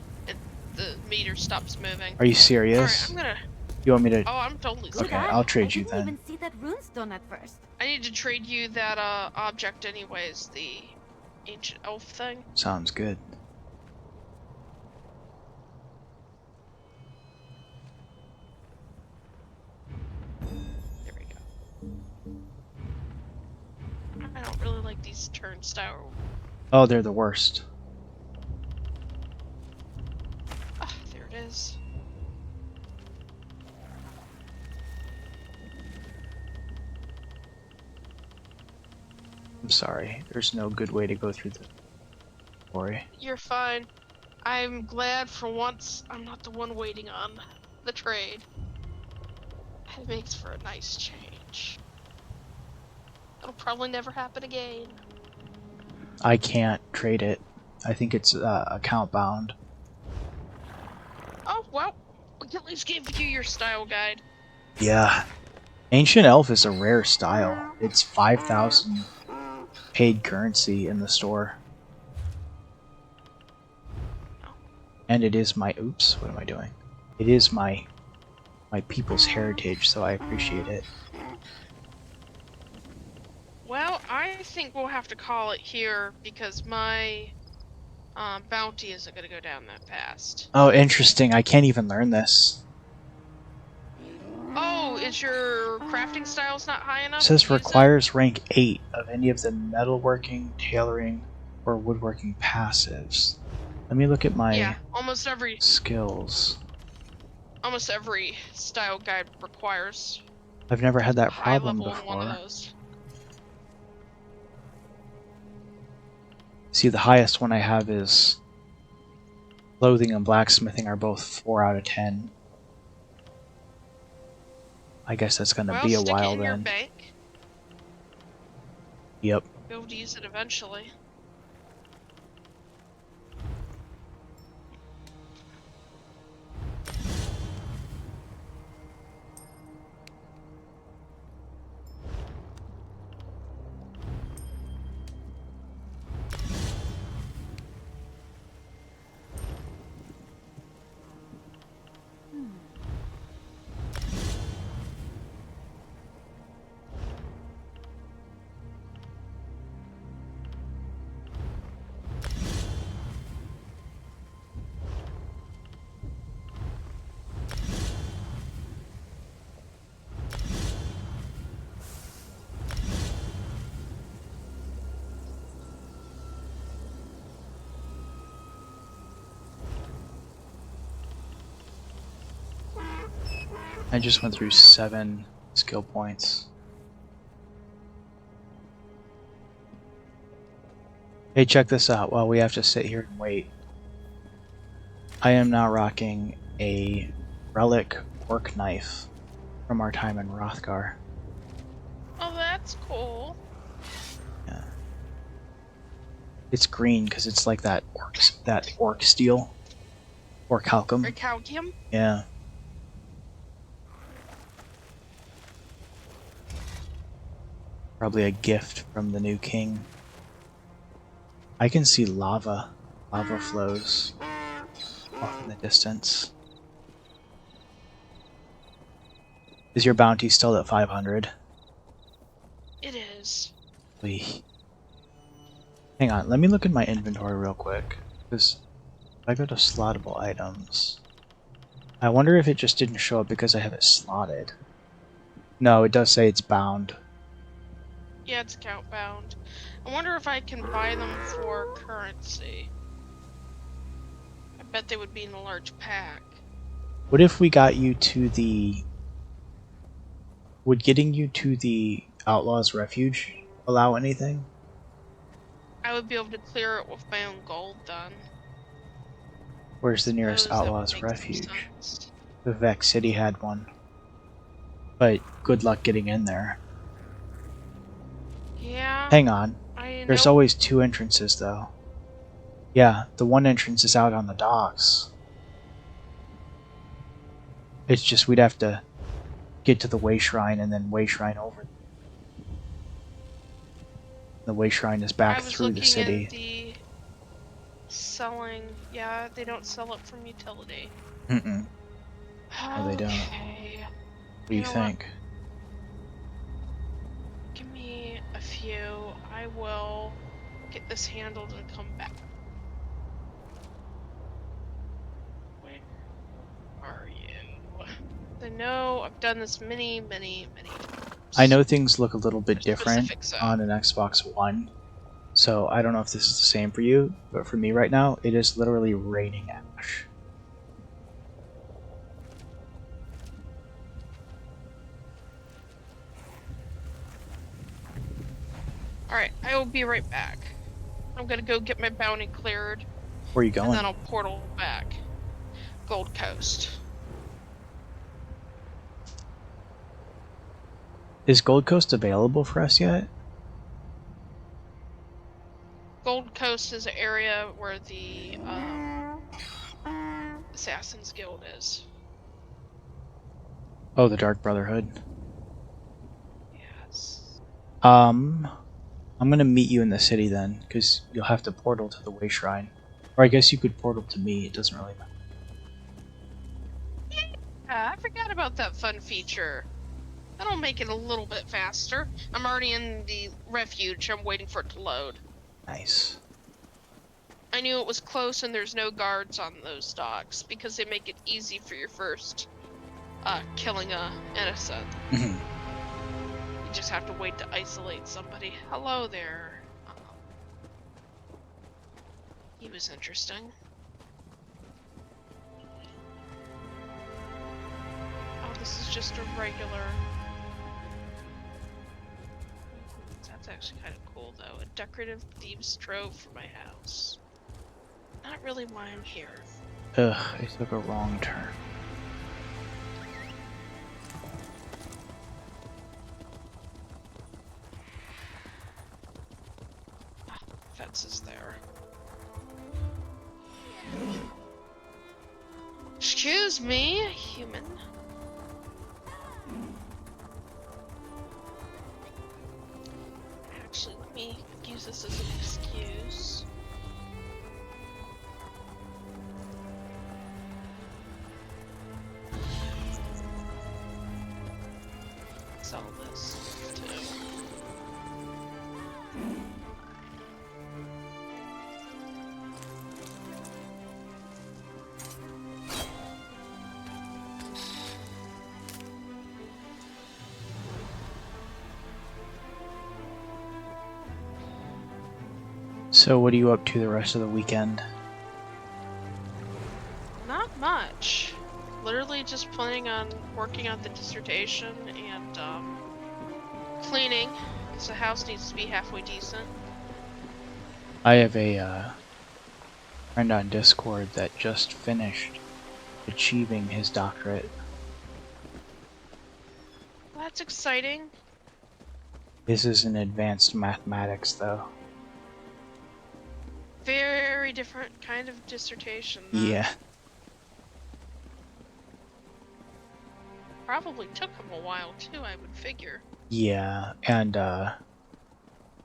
the meter stops moving. Are you serious? Alright, I'm gonna... You want me to... Oh, I'm totally Okay, serious. I'll trade you I didn't then. even see that runestone at first. I need to trade you that object anyways, the ancient elf thing. Sounds good. There we go. I don't really like these turnstile. Oh, they're the worst. Ah, there it is. I'm sorry. There's no good way to go through the story. You're fine. I'm glad for once I'm not the one waiting on the trade. It makes for a nice change. It'll probably never happen again. I can't trade it. I think it's account bound. Oh, well, we can at least give you your style guide. Yeah. Ancient Elf is a rare style. It's 5,000 paid currency in the store. And it is my... Oops, what am I doing? It is my people's heritage, so I appreciate it. Well, I think we'll have to call it here because my bounty isn't going to go down that fast. Oh, interesting. I can't even learn this. Is your crafting styles not high enough? It says to use requires rank 8 of any of the metalworking, tailoring, or woodworking passives. Let me look at my Yeah, almost every skills. style guide requires I've never had that high problem level in one of before. those. See, the highest one I have is clothing and blacksmithing are both 4 out of 10. I guess that's gonna Well, be a stick it while in your then. bank. Yep. Be able to use it eventually. I just went through 7 skill points. Hey, check this out while we have to sit here and wait. I am now rocking a relic work knife from our time in Rothgar. Oh, that's cool. Yeah. It's green because it's like that orc steel. Or calcum. Or calcium? Yeah. Probably a gift from the new king. I can see lava. Lava flows off in the distance. Is your bounty still at 500? It is. Hang on, let me look in my inventory real quick. Because if I go to slottable items, I wonder if it just didn't show up because I have it slotted. No, it does say it's bound. Yeah, it's account bound. I wonder if I can buy them for currency. I bet they would be in a large pack. What if we got you to the... Would getting you to the Outlaw's Refuge allow anything? I would be able to clear it with my own gold then. Where's the nearest Suppose that would Outlaw's make some Refuge? sense. Vivek City had one. But good luck getting in there. Yeah. Hang on. I There's know. always 2 entrances though. Yeah, the one entrance is out on the docks. It's just we'd have to get to the Way Shrine and then Way Shrine over. The Way Shrine is back through the city. I was looking at the selling. Yeah, they don't sell it from utility. Mm-mm. No, they don't. Okay. What do you think? Give me a few. I will get this handled and come back. Where are you? I know I've done this many times. I know things look a little bit different on an Xbox One, so I don't know if this is the same for you, but for me right now, it is literally raining ash. Alright, I will be right back. I'm gonna go get my bounty cleared. Where are you going? And then I'll portal back. Gold Coast. Is Gold Coast available for us yet? Gold Coast is an area where the Assassin's Guild is. Oh, the Dark Brotherhood. Yes. I'm gonna meet you in the city then, because you'll have to portal to the Way Shrine. Or I guess you could portal to me, it doesn't really matter. Yeah, I forgot about that fun feature. That'll make it a little bit faster. I'm already in the refuge, I'm waiting for it to load. Nice. I knew it was close and there's no guards on those docks, because they make it easy for your first killing a innocent. Mhm. You just have to wait to isolate somebody. Hello there. He was interesting. Oh, this is just a regular... That's actually kind of cool, though. A decorative thieves' trove for my house. Not really why I'm here. Ugh, I took a wrong turn. Ah, fence is there. Excuse me, human. Actually, let me use this as an excuse. Sell this too. So what are you up to the rest of the weekend? Not much. Literally just planning on working on the dissertation and cleaning, because the house needs to be halfway decent. I have a friend on Discord that just finished achieving his doctorate. Well, that's exciting. This is in advanced mathematics, though. Very different kind of dissertation. Yeah. Probably took him a while too, I would figure. Yeah, and a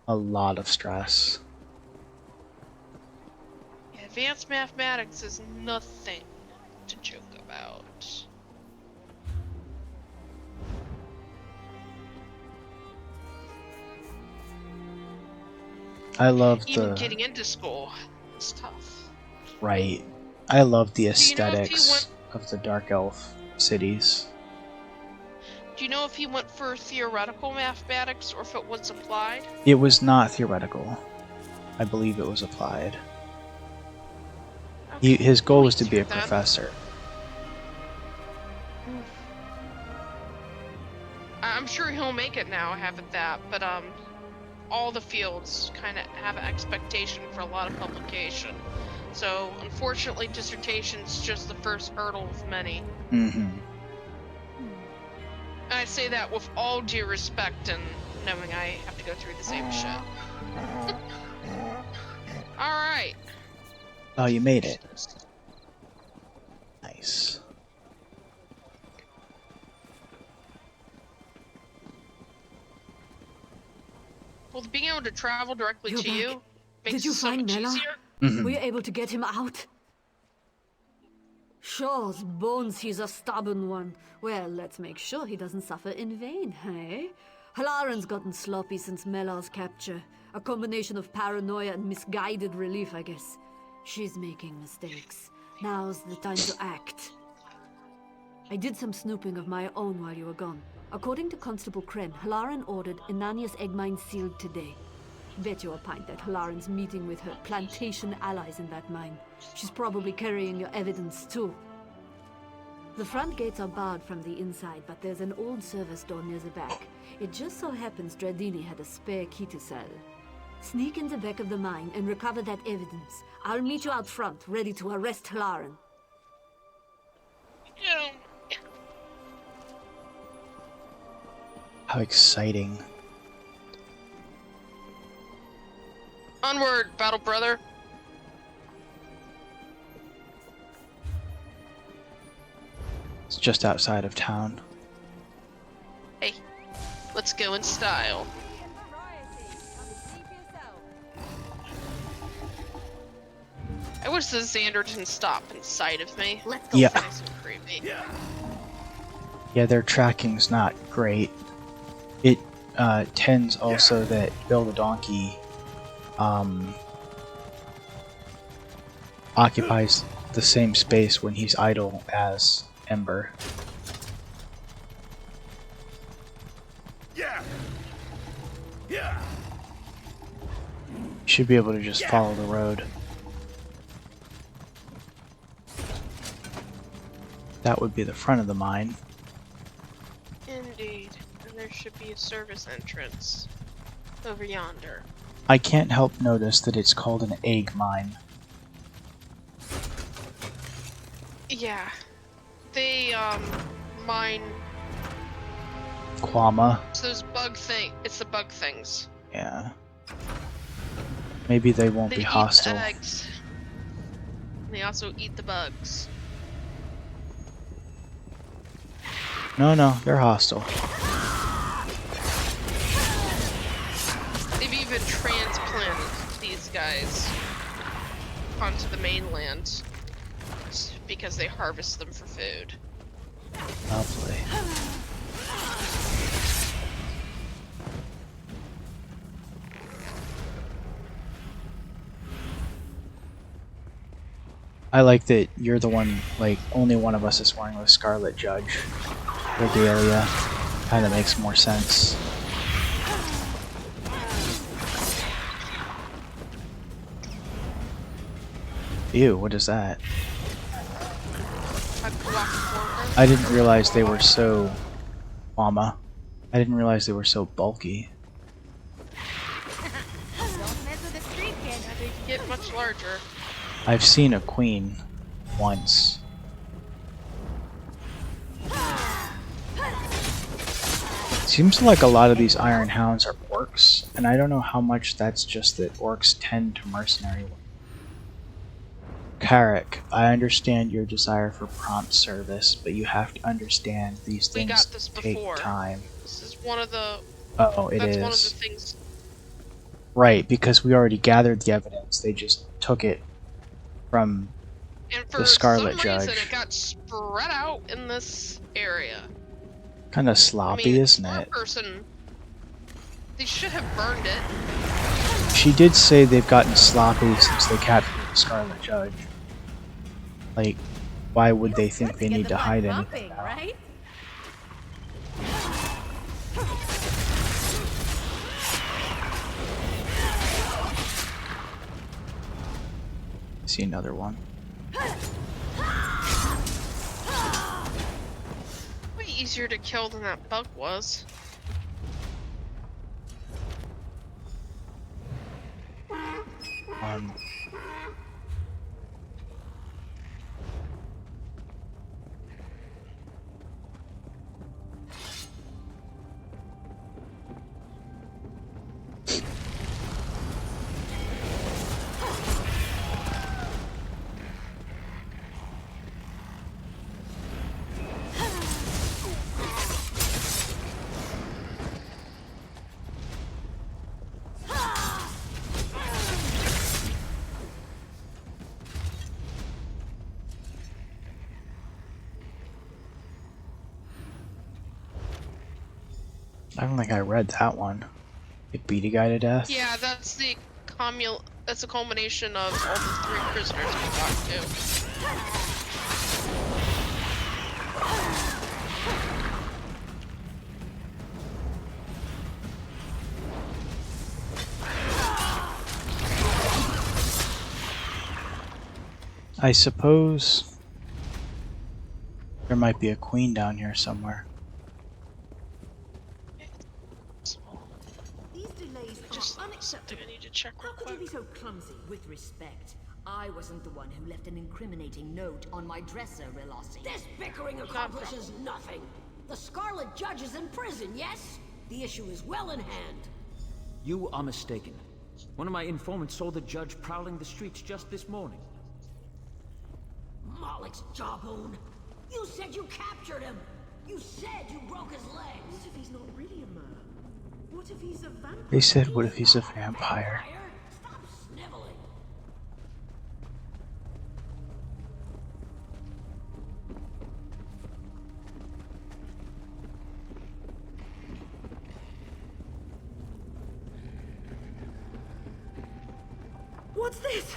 lot of stress. Yeah, advanced mathematics is nothing to joke about. I love Even the... getting into school is tough. Right. I love the Do you know if he aesthetics of the Dark Elf cities. Do you know if he went for theoretical mathematics or if it was applied? It was not theoretical. I believe it was applied. Okay, His goal was to be a then. professor. I'm sure he'll make it now, having that, but all the fields kind of have an expectation for a lot of publication. So, unfortunately, dissertation's just the first hurdle of many. Mm-hmm. And I say that with all due respect and knowing I have to go through the same shit. Alright. Oh, you made it. Nice. Well, being able to travel directly You're to back. you makes Did you it so find much Mela? easier. Mm-hmm. Were you able to get him out? Shaw's bones, he's a stubborn one. Well, let's make sure he doesn't suffer in vain, hey? Halaran's gotten sloppy since Mela's capture. A combination of paranoia and misguided relief, I guess. She's making mistakes. Now's the time to act. I did some snooping of my own while you were gone. According to Constable Kren, Halaran ordered Inanya's egg mine sealed today. Bet you a pint that Halaran's meeting with her plantation allies in that mine. She's probably carrying your evidence, too. The front gates are barred from the inside, but there's an old service door near the back. It just so happens Dradini had a spare key to sell. Sneak in the back of the mine and recover that evidence. I'll meet you out front, ready to arrest Halaran. How exciting. Onward, battle brother. It's just outside of town. Hey, let's go in style. I wish the Xander didn't stop in sight of me. Let's go. Yeah. Nice and creepy. Yeah, their tracking's not great. It tends also that Bill the Donkey occupies the same space when he's idle as Ember. Should be able to just follow the road. That would be the front of the mine. Indeed. And there should be a service entrance over yonder. I can't help notice that it's called an egg mine. Yeah. They, mine... Quama. It's those bug thing. It's the bug things. Yeah. Maybe they won't be hostile. Eat the eggs. They also eat the bugs. No, they're hostile. They've even transplanted these guys onto the mainland because they harvest them for food. Lovely. I like that you're the one, like, only one of us is wearing the Scarlet Judge regalia. Kind of makes more sense. Ew, what is that? I didn't realize they were so... Mama. I didn't realize they were so bulky. Don't mess with the street kid. They get much larger. I've seen a queen once. Seems like a lot of these Iron Hounds are orcs, and I don't know how much that's just that orcs tend to mercenary. Carrick, I understand your desire for prompt service, but you have to understand these things take time. This is one of the... Oh, it is. That's one of the things... Right, because we already gathered the evidence. They just took it from the Scarlet Judge. And for some reason it got spread out in this area. Kind of sloppy, isn't it? Person, they should have burned it. She did say they've gotten sloppy since they captured the Scarlet Judge. Like, why would they think they need to hide anything now? Right? See another one. Way easier to kill than that bug was. I don't think I read that one. It beat a guy to death? Yeah, that's the that's a culmination of all the 3 prisoners we talked to. I suppose there might be a queen down here somewhere. Just something I need to check real How could you be quick. so clumsy? With respect, I wasn't the one who left an incriminating note on my dresser, Relossi. This bickering accomplishes nothing. The Scarlet Judge is in prison, yes? The issue is well in hand. You are mistaken. One of my informants saw the judge prowling the streets just this morning. Malik's jawbone. You said you captured him. You said you broke his legs. What if he's not really a Mer? What if he's a vampire? They said, what if he's a vampire? Stop sniveling. What's this?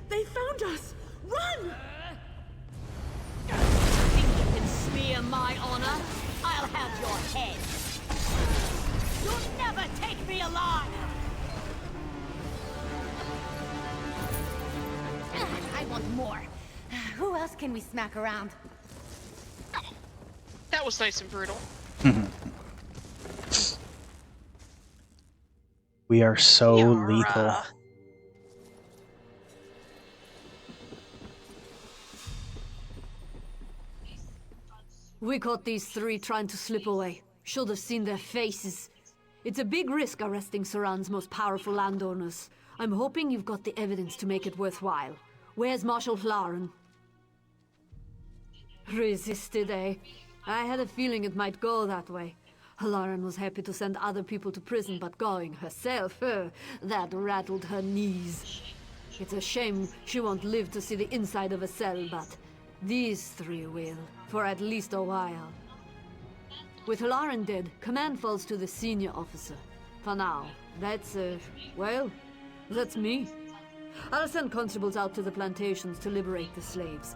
They found us! Run! Think you can smear my honor? I'll have your head. can we smack around? That was nice and brutal. We are so lethal. We caught these three trying to slip away. Should have seen their faces. It's a big risk arresting Saran's most powerful landowners. I'm hoping you've got the evidence to make it worthwhile. Where's Marshal Hlaren? Resisted, eh? I had a feeling it might go that way. Hlaren was happy to send other people to prison, but going herself, that rattled her knees. It's a shame she won't live to see the inside of a cell, but these three will, for at least a while. With Hlaren dead, command falls to the senior officer. For now, that's, well, that's me. I'll send constables out to the plantations to liberate the slaves.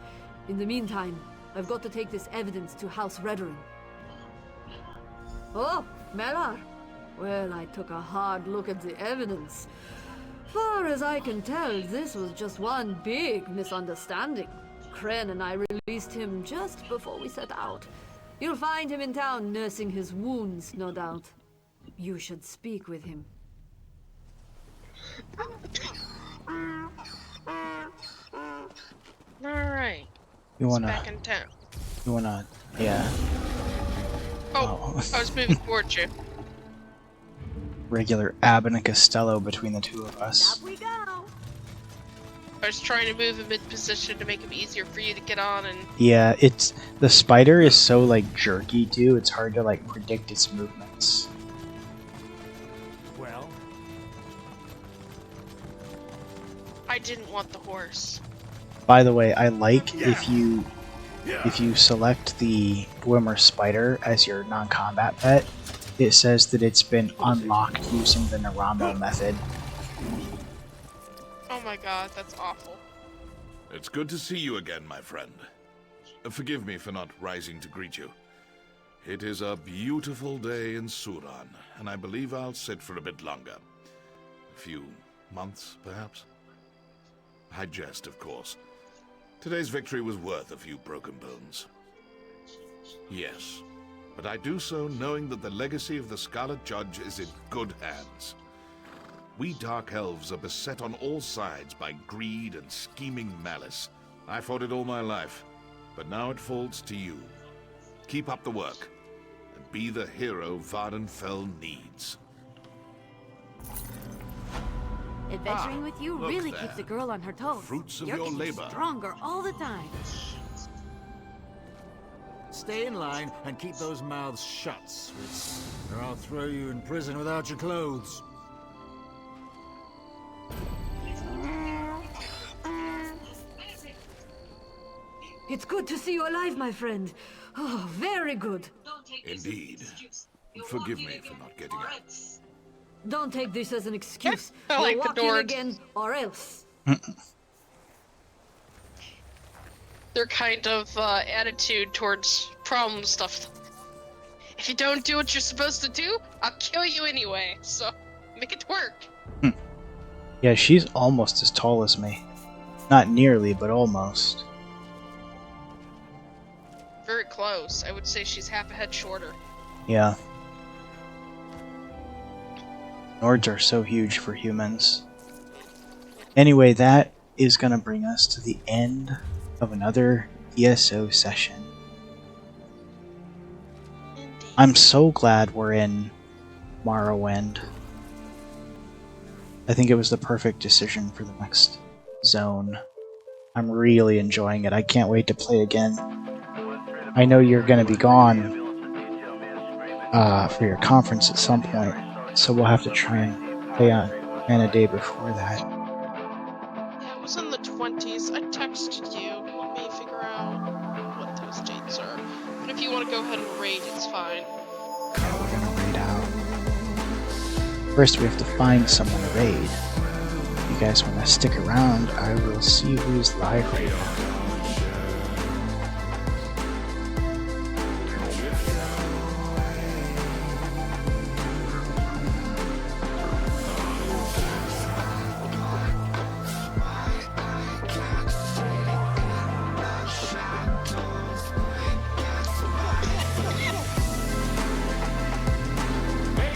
In the meantime, I've got to take this evidence to House Redoran. Oh, Melar. Well, I took a hard look at the evidence. Far as I can tell, this was just one big misunderstanding. Kren and I released him just before we set out. You'll find him in town nursing his wounds, no doubt. You should speak with him. Alright. You wanna... Back in town. You wanna... Yeah. Oh, I was moving towards you. Regular Abbott and Costello between the two of us. Up we go. I was trying to move him in position to make him easier for you to get on and... Yeah, it's... The spider is so, like, jerky, too. It's hard to, like, predict its movements. Well? I didn't want the horse. By the way, I like if you select the Dwemer spider as your non-combat pet, it says that it's been unlocked using the Naramo method. Oh my god, that's awful. It's good to see you again, my friend. Forgive me for not rising to greet you. It is a beautiful day in Suran, and I believe I'll sit for a bit longer. A few months, perhaps? I jest, of course. Today's victory was worth a few broken bones. Yes, but I do so knowing that the legacy of the Scarlet Judge is in good hands. We Dark Elves are beset on all sides by greed and scheming malice. I fought it all my life, but now it falls to you. Keep up the work, and be the hero Vardenfell needs. Adventuring with you look really there. keeps a girl on her toes. Fruits of You're your getting labor. stronger all the time. Stay in line and keep those mouths shut, Switz, or I'll throw you in prison without your clothes. It's good to see you alive, my friend. Oh, very good. Indeed. Forgive me for not getting out. Don't take this as an excuse. I like You'll the walk in door. again, or else. Their kind of attitude towards problem stuff. If you don't do what you're supposed to do, I'll kill you anyway, so make it work. Yeah, she's almost as tall as me. Not nearly, but almost. Very close. I would say she's half a head shorter. Yeah. Nords are so huge for humans. Anyway, that is gonna bring us to the end of another ESO session. I'm so glad we're in Morrowind. I think it was the perfect decision for the next zone. I'm really enjoying it. I can't wait to play again. I know you're gonna be gone for your conference at some point, so we'll have to try and play on a day before that. Yeah, it was in the 20s. I texted you. Let me figure out what those dates are. But if you want to go ahead and raid, it's fine. We're gonna raid out. First, we have to find someone to raid. If you guys want to stick around, I will see who's live right now.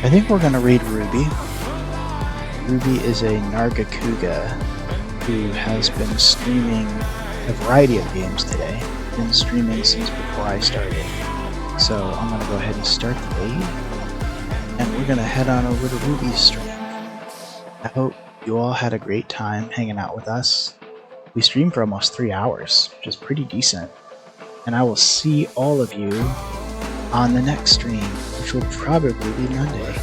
I think we're gonna raid Ruby. Ruby is a Nargacuga who has been streaming a variety of games today. Been streaming since before I started. So I'm gonna go ahead and start the raid, and we're gonna head on over to Ruby's stream. I hope you all had a great time hanging out with us. We streamed for almost 3 hours, which is pretty decent. And I will see all of you on the next stream, which will probably be Monday.